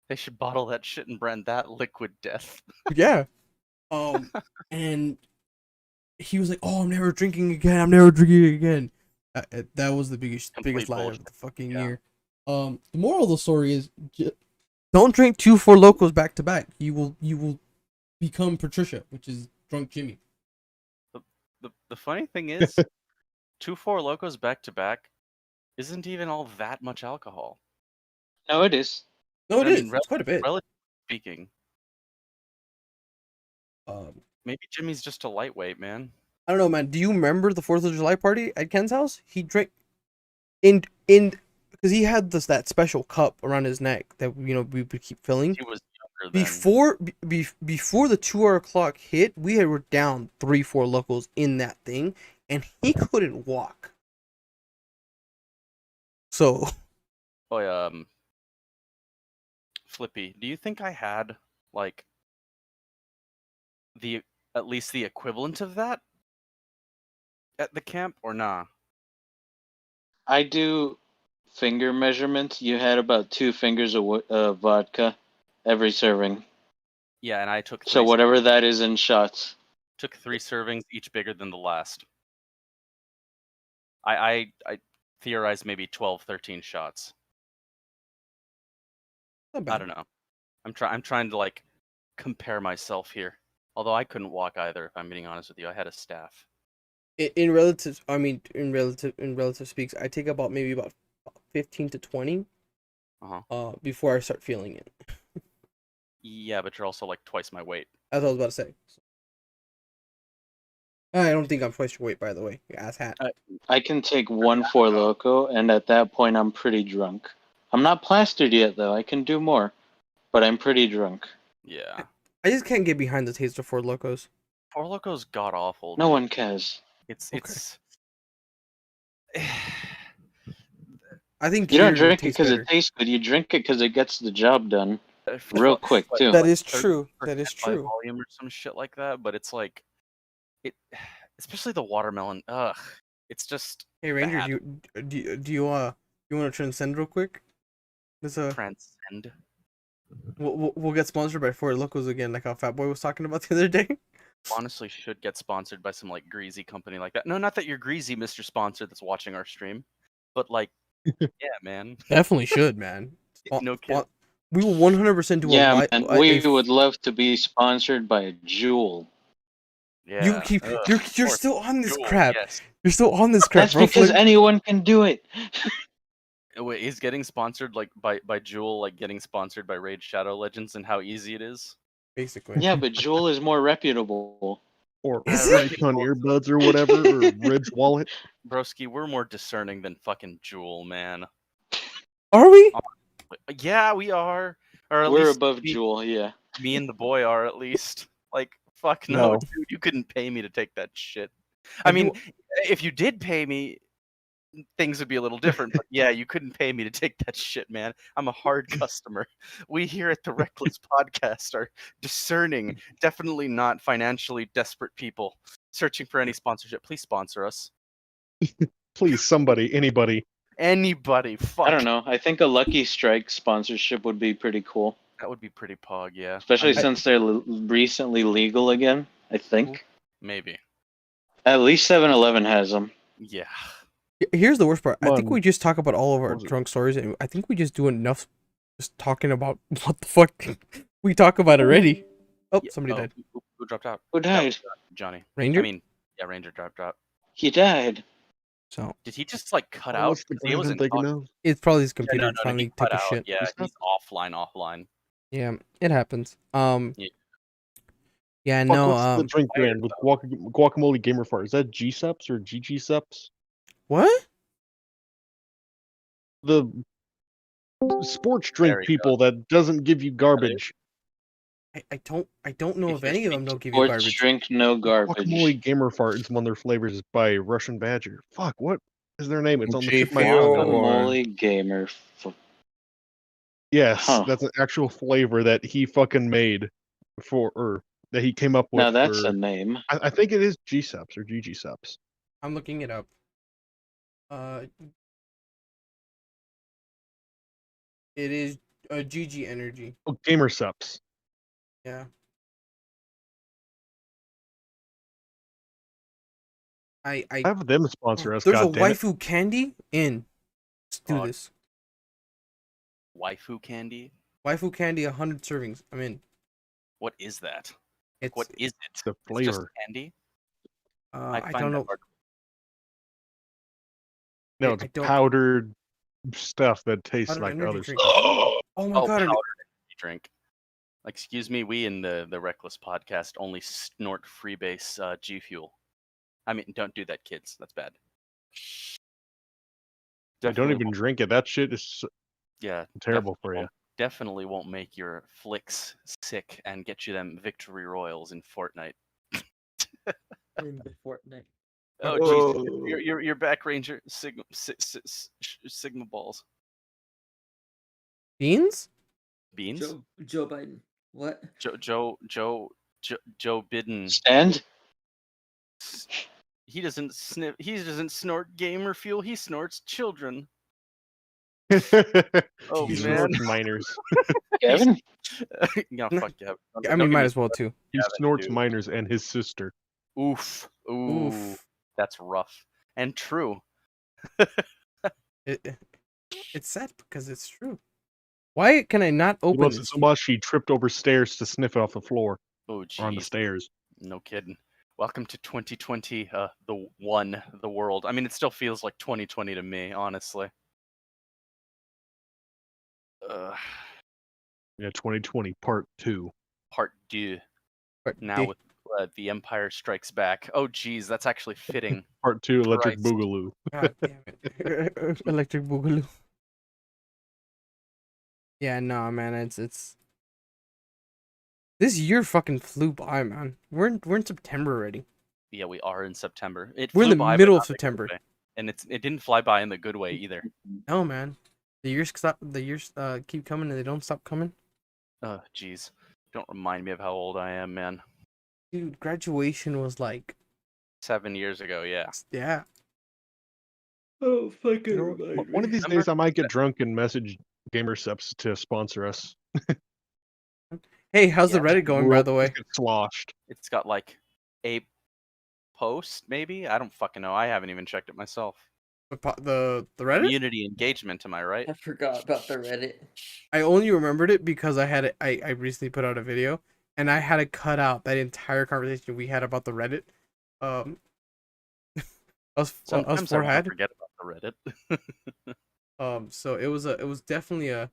They should bottle that shit and brand that liquid death. Yeah. And he was like, "Oh, I'm never drinking again." That was the biggest Complete lie bullshit. of the fucking Yeah. year. The moral of the story is, don't drink 2 Four Locos back to back. You will become Patricia, which is drunk Jimmy. The funny thing is, 2 Four Locos back to back isn't even all that much alcohol. No, it is. No, it I is. mean, It's quite a bit. Relatively speaking, Um, maybe Jimmy's just a lightweight, man. I don't know, man. Do you remember the 4th of July party at Ken's house? He drank in because he had that special cup around his neck that we would keep filling. He was younger then. Before the 2 hour clock hit, were down 3-4 locals in that thing, and he couldn't walk. So, Boy, Flippy, do you think I had like at least the equivalent of that at the camp or nah? I do finger measurements. You had about 2 fingers of vodka every serving. Yeah, and I took So whatever that is in shots. took 3 servings, each bigger than the last. I theorized maybe 12, 13 shots. not I bad. don't know. I'm trying to like compare myself here. Although I couldn't walk either, if I'm being honest with you. I had a staff. In relative speaks, I take maybe about 15 to 20 before I start feeling it. Yeah, but you're also like twice my weight. That's what I was about to say. I don't think I'm twice your weight, by the way. Your ass hat. I can take 1 Four Loko, and at that point I'm pretty drunk. I'm not plastered yet, though. I can do more, but I'm pretty drunk. Yeah. I just can't get behind the taste of Four Locos. Four Loco's god awful. No dude. one cares. It's I think You don't beer drink it tastes because better. it tastes good. You drink it because it gets the job done for real like- quick, like- too. That like is true. That is 30% by true. volume or some shit like that, but it's like it, especially the watermelon. Ugh, it's just Hey Ranger, bad. do you want to transcend real quick? There's Transcend. we'll get sponsored by Four Locos again, like how Fat Boy was talking about the other day. honestly should get sponsored by some like greasy company like that. No, not that you're greasy, Mr. Sponsor, that's watching our stream, but like, yeah, man. Definitely should, man. No kid. We will 100% do Yeah, man. We a would love to be sponsored by Jewel. Yeah. You keep Ugh, you're of course. still on this Jewel, crap. Yes. You're still on this crap, That's bro. because anyone can do it. Wait, he's getting sponsored like by Jewel, like getting sponsored by Raid Shadow Legends, and how easy it is. Basically. Yeah, but Jewel is more reputable. Or Is Raycon earbuds or whatever, or Ridge wallet. Broski, we're more discerning than fucking Jewel, man. Are we? Yeah, we are. Or at We're least above Jewel, yeah. me and the boy are at least. Like, fuck no, No. dude, you couldn't pay me to take that shit. I I mean, do- if you did pay me, things would be a little different. But yeah, you couldn't pay me to take that shit, man. I'm a hard customer. We here at the Reckless Podcast are discerning, definitely not financially desperate people searching for any sponsorship. Please sponsor us. Please, somebody, anybody. Anybody, fuck. I don't know. I think a Lucky Strike sponsorship would be pretty cool. That would be pretty pog, yeah. Especially I- since they're recently legal again, I think. maybe. At least 7-Eleven has them. Yeah. Here's the worst part. I think Come on. we just talk about all of our What was it? drunk stories, and I think we just do enough just talking about what the fuck we talk about already. Oh, somebody died. Who dropped out? Who died? Johnny. Ranger? I mean, yeah, Ranger dropped out. He died. So Did he just like cut Oh, out? what's the 'Cause he brand I'm wasn't thinking talking. of? it's probably his Yeah, computer no, finally he took cut a out. shit. Yeah, Is that- he's offline. Yeah, it happens. Yeah. Yeah, Fuck, no, what's the drink brand with guacamole gamer fart? Is that G-Sups or GG-Sups? what? The sports drink There you people that doesn't give you garbage. I don't know If if you're any of them speaking don't give you Sports garbage. drink, no garbage. Guacamole gamer fart is one of their flavors by Russian Badger. Fuck, what is their name? It's on the tip of my G-Fuel tongue. or- Guacamole gamer. Yes, Huh. that's an actual flavor that he fucking made for, or that he came up with. Now that's for, a name. I think it is G-Sups or GG-Sups. I'm looking it up. It is GG Energy. Oh, Gamer Sups. Yeah. I Have them sponsor us. there's a Goddammit. waifu candy in. Let's do Fuck. this. Waifu candy. Waifu candy, 100 servings. I'm in. What is that? It's What is it? The It's just flavor. candy. I find don't that know. hard- No, I it's don't- powdered stuff that tastes Powdered like energy other drink. stuff. Oh my Oh, god! powdered energy drink. Excuse me, we in the Reckless Podcast only snort freebase G Fuel. I mean, don't do that, kids. That's bad. I don't Definitely even won't- drink it. That shit is Yeah, terrible definitely for you. won't- Definitely won't make your flicks sick and get you them victory royals in Fortnite. In the Fortnite. Oh, Whoa. jeez, your back ranger Sigma balls. Beans? Beans. Joe Biden. What? Joe Biden. Stand? He doesn't sniff. He doesn't snort gamer fuel. He snorts children. Oh He man. snorts minors. Kevin? Yeah, fuck yeah. I mean, might as well too. He Yeah, snorts dude. minors and his sister. Oof. Ooh. Oof. That's rough and true. It's sad because it's true. Why can I not He open loves it this? so much he tripped over stairs to sniff it off the floor Oh or on the jeez. stairs. No kidding. Welcome to 2020. The world. I mean, it still feels like 2020 to me, honestly. Yeah, 2020 Part 2. Part 2. But Now they- with The Empire Strikes Back. Oh geez, that's actually fitting. Part 2 Electric Christ. Boogaloo. God damn it. Electric Boogaloo. Yeah, no, man, it's this year fucking flew by, man. We're in September already. Yeah, we are in September. It We're in flew the by, but middle not of in a good September. way. And it didn't fly by in the good way either. No, man. The years keep coming and they don't stop coming. Oh jeez, don't remind me of how old I am, man. Dude, graduation was like 7 years ago, yeah. yeah. Oh, fucking You know, one of these Remember days I might get drunk and message GamerSups to sponsor us. Hey, how's the Yeah. Reddit going, by the way? Get sloshed. It's got like a post, maybe? I don't fucking know. I haven't even checked it myself. The Reddit. Community engagement, am I right? I forgot about the Reddit. I only remembered it because I had it. I recently put out a video, and I had to cut out that entire conversation we had about the Reddit. Us Sometimes I four wanna had. forget about the Reddit. So it was definitely a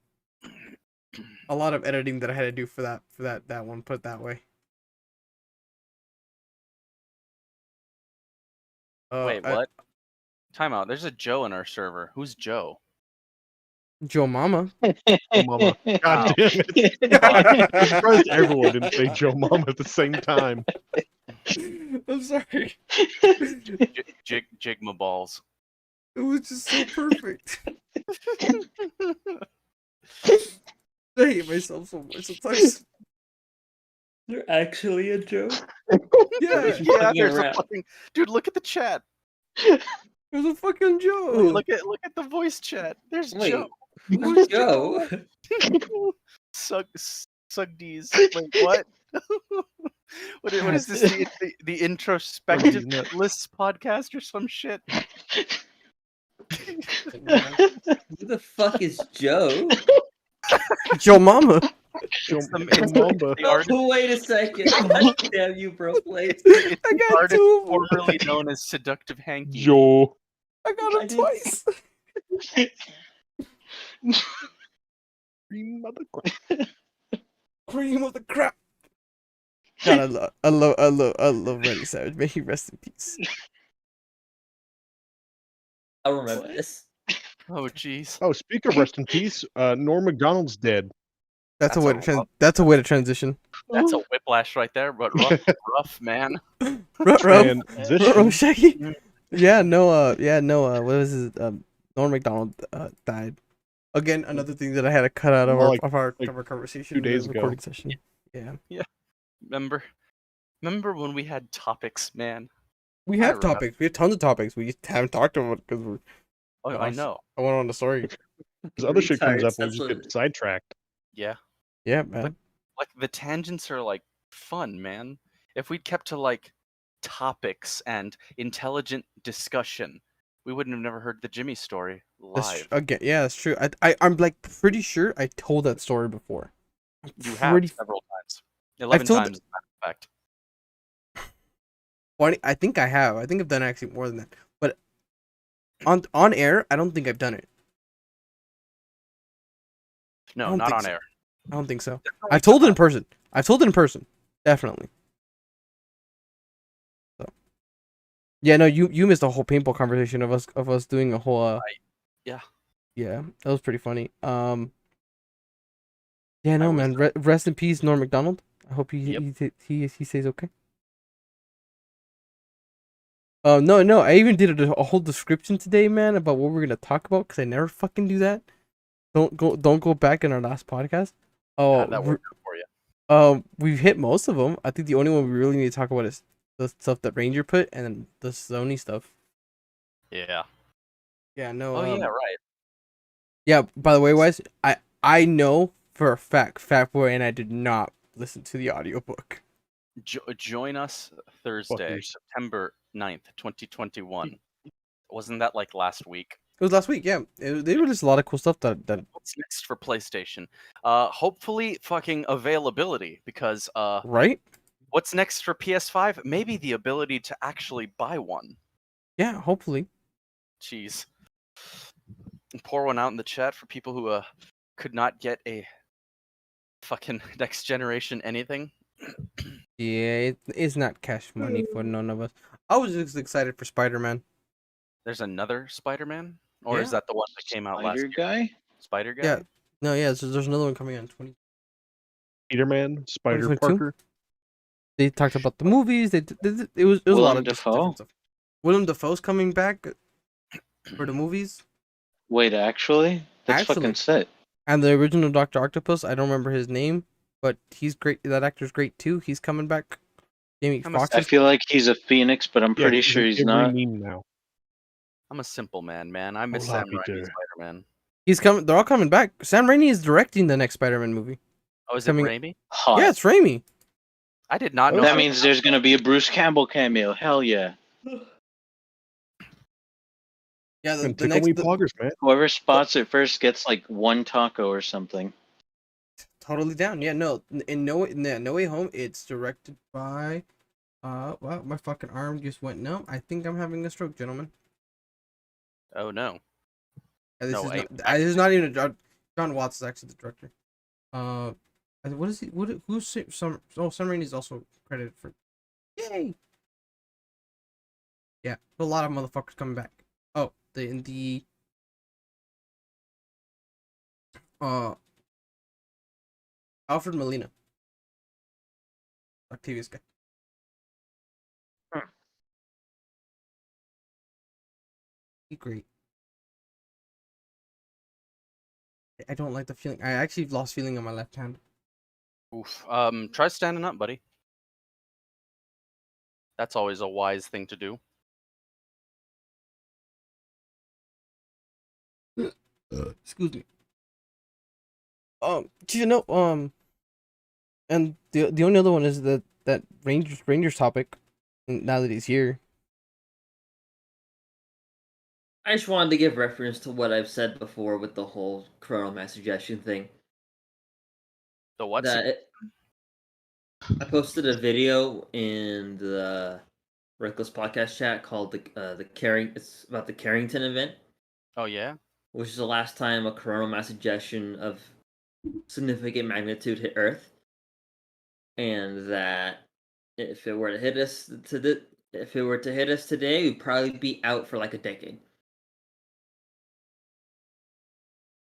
lot of editing that I had to do for that one. Put it that way. Wait, what? Time out. There's a Joe in our server. Who's Joe? Joe Mama. Joe Mama. God damn it. I'm surprised everyone didn't say Joe Mama at the same time. I'm sorry. Jigma balls. It was just so perfect. I hate myself so much sometimes. You're actually a joke. Yeah, Just Yeah, fucking there's a around. fucking dude. Look at the chat. it was a fucking joke. Look at the voice chat. There's Wait, Joe. who's Joe? Sugdies. Wait, what? What is this? The introspective nuts. lists podcast or some shit? Who the fuck is Joe? Joe Mama. Joe It's Mamba. the artist, Oh, wait a second. God damn you, bro. Wait. it's I the got artist two of 'em. formerly known as Seductive Hanky. Joe. I got I him didn't- twice. Cream of the crap. God, I love Randy Savage. May he rest in peace. I remember this. Oh jeez. Oh, speak of rest in peace, Norm MacDonald's dead. That's a That's way a to rough- that's a way to transition. That's a whiplash right there, but rough man. And this Shaggy. Yeah, no, what was his Norm Macdonald died. Again, another thing that I had to cut out of Well, our like conversation 2 in the days ago. recording session. Yeah. Remember when we had topics, man? We I have remember. topics. We have tons of topics. We just haven't talked about it because we're Oh, I know. I went on the story. Because other shit comes Retards, up and we that's just what get sidetracked. Yeah. Yeah, man. Like the tangents are like fun, man. If we'd kept to like topics and intelligent discussion, we wouldn't have never heard the Jimmy story live. Again, yeah, that's true. I'm like pretty sure I told that story before. I'm You have pretty several times. 11 told times, as a matter of fact. funny. I think I have. I think I've done actually more than that. But on air, I don't think I've done it. I No, don't not think on so. air. I don't think so. Definitely I've told it in not. person. I've told it in person. Definitely. So. Yeah, no, you missed a whole paintball conversation of us doing a whole Yeah. Yeah, that was pretty funny. Yeah, no, was man. Rest in peace, Norm Macdonald. I hope he stays okay. No. I even did a whole description today, man, about what we're gonna talk about because I never fucking do that. Don't go back in our last podcast. Oh, That worked out for you. we've hit most of them. I think the only one we really need to talk about is the stuff that Ranger put and then the Sony stuff. Yeah. Yeah, no. Oh yeah, right. Yeah. By the way, guys, I know for a fact, Fat Boy and I did not listen to the audiobook. Join us Thursday, Fuckers. September 9th, 2021. Wasn't that like last week? It was last week. Yeah, they released a lot of cool stuff that What's next for PlayStation? Hopefully fucking availability, because right. what's next for PS5? Maybe the ability to actually buy one. Yeah, hopefully. Jeez. Pour one out in the chat for people who could not get a fucking next generation anything. Yeah, it's not cash money for none of us. I was just excited for Spider-Man. There's another Spider-Man? Or is Yeah. that the one that came out last Spider year? guy? Spider Guy? Yeah. No, yeah, there's another one coming out in 20. Peterman, Spider 2022? Parker. They talked about the movies. It was a lot Willem of Dafoe? different stuff. Willem Dafoe's coming back for the movies, Wait, actually? That's Actually. fucking sick. and the original Dr. Octopus. I don't remember his name, but he's great. That actor's great too. He's coming back. Jamie I'm a- Foxx. I feel like he's a phoenix, but I'm Yeah, pretty sure in he's every not. meme now. I'm a simple man, I miss Oh, Sam happy Raimi day. Spider-Man. He's coming. They're all coming back. Sam Raimi is directing the next Spider-Man movie. Oh, is Coming- it Raimi? Hot. Yeah, it's Raimi. I did not know. That means there's gonna be a Bruce Campbell cameo. Hell yeah! Yeah, And the tickle next me poggers, man. Whoever spots it first gets like one taco or something. totally down. Yeah, no, in No Way Home, it's directed by. Well, my fucking arm just went numb. I think I'm having a stroke, gentlemen. Oh no. This No, this is not even John Watts is actually the director. What is he? Who's some? Oh, Sam Raimi is also credited for. Yay! Yeah, a lot of motherfuckers coming back. Oh, the Alfred Molina, Octavius guy. He great. I don't like the feeling. I actually lost feeling on my left hand. Oof. Try standing up, buddy. That's always a wise thing to do. Excuse me. Do you know? And the only other one is that Rangers topic. Now that he's here. I just wanted to give reference to what I've said before with the whole coronal mass ejection thing. The what? I posted a video in the Reckless podcast chat called It's about the Carrington Event, Oh yeah. which is the last time a coronal mass ejection of significant magnitude hit Earth, and that if it were to hit us today, we'd probably be out for like a decade.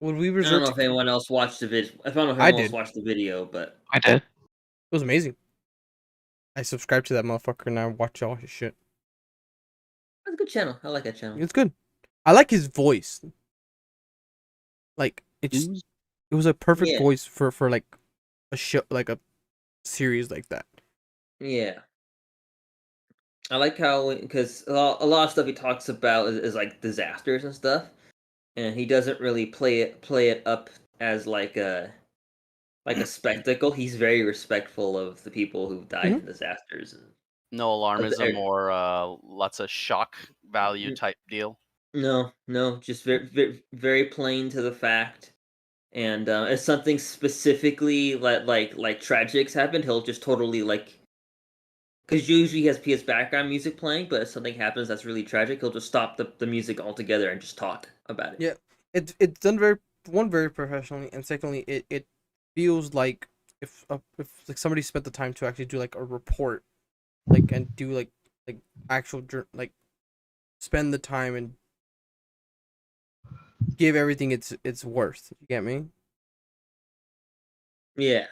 Would we I don't resort know to? if anyone else watched the video. I don't know if I anyone else did. watched the video, but I did. It was amazing. I subscribed to that motherfucker and I watch all his shit. it's a good channel. I like that channel. It's good. I like his voice. Like it just Who's- it was a perfect Yeah. voice for like a show, like a series like that. Yeah. I like how, because a lot of stuff he talks about is like disasters and stuff, and he doesn't really play it up as like a spectacle. He's very respectful of the people who've died in disasters. And No alarmism er- or lots of shock value type deal. no, just very plain to the fact. And if something specifically like tragic's happened, he'll just totally like. Because usually he has PS background music playing, but if something happens that's really tragic, he'll just stop the music altogether and just talk about it. Yeah, it's done very professionally, and secondly, it feels like if like somebody spent the time to actually do like a report, like and do like actual like spend the time and give everything it's worth. You get me? Yeah.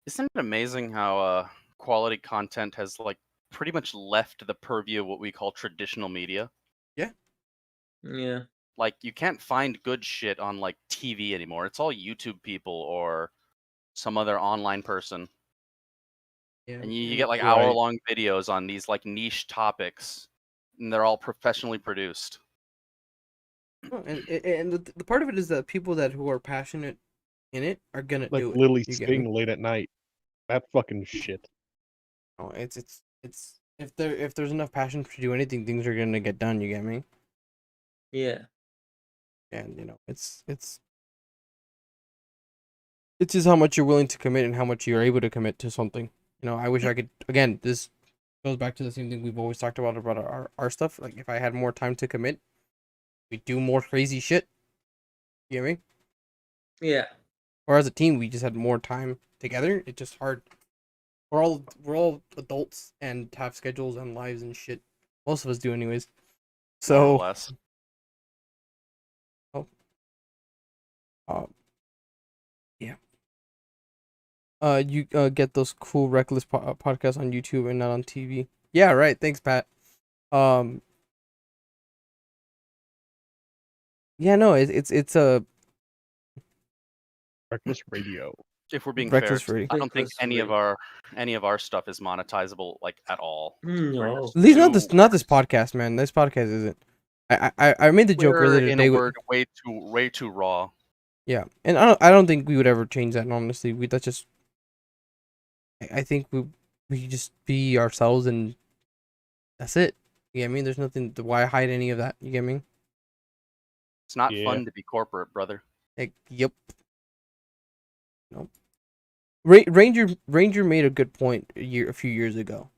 Isn't it amazing how quality content has like pretty much left the purview of what we call traditional media? Yeah. Like you can't find good shit on like TV anymore. It's all YouTube people or some other online person. Yeah. And you get like Right. hour-long videos on these like niche topics, and they're all professionally produced. Oh, and the part of it is that people who are passionate in it are gonna Like do it. Lily You get me? Sting late at night. That fucking shit. Oh, it's if there's enough passion to do anything, things are gonna get done. You get me? Yeah. And it's just how much you're willing to commit and how much you're able to commit to something. I wish I could. Again, this goes back to the same thing we've always talked about our stuff. Like if I had more time to commit, we'd do more crazy shit. You get me? Yeah. Or as a team, we just had more time together. It's just hard. We're all adults and have schedules and lives and shit. Most of us do, anyways. More or So, less. yeah. You get those cool reckless podcasts on YouTube and not on TV. Yeah, right. Thanks, Pat. Yeah, no, it's a Reckless Radio. If we're being Reckless fair, Radio. I don't think Reckless any of Radio. our stuff is monetizable like at all. No. At least not this podcast, man. This podcast isn't. I made the joke We're, earlier in today. a word, way too raw. Yeah, and I don't think we would ever change that. Honestly, that's just I think we just be ourselves and that's it. You get me? There's nothing. Why hide any of that? You get me? It's not Yeah. fun to be corporate, brother. Like, yep. Nope. Ranger made a good point a few years ago.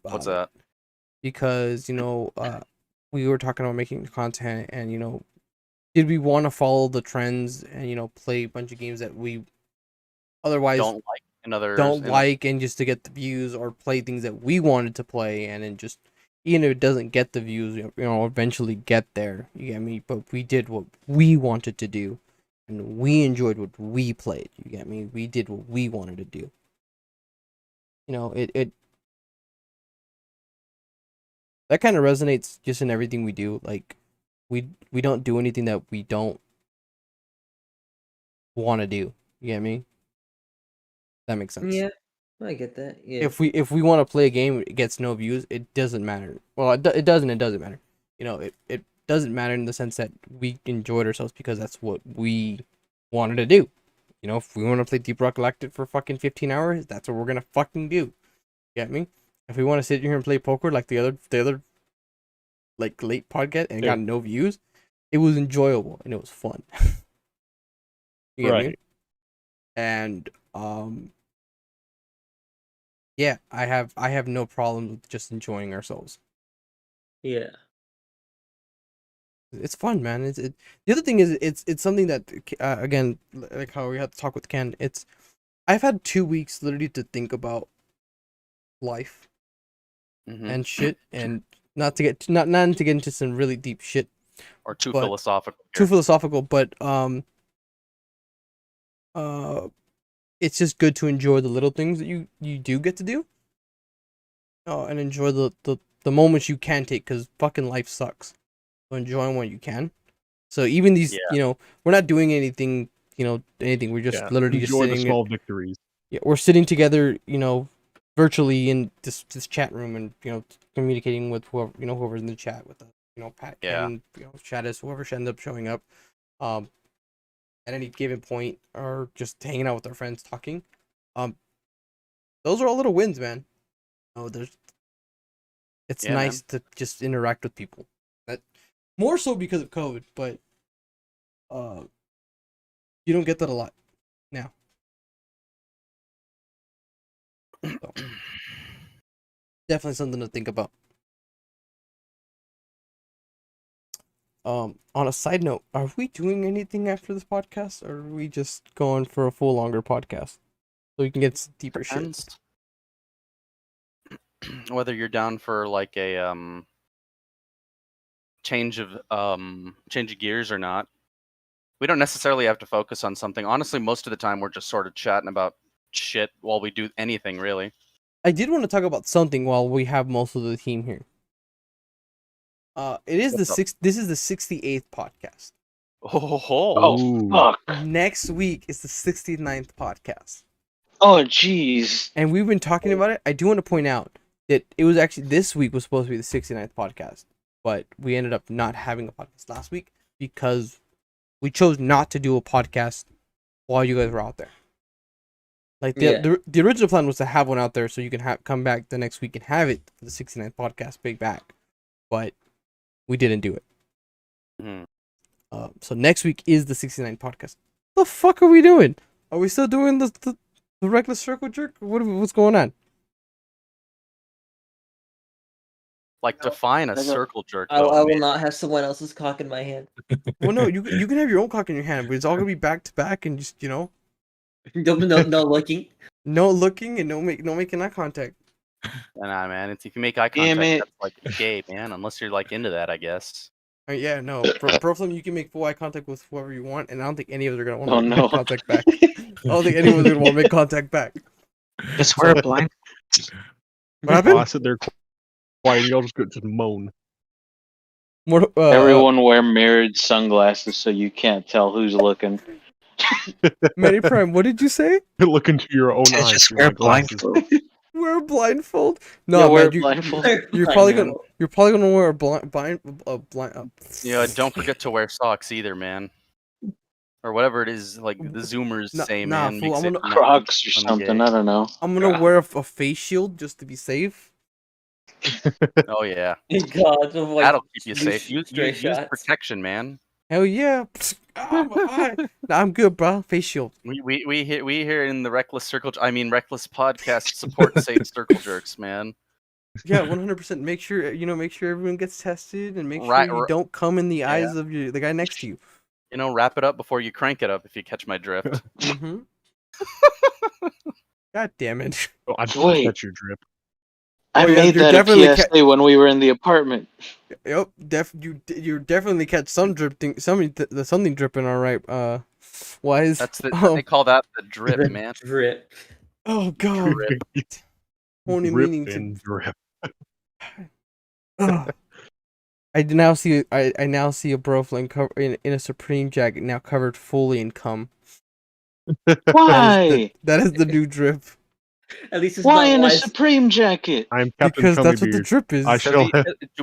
What's About it. that? Because we were talking about making content, and did we want to follow the trends and play a bunch of games that we otherwise Don't like another. don't like, and just to get the views, or play things that we wanted to play, and then just even if it doesn't get the views, eventually get there. You get me? But we did what we wanted to do, and we enjoyed what we played. You get me? We did what we wanted to do. It that kind of resonates just in everything we do. Like, we don't do anything that we don't want to do. You get me? That makes sense. Yeah, I get that. Yeah. If we want to play a game, it gets no views. It doesn't matter. Well, it doesn't. It doesn't matter. It doesn't matter in the sense that we enjoyed ourselves because that's what we wanted to do. If we want to play Deep Rock Galactic for fucking 15 hours, that's what we're gonna fucking do. Get me? If we want to sit here and play poker like the other like late podcast and got no views, it was enjoyable and it was fun. You get me? Right. And yeah, I have no problem with just enjoying ourselves. Yeah. It's fun, man. The other thing is it's something that again, like how we had to talk with Ken. I've had 2 weeks literally to think about life Mhm. and shit, and not to get into some really deep shit, Or too but- philosophical. too here. philosophical, but it's just good to enjoy the little things that you do get to do. And enjoy the moments you can take, because fucking life sucks. So enjoy what you can. So even these, we're not doing anything, anything. We're just literally just Enjoy the sitting. small victories. Yeah, we're sitting together, virtually in this chat room, and communicating with whoever's in the chat with us. Pat, Yeah. Ken, Shaddis, whoever should end up showing up, at any given point, or just hanging out with our friends talking. Those are all little wins, man. It's Yeah, nice to just interact with people. That more so because of COVID, but you don't get that a lot now. So, definitely something to think about. On a side note, are we doing anything after this podcast, or are we just going for a full longer podcast so we can get some deeper shit? Depends. Whether you're down for like a change of gears or not. We don't necessarily have to focus on something. Honestly, most of the time we're just sort of chatting about shit while we do anything, really. I did want to talk about something while we have most of the team here. It is What's up? This is the 68th podcast. Oh, fuck. Next week is the 69th podcast. Oh, jeez. And we've been talking about it. I do want to point out that it was actually, this week was supposed to be the 69th podcast, but we ended up not having a podcast last week because we chose not to do a podcast while you guys were out there. Like the original plan was to have one out there so you can come back the next week and have it for the 69th podcast, big back, but we didn't do it. Mhm. So next week is the 69th podcast. The fuck are we doing? Are we still doing the reckless circle jerk? What's going on? Like, define a circle jerk. I though, will man. not have someone else's cock in my hand. Well, no, you can have your own cock in your hand, but it's all gonna be back to back and just No looking. no looking and no making eye contact. Nah, man. If you make eye Damn contact, it. that's like gay, man. Unless you're like into that, I guess. Yeah, no. Profilm, you can make full eye contact with whoever you want, and I don't think any of us are gonna want to Oh, make no. contact back. I don't think anyone's gonna want to make contact back. Just wear a blind. What happened? I sit there quiet, and y'all just moan. More, Everyone wear mirrored sunglasses so you can't tell who's looking. Manny Prime, what did you say? Look into your own eyes. Just through wear my a glasses. blindfold. Wear a blindfold? Yeah, No, wear man, a blindfold. you're probably gonna wear a blind. Yeah, don't forget to wear socks either, man. or whatever it is, like the Zoomers say, nah, man. fool, Makes I'm it gonna- not Crocs or fun something. gay. I don't know. I'm gonna wear a face shield just to be safe. Oh yeah, God, of like that'll keep you do safe. Use stray use shots. protection, man. Hell yeah. Nah, I'm good, bro. Face shield. We here in the Reckless Reckless Podcast support safe circle jerks, man. Yeah, 100%. Make sure everyone gets tested, and make Right, sure you don't come in the yeah. eyes of the guy next to you. Wrap it up before you crank it up. If you catch my drift. Mm-hmm. God damn it. Oh, I don't Wait. catch your drip. I yeah, made you're that a definitely PSA when we were in the apartment. Yep, you definitely catch some dripping, something dripping. All right, Wise. That's they call that the drip, man. Drip. Oh god, only Drip meaning to. and drip. Ugh. I now see a brofling in a Supreme jacket now covered fully in cum. Why? That is the new drip. At least it's Why not in a wise. Supreme jacket? I'm Captain Because that's what the Cummybeard. drip is. I shall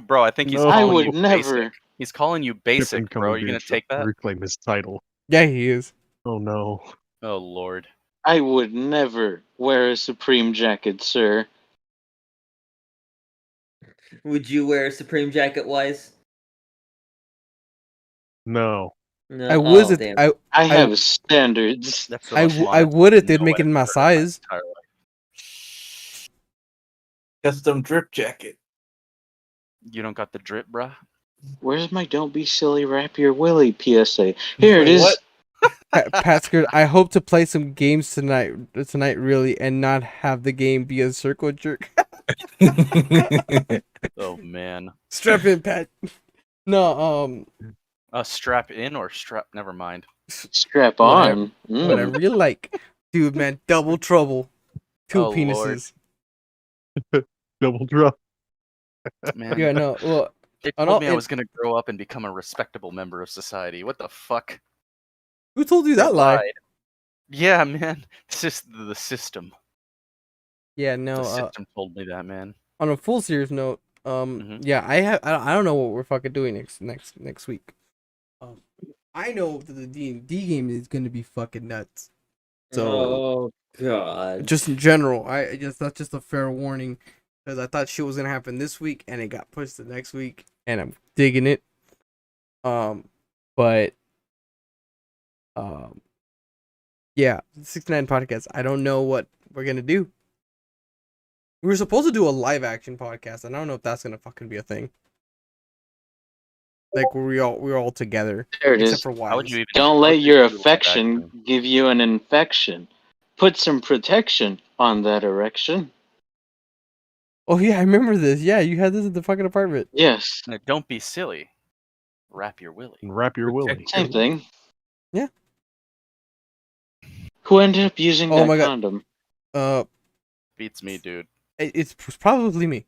Bro, I think he's No. I calling would you never. basic. He's calling you basic, Captain bro. Are you gonna Cummybeard shall take that? reclaim his title. Yeah, he is. Oh no. Oh lord. I would never wear a Supreme jacket, sir. Would you wear a Supreme jacket, wise? No. No. I was Oh, it. damn. I have standards. That's the I most would monotone if they'd no make it in my I've heard in size. entire life. Custom drip jacket. You don't got the drip, bruh? Where's my "Don't be silly, wrap your willy" PSA? Here it Wait, is. what? Pat Skirt, I hope to play some games tonight, really, and not have the game be a circle jerk. Oh man. Strap in, Pat. No, Strap in or strap? Never mind. Strap Whatever. on. Mm. whatever you like, dude, man. Double trouble. Two Oh, penises. Lord. Double drop. Man, Yeah, no. Well, they and told all- me I and- was gonna grow up and become a respectable member of society. What the fuck? who told you They that lie? lied. Yeah, man. It's just the system. Yeah, The no. system told me that, man. On a full serious note, Mhm. yeah, I don't know what we're fucking doing next week. I know that the D&D game is gonna be fucking nuts. So Oh god. just in general, that's just a fair warning, because I thought shit was gonna happen this week and it got pushed to next week, and I'm digging it. But yeah, 69 podcast. I don't know what we're gonna do. We were supposed to do a live action podcast, and I don't know if that's gonna fucking be a thing. Like we're all together, There it except is. for How would Wise. you even Don't let your do live affection action? give you an infection. Put some protection on that erection. Oh yeah, I remember this. Yeah, you had this at the fucking apartment. Yes. Now, don't be silly. Wrap your willy. And wrap your willy. Protect Same thing. Yeah. Who ended up using Oh that my God. condom? Beats me, dude. It's probably me.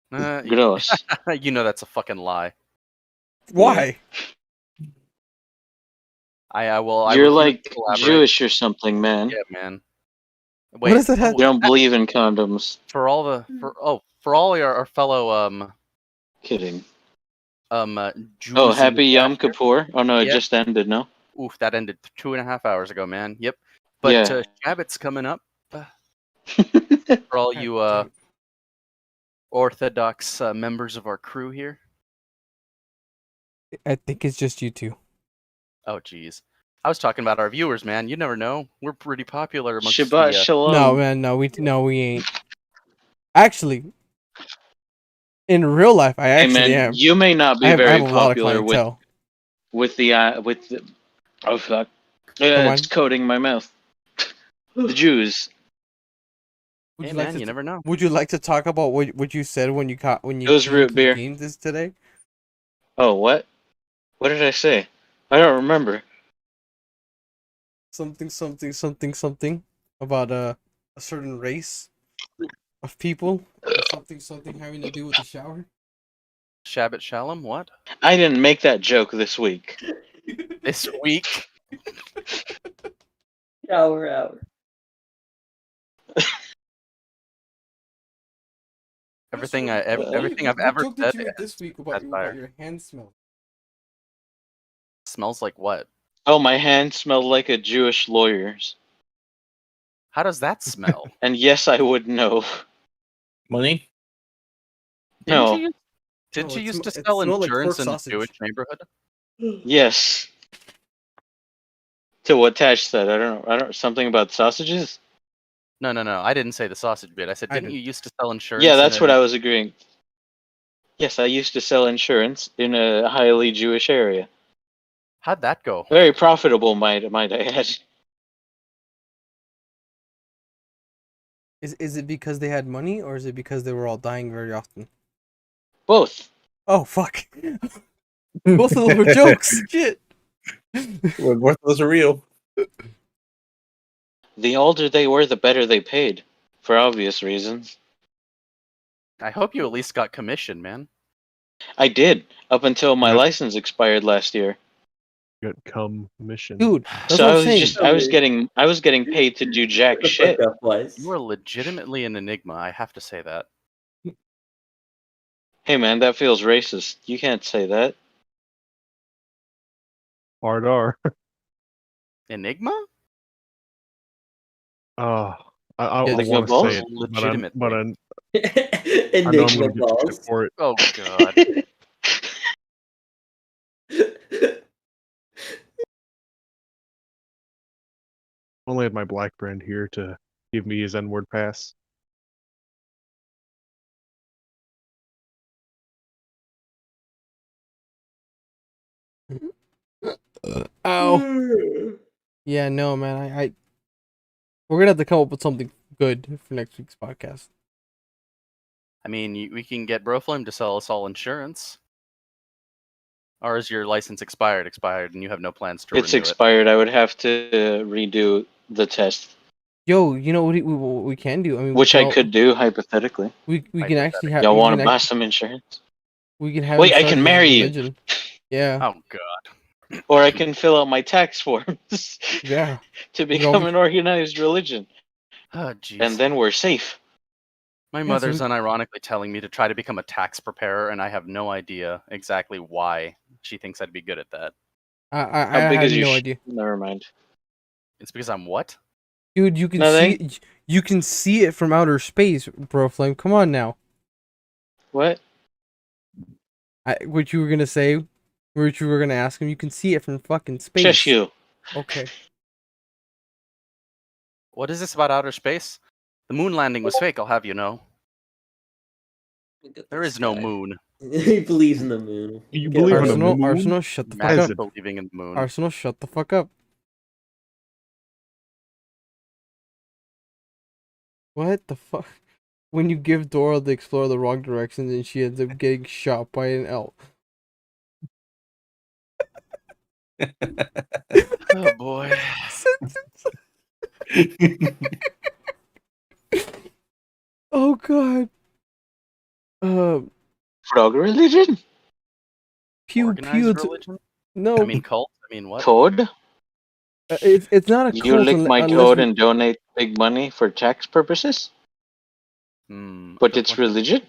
Gross. You know that's a fucking lie. Why? I will. You're refuse like to elaborate. Jewish or something, man. Yeah, man. What Wait, does that have- You don't believe in condoms. for all our fellow Kidding. Jews Oh, in happy the Yom chat here. Kippur. Oh no, it Yeah. just ended. No. Oof, that ended 2.5 hours ago, man. Yep. But Yeah. Shabbat's coming up for all you Orthodox members of our crew here. I think it's just you two. Oh, jeez. I was talking about our viewers, man. You never know. We're pretty popular amongst Shabbat the, shalom. No, man, no, we ain't. Actually, in real life, I Hey actually man, am. you may not be I have very a lot of popular clientele. with the oh fuck. Yeah, it's coating my mouth. The Jews. Would Hey, you man, like to you never know. Would you like to talk about what you said when you It was came root to beer. the game this today? Oh, what? What did I say? I don't remember. Something about a certain race of people. Or something having to do with the shower. Shabbat Shalom, what? I didn't make that joke this week. This week? Shower hour. Everything I've ever What joke said did you make this week about that's fire. your hand smell? Smells like what? Oh, my hand smelled like a Jewish lawyer's. How does that smell? And yes, I would know. Money? Didn't No. you? Didn't No, you it used to sm- it sell smelled like insurance pork in a sausage. Jewish neighborhood? Yes. To attach that, I don't. Something about sausages. No. I didn't say the sausage bit. I said, I didn't did. you used to sell insurance? Yeah, in that's a... what I was agreeing. Yes, I used to sell insurance in a highly Jewish area. How'd that go? Very profitable, might I add. Is it because they had money, or is it because they were all dying very often? Both. Oh fuck! Both of those were jokes. Shit. What those are real? The older they were, the better they paid, for obvious reasons. I hope you at least got commission, man. I did up until my Yep. license expired last year. Got commission. Dude, that's So what I I'm was saying. I was getting paid to do jack Shut the shit. fuck up, Wise. You are legitimately an enigma. I have to say that. Hey man, that feels racist. You can't say that. Hard R. Enigma? I Yeah, want to balls? say it, Legitimately. but I know I'm Enigma gonna get shit balls. for it. Oh god. Only had my black friend here to give me his N-word pass. Ow. Yeah, no, man. I we're gonna have to come up with something good for next week's podcast. I mean, we can get Broflame to sell us all insurance. Or is your license expired, and you have no plans to It's renew expired. I would have to redo the test, Yo, you know what we can do? I mean, which we I can all- could do hypothetically. we can actually have Y'all we want can to buy act- some insurance? we can have Wait, him I start can his marry you. religion. Yeah, it. Oh god. Or I can fill out my tax forms yeah. to We all- become an organized religion, Oh jeez. and then we're safe. My Yeah, so mother's we- unironically telling me to try to become a tax preparer, and I have no idea exactly why she thinks I'd be good at that. I How big have is your no sh- idea, Never mind. It's because I'm what? dude. You can Nothing? see you can see it from outer space, bro. Flame, come on now. What? What you were gonna say? What you were gonna ask him? You can see it from fucking space. Shush you. Okay. What is this about outer space? The moon landing was fake, I'll have you know. Look at There the is no sky. moon. He believes in the moon. You Get believe in rid the of Arsenal, it. moon? Arsenal, shut the fuck Imagine up. Peasant. believing in the moon. Arsenal, shut the fuck up. What the fuck? When you give Dora the Explorer the wrong directions and she ends up getting shot by an elf. Oh boy. Oh god. Frog religion? Pew Organized pew. religion? No, I mean cult? I mean what? Toad? it's not a You cult lick my unless toad we, and donate big money for tax purposes? Hmm. But it's religion?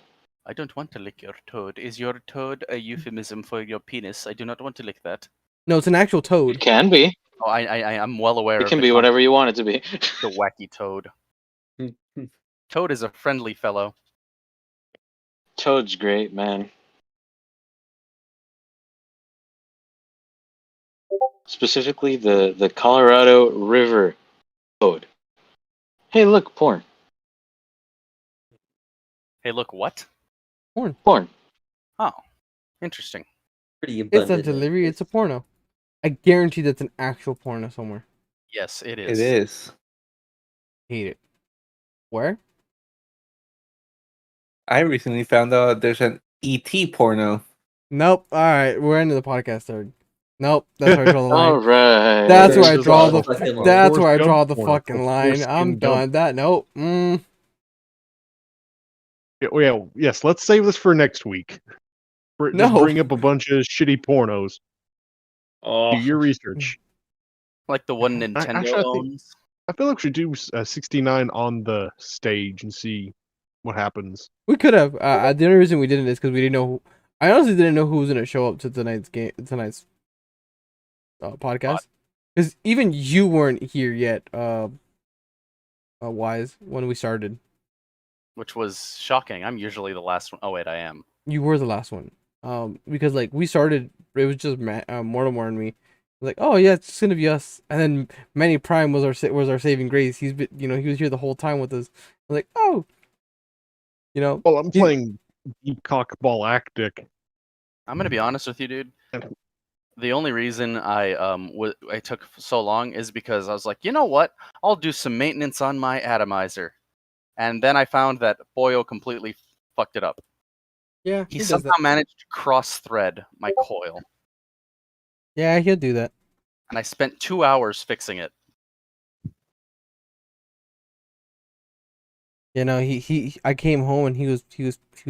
I don't want to lick your toad. Is your toad a euphemism for your penis? I do not want to lick that. no, it's an actual It toad. can be. Oh, I'm well aware It of can the be whatever you want it to be. the wacky toad. Toad is a friendly fellow. Toad's great, man. Specifically the Colorado River toad. Hey, look, porn. Hey, look, what? Porn. Oh, interesting. Pretty It's a abundant. delivery, it's a porno. I guarantee that's an actual porno somewhere. Yes, it It is. is. Hate it. Where? I recently found out there's an ET porno. Nope. Alright, we're ending the podcast third. Nope, that's where I draw the line. Alright. That's where I There's draw a the fucking line. that's where I Forrest draw Gump the porno. fucking line. I'm Foreskin done. Gump. That nope. Yes, let's save this for next week. Just No. bring up a bunch of shitty pornos. Oh, Do your research. Like the one Nintendo actually, I think- owns. I feel like we should do 69 on the stage and see what happens. We could have. The only reason we didn't is because we didn't know who, I honestly didn't know who was gonna show up to tonight's podcast. Because even you weren't here yet, Wise, when we started. which was shocking. I'm usually the last one. Oh wait, I am. You were the last one. Because like we started, it was just Mortimer and me. Like, oh yeah, it's gonna be us. And then Manny Prime was our saving grace. He's been, he was here the whole time with us. Like, oh, Well, I'm he- playing Deep Cock Ballactic. I'm gonna be honest with you, dude. Yeah. The only reason I took so long is because I was like, you know what? I'll do some maintenance on my atomizer, and then I found that Boyo completely fucked it up. yeah, He does somehow that. managed to cross-thread my coil, Yeah, he'll do that. and I spent 2 hours fixing it. I came home and he was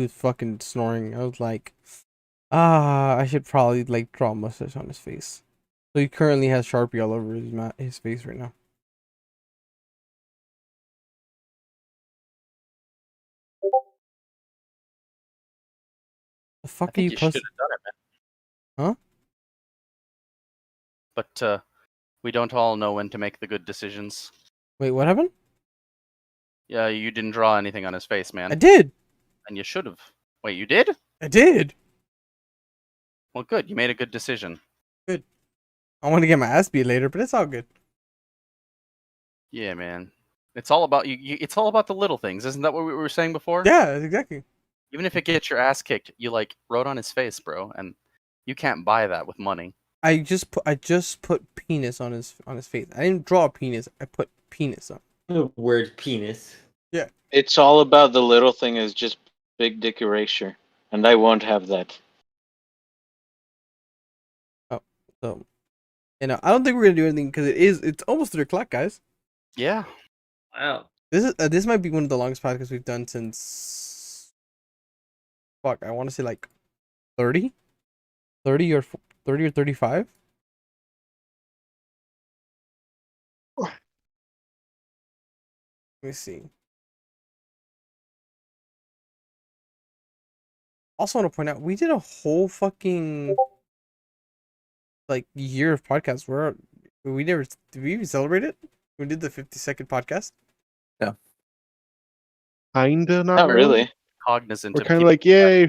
fucking snoring. I was like, I should probably like draw a mustache on his face. So he currently has Sharpie all over his face right now. The I fuck are think you you should pussy? have done it, man. Huh? But we don't all know when to make the good decisions. Wait, what happened? Yeah, you didn't draw anything on his face, man. I did. And you should have. Wait, you did? I did. Well, good. You made a good decision. Good. I want to get my ass beat later, but it's all good. Yeah, man. It's all about it's all about the little things, isn't that what we were saying before? Yeah, exactly. Even if it gets your ass kicked, you like wrote on his face, bro, and you can't buy that with money. I just put penis on his face. I didn't draw a penis. I put penis on. The word penis. It's all about the little thing is just big dick erasure, and I won't have that. So, I don't think we're gonna do anything because it's almost 3 o'clock, guys. Yeah. Wow. This might be one of the longest podcasts we've done since. Fuck, I want to say like 30, 30 or 30 or 35. Let me see. Also, want to point out we did a whole fucking like year of podcasts. We never did we even celebrate it? We did the 52nd podcast. Kinda, Not really. Cognizant We're of kind of people like, yay,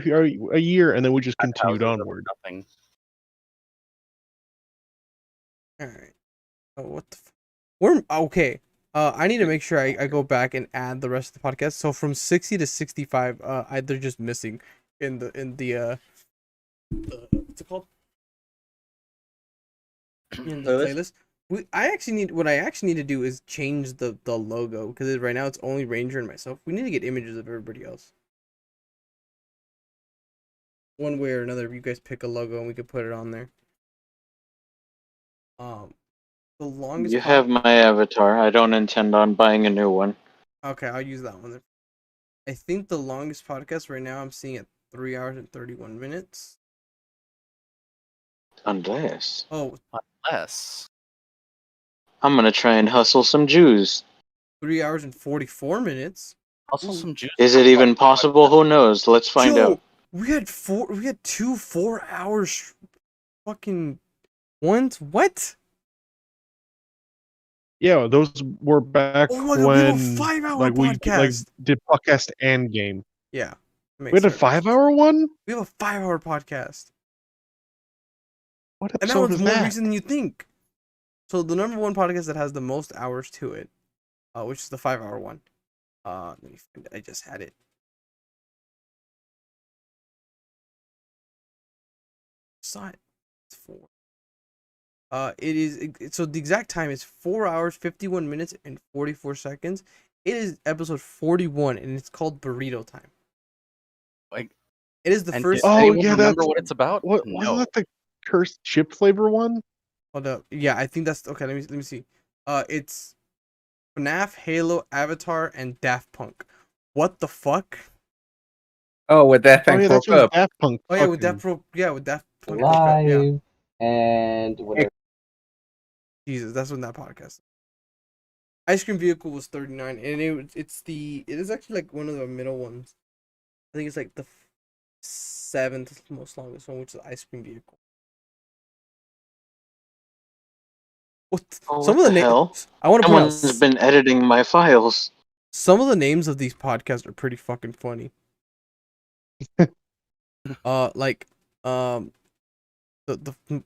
a year, and then we just at continued houses over onward. nothing. All right. Oh, what the? We're okay. I need to make sure I go back and add the rest of the podcast. So from 60 to 65, they're just missing in the what's it called? In the playlist. What I actually need to do is change the logo because right now it's only Ranger and myself. We need to get images of everybody else. One way or another, you guys pick a logo and we could put it on there. The longest. You have my avatar. I don't intend on buying a new one. Okay, I'll use that one. I think the longest podcast right now I'm seeing at 3 hours and 31 minutes. Unless Oh, Unless I'm gonna try and hustle some Jews. 3 hours and 44 minutes. also Ooh. some juice. Is it even possible? Who knows? Let's find Joe, out. we had 2 4 hours fucking ones. What? Yeah, those were back Oh my god, we have a when 5-hour we podcast. did podcast and game. Yeah. We had a 5-hour one. We have a 5-hour podcast. What And that episode one's is more that? recent than you think. So the number one podcast that has the most hours to it, which is the 5-hour one. Let me find it. I just had it. Saw it. It's 4. So the exact time is 4 hours, 51 minutes, and 44 seconds. It is episode 41, and it's called Burrito Time. Like, It is the and first. does Oh, anyone yeah, remember that's- what it's about? What No. wasn't that the cursed chip flavor one? Hold up. Yeah, I think that's okay. Let me see. It's FNAF, Halo, Avatar, and Daft Punk. What the fuck? Oh, with that Oh thing yeah, broke that's when up. Daft Punk. Oh yeah, with fucking- Daft Punk. broke up, Yeah. Live and whatever. Jesus, that's when that podcast. Ice Cream Vehicle was 39, and it is actually like one of the middle ones. I think it's like the 7th most longest one, which is Ice Cream Vehicle. Some of what the the hell? I want to point out Someone's been editing my files. some of the names of these podcasts are pretty fucking funny. Like, the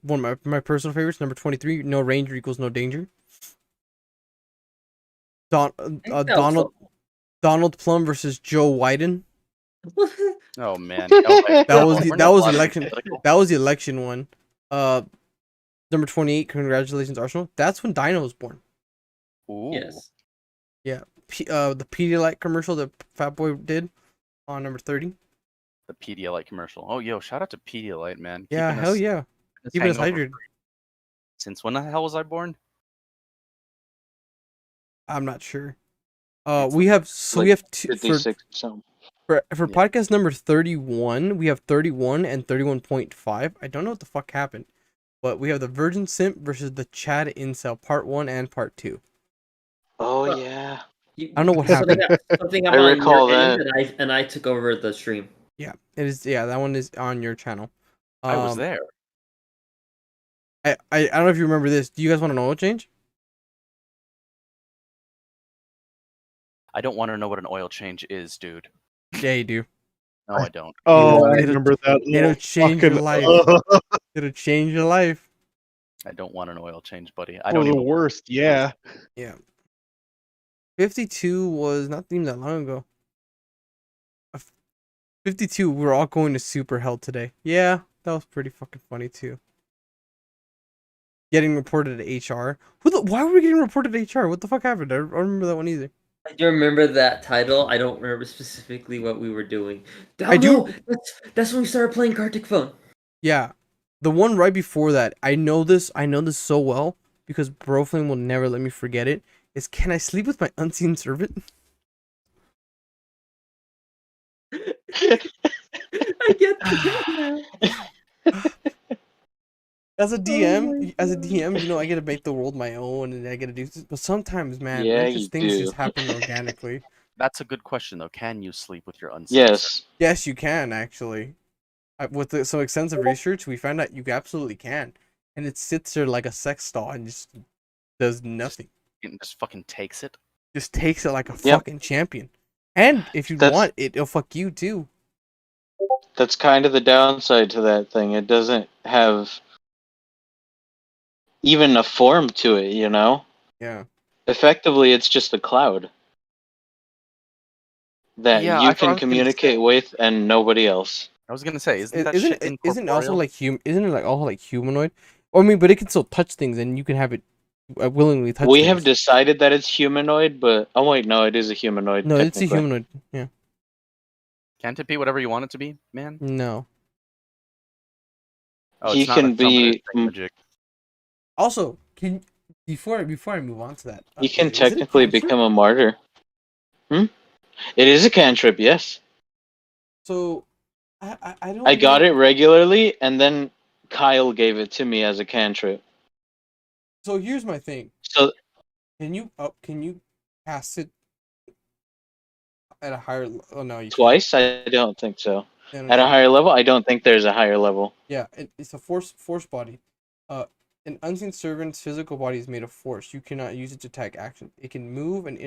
one of my personal favorites, number 23, no ranger equals no danger. Donald Plum versus Joe Wyden. Oh man. Oh, my That was God. the We're that not was allowed to be election. political. That was the election one. Number 28. Congratulations, Arsenal. That's when Dino was born. Ooh. Yes. The Pedialyte commercial that Fat Boy did on number 30. The Pedialyte commercial. Oh, yo, shout out to Pedialyte, man. Yeah, Keeping hell us, yeah. us Keeping us hangover hydrated. free. Since when the hell was I born? I'm not sure. It's We have like we have two 56 so. for Yeah. podcast number 31. We have 31 and 31.5. I don't know what the fuck happened, but we have the Virgin Simp versus the Chad Incel Part 1 and Part 2. Oh Well, yeah. I don't know what happened. Something I I'm on recall your end, that. and I took over the stream. Yeah, it is. Yeah, that one is on your channel. I was there. I don't know if you remember this. Do you guys want an oil change? I don't want to know what an oil change is, dude. Yeah, you do. No, I don't. Oh, I It'll- remember that. it'll change your Fucking- life. It'll change your life. I don't want an oil change, buddy. I Oh, don't the even. worst. Yeah. Yeah. 52 was not even that long ago. 52, we're all going to Super Hell today. Yeah, that was pretty fucking funny too. Getting reported to HR. Why were we getting reported to HR? What the fuck happened? I don't remember that one either. I do remember that title. I don't remember specifically what we were doing. I do- No, that's when we started playing Kartik Phone. Yeah. The one right before that, I know this so well because Broflame will never let me forget it. Is can I sleep with my unseen servant? I get that. As a my DM, you know, I get to make the world my own and I get to do this. But sometimes, man, Yeah, like, just you things do. just happen organically. That's a good question, though. Can you sleep with your unseen? Yes. Yes, you can actually. With some extensive research, we found out you absolutely can, and it sits there like a sex doll and just does nothing. It just fucking takes it. Just takes it like a Yep. fucking champion. And if you want, it'll fuck you too. That's kind of the downside to that thing. It doesn't have even a form to it, you know? Yeah. Effectively, it's just a cloud that Yeah, you I thought I can was gonna communicate say- with and nobody else. I was gonna say, isn't that Isn't shit it isn't it also incorporeal? like isn't it like all like humanoid? Or I mean, but it can still touch things and you can have it willingly touch We things. have decided that it's humanoid, but oh wait, no, it is a humanoid. No, it's a technically. humanoid. Yeah. Can't it be whatever you want it to be, man? No. Oh, He it's not can a summoner's be- thingamajig. Also, can before I move on to that, He can is it a technically cantrip? become a martyr. It is a cantrip, yes. So, I don't. I got know- it regularly, and then Kyle gave it to me as a cantrip. So here's my thing. So Can you cast it at a higher? Oh no, you twice, I don't think so. can't. At a higher level, I don't think there's a higher level. Yeah, it's a force body. An unseen servant's physical body is made of force. You cannot use it to attack action. It can move and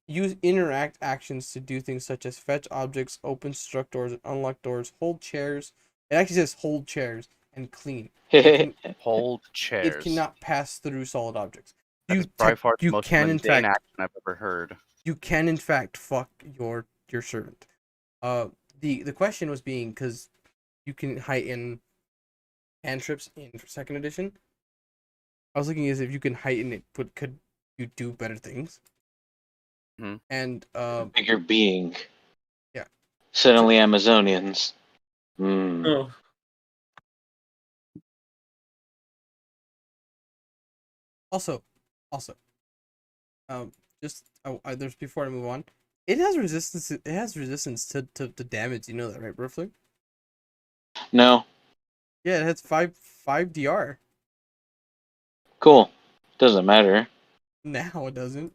use interact actions to do things such as fetch objects, open struck doors, and unlock doors, hold chairs. It actually says hold chairs and clean. It, can, Hold chairs. it cannot pass through solid objects. That You is by far the you most can in mundane fact action I've ever heard. you can in fact fuck your servant. The question was being because you can heighten cantrips in second edition. I was looking as if you can heighten it, but could you do better things? Mhm. And Bigger being. Yeah. Suddenly Amazonians. Oh. also, just there's before I move on, it has resistance. It has resistance to damage. You know that, right, Brooklyn? No. Yeah, it has 5 DR. Cool. Doesn't matter. Now it doesn't.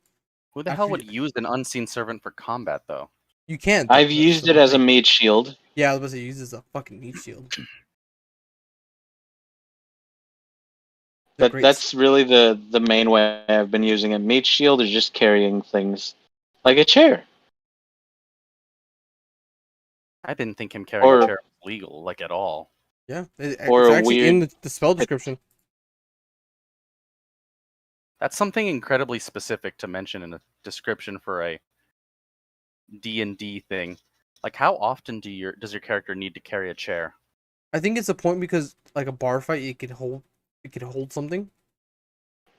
Who the After hell you- would use an unseen servant for combat, though? You can't. I've That's used the it as a thing. meat shield. Yeah, I was about to say, it uses a fucking meat shield. That's really the main way I've been using it. Meat shield is just carrying things like a chair. I didn't think him carrying a Or- chair was legal, like at all. Yeah, Or it's a actually in weird- the spell description. That's something incredibly specific to mention in a description for a D&D thing. Like, how often does your character need to carry a chair? I think it's a point because like a bar fight, it could hold something.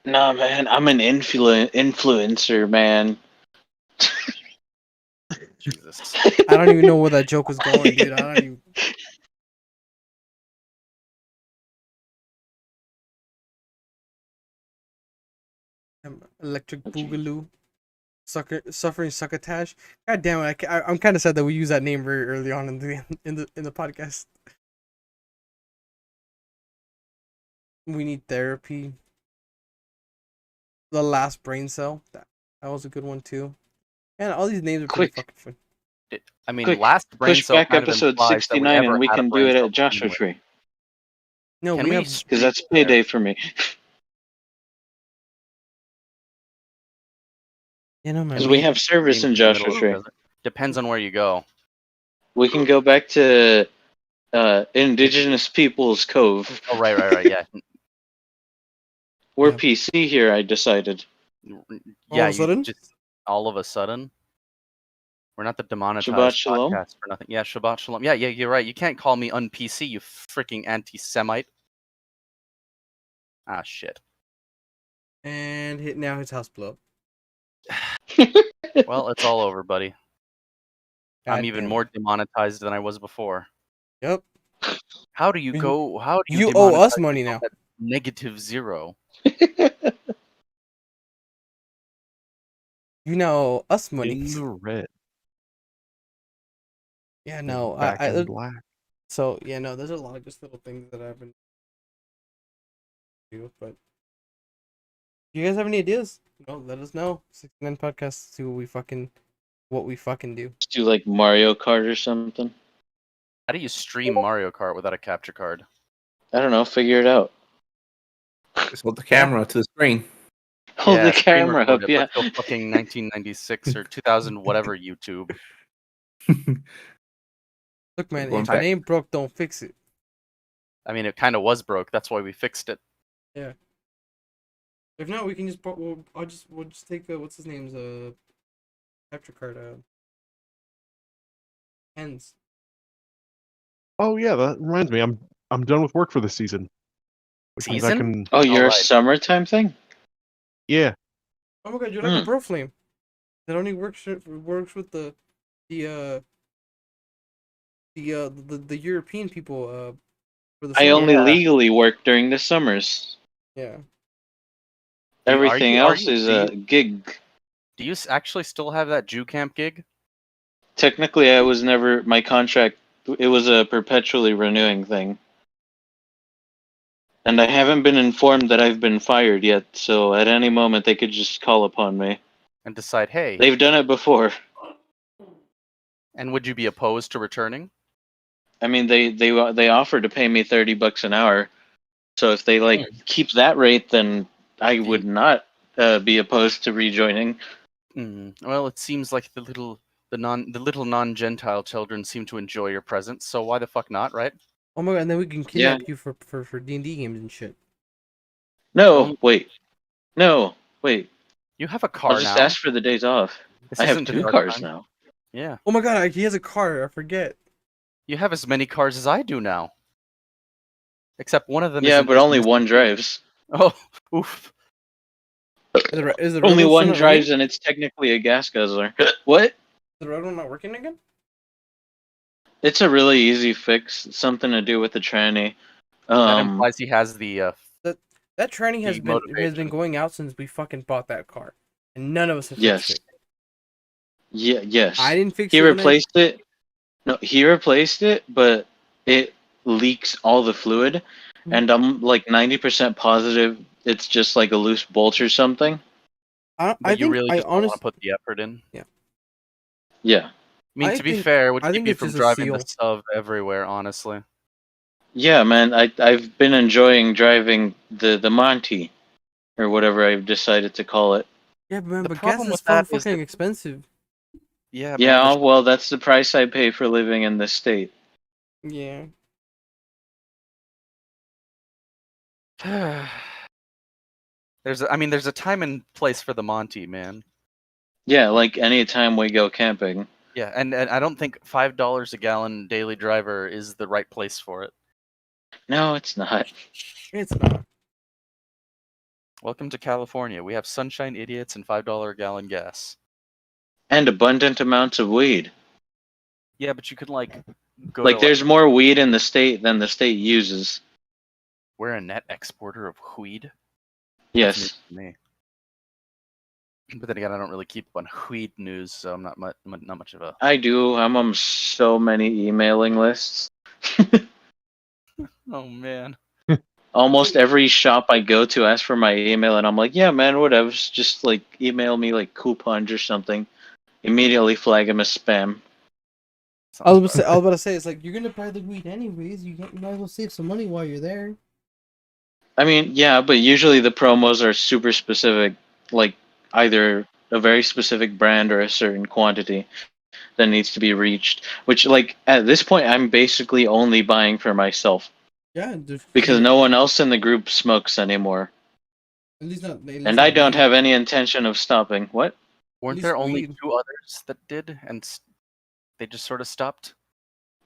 Nah, man, I'm an influencer, man. Jesus. I don't even know where that joke was going, dude. I don't even. Electric Boogaloo, suffering succotash. God damn it! I'm kind of sad that we used that name very early on in the podcast. We need therapy. The last brain cell. That was a good one too. And all these names are pretty Quick. fucking fun. I mean, Quick, last brain Push cell back kind of episode implies that 69 ever and we had a can do brain it cell at to begin Joshua with. Tree. No, Can we we have. Because that's payday for me. You know, man. Because we have service in Joshua Tree. Depends on where you go. We can go back to Indigenous Peoples Cove. Oh, right, yeah. We're Yeah. PC here, I decided. Yeah, of a sudden? just all of a sudden. We're not the demonetized Shabbat shalom. podcast for nothing. Yeah, Shabbat Shalom. Yeah, you're right. You can't call me un-PC, you freaking anti-Semite. Ah, shit. And now his house blew up. Well, it's all over, buddy. I'm God even damn more it. demonetized than I was before. Yep. How do you Mhm. go? How do You owe us demonetize money yourself now. at -0? You now owe us money. In the red. Yeah, no. Back in black. So yeah, no. There's a lot of just little things that I've been do, but if you guys have any ideas? No, let us know. 69 podcasts. See what we fucking do. Let's do like Mario Kart or something. How do you stream Mario Kart without a capture card? I don't know, figure it out. Just hold the camera to the screen. Hold the screen camera record up, it. yeah. Let's go fucking 1996 or 2000, whatever YouTube. Look, man. Going If back. it ain't broke, don't fix it. I mean, it kind of was broke. That's why we fixed it. Yeah. If not, we can just. We'll just take what's his name's capture card. Hens. Oh yeah, that reminds me. I'm done with work for the season. Which means I Season? can. Oh, you're Alright. a summertime thing? Yeah. Oh my god, you're like a bro flame. That only works with the European people. For the I summer. only Yeah. legally work during the summers. Yeah. Everything are else you- is do a gig. Do you actually still have that Jew camp gig? Technically, I was never my contract. It was a perpetually renewing thing, and I haven't been informed that I've been fired yet. So at any moment, they could just call upon me. And decide, hey, They've done it before. and would you be opposed to returning? I mean, they offered to pay me $30 an hour. So if they keep that rate, then I would not be opposed to rejoining. Well, it seems like the little non-Gentile children seem to enjoy your presence, so why the fuck not, right? Oh my god, and then we can kidnap you for D&D games and shit. No, wait. No, wait. You have a car I'll just now. ask for the days off. This I have isn't the 2 dark cars time. now. Yeah. Oh my god, he has a car. I forget. You have as many cars as I do now. Except one of them Yeah, isn't but only missing. one drives. Oh, oof. Is the Only red one not drives, running? and it's technically a gas guzzler. What? Is the red one not working again? It's a really easy fix. It's something to do with the tranny. That implies he has the That tranny has The been motivation. going out since we fucking bought that car, and none of us have Yes. fixed it. Yeah. Yes. I didn't fix He it. replaced it. No, he replaced it, but it leaks all the fluid, and I'm like 90% positive it's just like a loose bolt or something. I but you think really I just don't want honestly. to put the effort in. Yeah. I mean, I to be think- fair, it would I keep think you it's from just a driving the seal. SUV everywhere, honestly. Yeah, man, I've been enjoying driving the Monty or whatever I've decided to call it. Yeah, but man, The but gas problem is with that is fucking that- expensive. Yeah, man. Yeah, well, that's the price I pay for living in this state. Yeah. There's a time and place for the Monty, man. Yeah, like any time we go camping. Yeah, and I don't think $5 a gallon daily driver is the right place for it. No, it's not. It's not. Welcome to California. We have sunshine idiots and $5 a gallon gas. And abundant amounts of weed. Yeah, but you could like go Like, to there's more weed in the state than the state uses. we're a net exporter of weed. Yes. That's news to me. But then again, I don't really keep up on weed news, so I'm not much of a. I do. I'm on so many emailing lists. Oh man. Almost every shop I go to asks for my email, and I'm like, yeah, man, whatever. Just like email me like coupons or something. Immediately flag them as spam. I was about to say, it's like you're gonna buy the weed anyways. You might as well save some money while you're there. I mean, yeah, but usually the promos are super specific, like either a very specific brand or a certain quantity that needs to be reached. Which, like, at this point, I'm basically only buying for myself Yeah, because no one else in the group smokes anymore. At least not. And I don't have any intention of stopping. What? Weren't there only 2 others that did, and they just sort of stopped?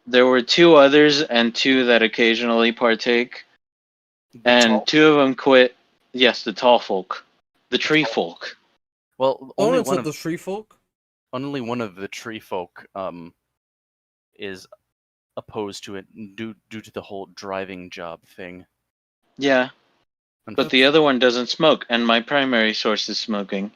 There were 2 others and 2 that occasionally partake. And 2 of them quit. Yes, the tall folk. The tree folk. Well, only one of the tree folk. Only one of the tree folk is opposed to it due to the whole driving job thing. Yeah. But the other one doesn't smoke, and my primary source is smoking.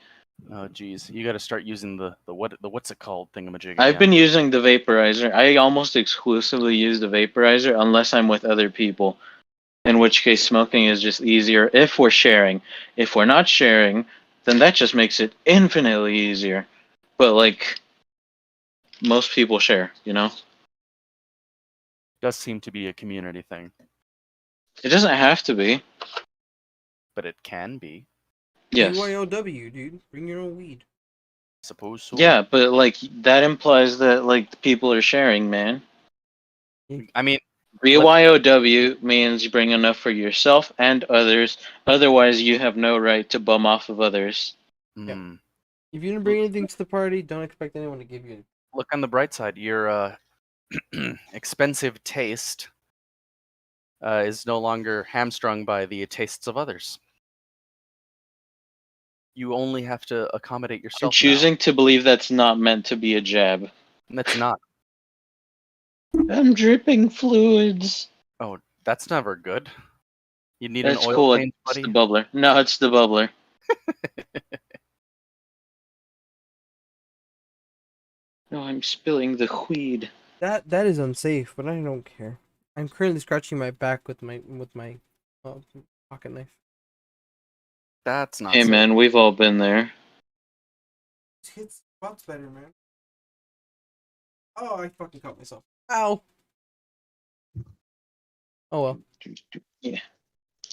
Oh geez, you got to start using the what's it called thingamajig. I've been using the vaporizer. I almost exclusively use the vaporizer unless I'm with other people. In which case, smoking is just easier if we're sharing. If we're not sharing, then that just makes it infinitely easier. But, like, most people share, you know? Does seem to be a community thing. It doesn't have to be. But it can be. Yes. BYOW, dude. Bring your own weed. Suppose so. Yeah, but, like, that implies that, like, people are sharing, man. I mean, BYOW means you bring enough for yourself and others. Otherwise, you have no right to bum off of others. Yeah. If you didn't bring anything to the party, don't expect anyone to give you. Look on the bright side. Your expensive taste is no longer hamstrung by the tastes of others. You only have to accommodate yourself. I'm choosing to believe that's not meant to be a jab. That's not. I'm dripping fluids. Oh, that's never good. You need That's an oil cool. change, It's buddy. the bubbler. No, it's the bubbler. No, I'm spilling the weed. That is unsafe, but I don't care. I'm currently scratching my back with my pocket knife. That's not. Hey, safe. man, we've all been there. It hits spots better, man. Oh, I fucking cut myself. Ow. Oh well. Yeah.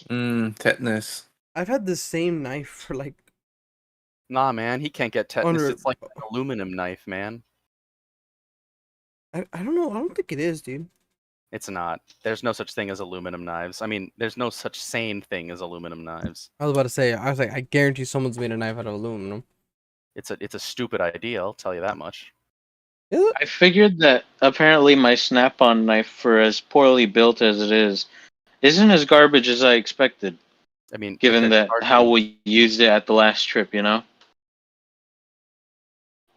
Tetanus. I've had the same knife for like. Nah, man, he can't get tetanus. Under- It's like an aluminum knife, man. I don't know. I don't think it is, dude. It's not. There's no such thing as aluminum knives. I mean, there's no such sane thing as aluminum knives. I was about to say. I was like, I guarantee someone's made a knife out of aluminum. It's a stupid idea. I'll tell you that much. Is it? I figured that apparently my snap-on knife, for as poorly built as it is, isn't as garbage as I expected. I mean, Given it's that hard how to- we used it at the last trip, you know?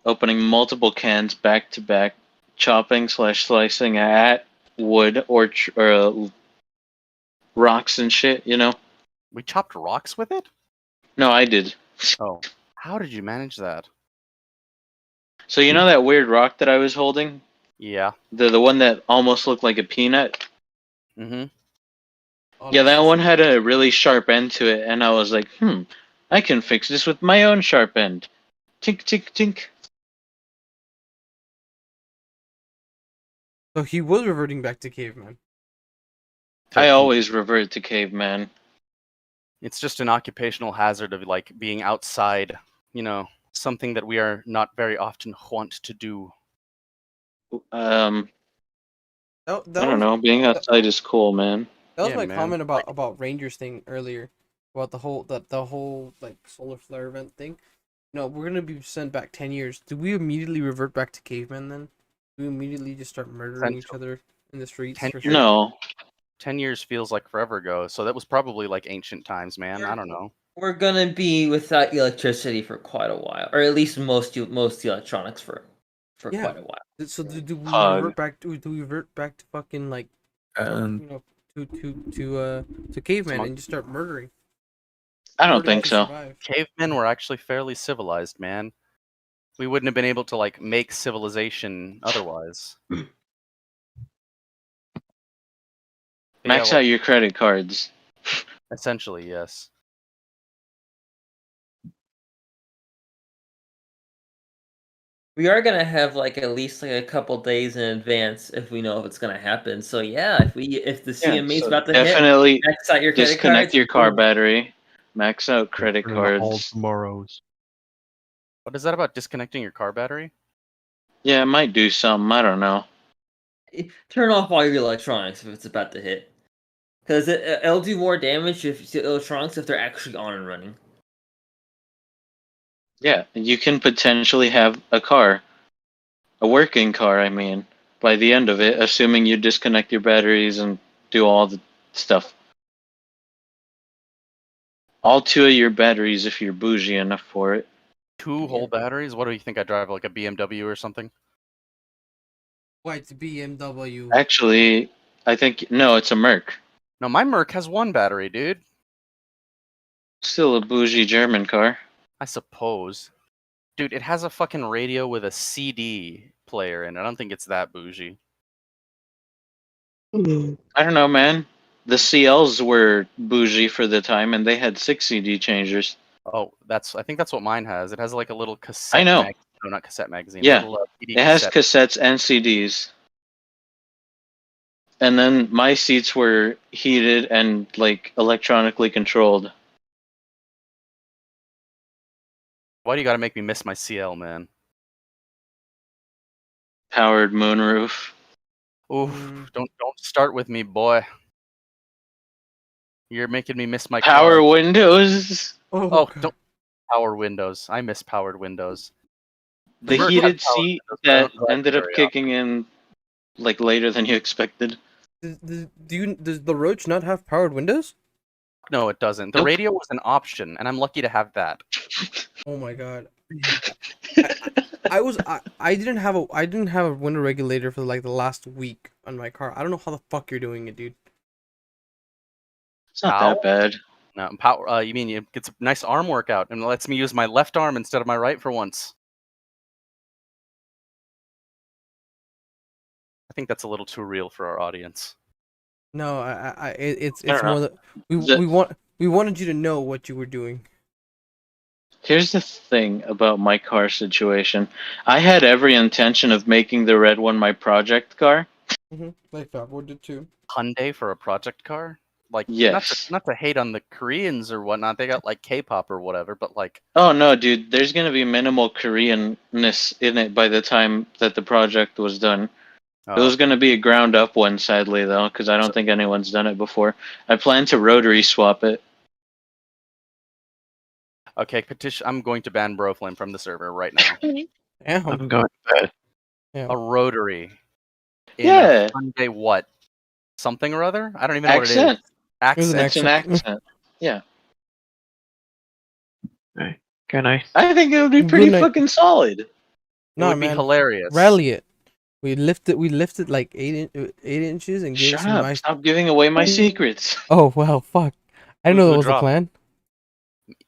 Opening multiple cans back to back, chopping/slicing at wood or rocks and shit, you know? we chopped rocks with it. No, I did. Oh, how did you manage that? So you know that weird rock that I was holding? Yeah. The one that almost looked like a peanut? Mm-hmm. Yeah, that one had a really sharp end to it, and I was like, I can fix this with my own sharp end. Tink, tink, tink. So he was reverting back to caveman. I always revert to caveman. It's just an occupational hazard of like being outside, you know, something that we are not very often want to do. I That don't was know. Being outside is cool, man. that was Yeah, my man. comment about Rangers thing earlier, about the whole like solar flare event thing. No, we're gonna be sent back 10 years. Do we immediately revert back to cavemen then? Do we immediately just start murdering each other in the streets 10 for sure? No. 10 years feels like forever ago, so that was probably like ancient times, man. I don't know. We're gonna be without electricity for quite a while, or at least most electronics for Yeah. quite a while. So do we Pog. revert back? Do we revert back to fucking like Um, you know to cavemen and just start murdering? I don't Murder think to so. survive. Cavemen were actually fairly civilized, man. We wouldn't have been able to like make civilization otherwise. But yeah, Max well, out your credit cards. essentially, yes. We are gonna have like at least like a couple days in advance if we know if it's gonna happen. So yeah, if the CMA is so about to hit, definitely max out your credit disconnect cards. your car boom. battery. Max out credit Turn into all cards. tomorrows. What is that about disconnecting your car battery? Yeah, it might do something. I don't know. Turn off all your electronics if it's about to hit, because it'll do more damage if the electronics if they're actually on and running. Yeah, you can potentially have a working car, I mean, by the end of it, assuming you disconnect your batteries and do all the stuff. All two of your batteries if you're bougie enough for it. Two whole batteries? What do you think I drive, like a BMW or something? White BMW. Actually, I think, no, it's a Merc. No, my Merc has one battery, dude. Still a bougie German car. I suppose. Dude, it has a fucking radio with a CD player in it. I don't think it's that bougie. I don't know, man. The CLs were bougie for the time, and they had 6 CD changers. Oh, I think that's what mine has. It has like a little cassette I know. no, not cassette magazine. Yeah, Little, CD it has cassette. cassettes and CDs. And then my seats were heated and like electronically controlled. Why do you gotta make me miss my CL, man? Powered moonroof. Oof, don't start with me, boy. You're making me miss my Power car. windows. Oh, God. don't power windows. I miss powered windows. The Merc heated had power seat windows, but I that don't drive ended up very kicking in like later than you expected. Does the Roach not have powered windows? No, it doesn't. The Nope. radio was an option, and I'm lucky to have that. Oh my God. I didn't have a window regulator for like the last week on my car. I don't know how the fuck you're doing it, dude. It's not How? that bad. No, power. You mean it gets a nice arm workout and lets me use my left arm instead of my right for once. I think that's a little too real for our audience. No, it's I don't more know. that we wanted you to know what you were doing. Here's the thing about my car situation. I had every intention of making the red one my project car. Like Fabio did too. Hyundai for a project car? Like, Yes. not to hate on the Koreans or whatnot. They got like K-pop or whatever, but like, Oh no, dude, there's gonna be minimal Koreanness in it by the time that the project was done. It was gonna be a ground up one, sadly though, because I don't think anyone's done it before. I plan to rotary swap it. okay, petition. I'm going to ban Broflame from the server right now. Yeah, I'm going to bed. yeah. A rotary. In Yeah. A Hyundai what? Something or other? I don't even know Accent. what it is. It was an It's an accent. accent. Yeah. Good night. I think it would be pretty Good night. fucking solid. It Nah, would be man. hilarious. Rally it. We lifted like 8 inches and gave it Shut some up. nice. Stop giving away my secrets. Oh wow, fuck! I didn't know Who that was the dropped? plan.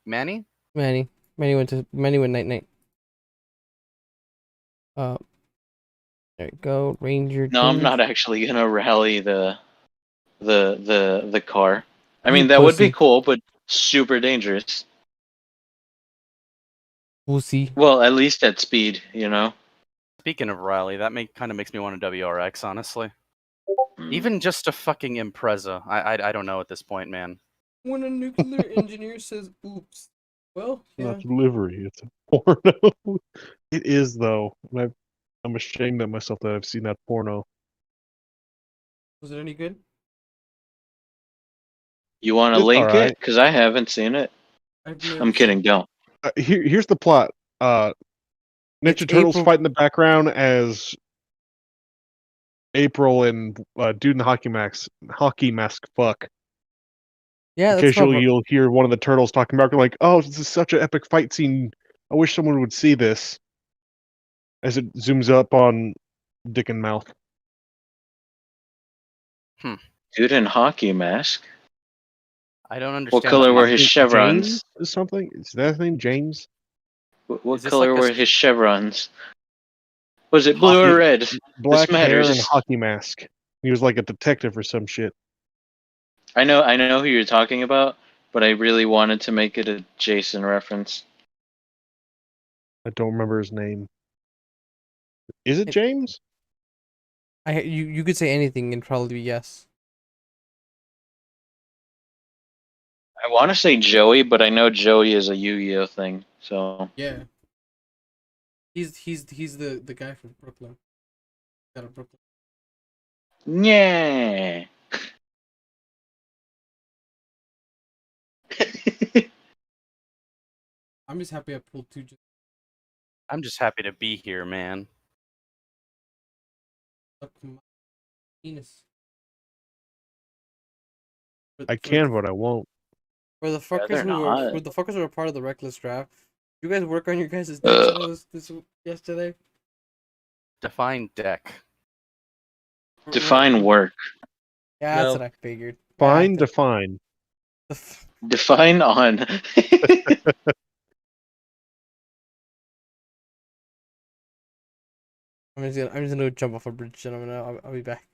Manny? Manny went night night. There you go, Ranger. No, I'm Dude. not actually gonna rally the car. I You mean, that would be pussy. cool, but super dangerous. We'll see. Well, at least at speed, you know. Speaking of Riley, that kind of makes me want a WRX, honestly. Even just a fucking Impreza. I don't know at this point, man. When a nuclear engineer says oops. Well, yeah. Not delivery. It's a porno. It is though, and I'm ashamed of myself that I've seen that porno. Was it any good? You want to It's link alright. it? Because I haven't seen it. I've never I'm kidding. seen- Don't. Here's the plot. Ninja It's Turtles April- fight in the background as April and dude in the hockey mask fuck. Yeah, that's Occasionally not. you'll hear one of the turtles talking about like, "Oh, this is such an epic fight scene. I wish someone would see this." As it zooms up on dick and mouth. Dude in hockey mask. I don't understand. What color were his James chevrons? or something? Is that his name? James? What Is this color like a were his chevrons? Was it blue or Hockey- red? Black hair matters. and hockey mask. He was like a detective or some shit. I know who you're talking about, but I really wanted to make it a Jason reference. I don't remember his name. Is it James? You could say anything and probably be yes. I want to say Joey, but I know Joey is a Yu-Gi-Oh thing. So Yeah. He's the guy from Brooklyn. Out of Brooklyn. yeah. I'm just happy I pulled two. I'm just happy to be here, man. Suck my penis. I can, but I won't. For the fuckers they're not. for the fuckers who are part of the reckless draft, you guys work on your guys' decks yesterday? Define deck. Define work. Yeah, that's No. what I figured. Fine, Yeah, define. Define on. I'm just gonna jump off a bridge, gentlemen. I'll be back.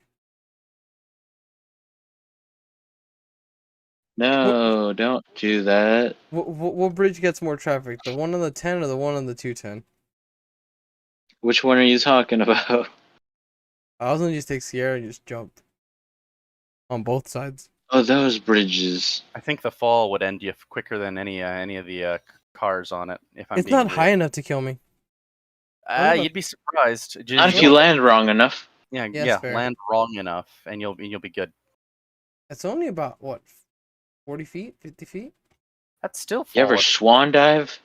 No, don't do that. What bridge gets more traffic? The one on the 10 or the one on the 210? Which one are you talking about? I was gonna just take Sierra and just jump on both sides. Oh, those bridges. I think the fall would end you quicker than any of the cars on it. If I'm It's being not real. high enough to kill me. You'd be surprised. Not if you land wrong enough. Yeah, Yeah, yeah. fair. Land wrong enough, and you'll be good. It's only about what, 40 feet, 50 feet? That's still You fall. ever swan dive?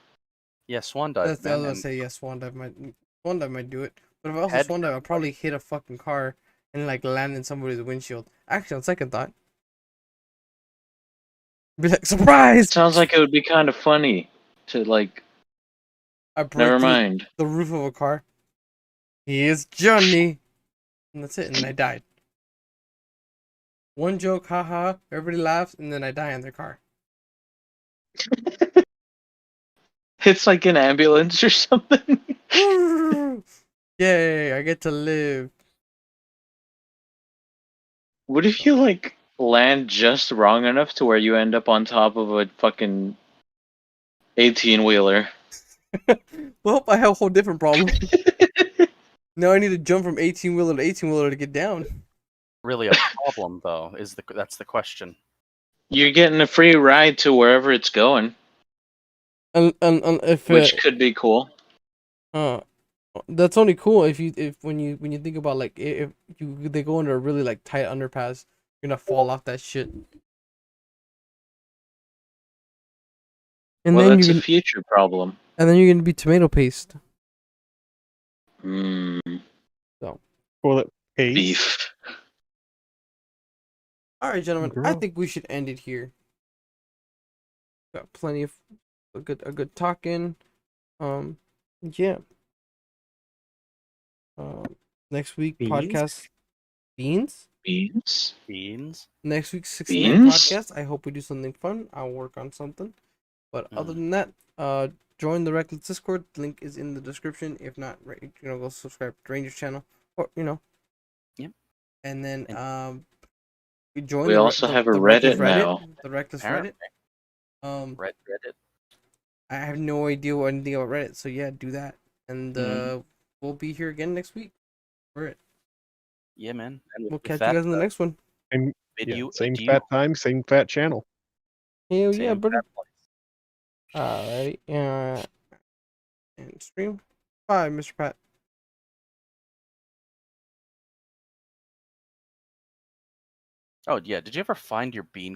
Yeah, swan dive, That's I was man. gonna say yes. Swan dive might do it. But if I also Head- swan dive, I'll probably hit a fucking car and like land in somebody's windshield. Actually, on second thought, be like surprise! Sounds like it would be kind of funny to like. I broke Never through mind. the roof of a car. Here's Johnny, and that's it. And then I died. One joke, haha. Everybody laughs, and then I die in their car. It's like an ambulance or something. Yay! I get to live. What if you like land just wrong enough to where you end up on top of a fucking 18-wheeler? Well, I have a whole different problem. Now I need to jump from 18-wheeler to 18-wheeler to get down. Really a problem though? That's the question. You're getting a free ride to wherever it's going, And if which could be cool. that's only cool if when you think about like if they go under a really like tight underpass, you're gonna fall off that shit. And Well, then that's you a can, future problem. and then you're gonna be tomato paste. Well, it pays. Beef. All right, gentlemen. I Girl. think we should end it here. Got plenty of a good talking. Yeah. Next week Beans? podcast beans. Beans? Beans. Next week's 69 Beans? podcast. I hope we do something fun. I'll work on something. But other Mm. than that, join the Reckless Discord. Link is in the description. If not, go subscribe to Ranger's channel, or Yep. And then And- we join. We also have a Reddit now. The Reckless Apparently. Reddit. Reddit. I have no idea anything about Reddit, so yeah, do that. And Mhm. we'll be here again next week for it. Yeah, man. And We'll with catch that, you guys in the next one. And bid yeah, you same adieu. fat time, same fat channel. Hell yeah, Same brother. fat place. Alrighty. And stream. Bye, Mr. Pat. Oh yeah, did you ever find your bean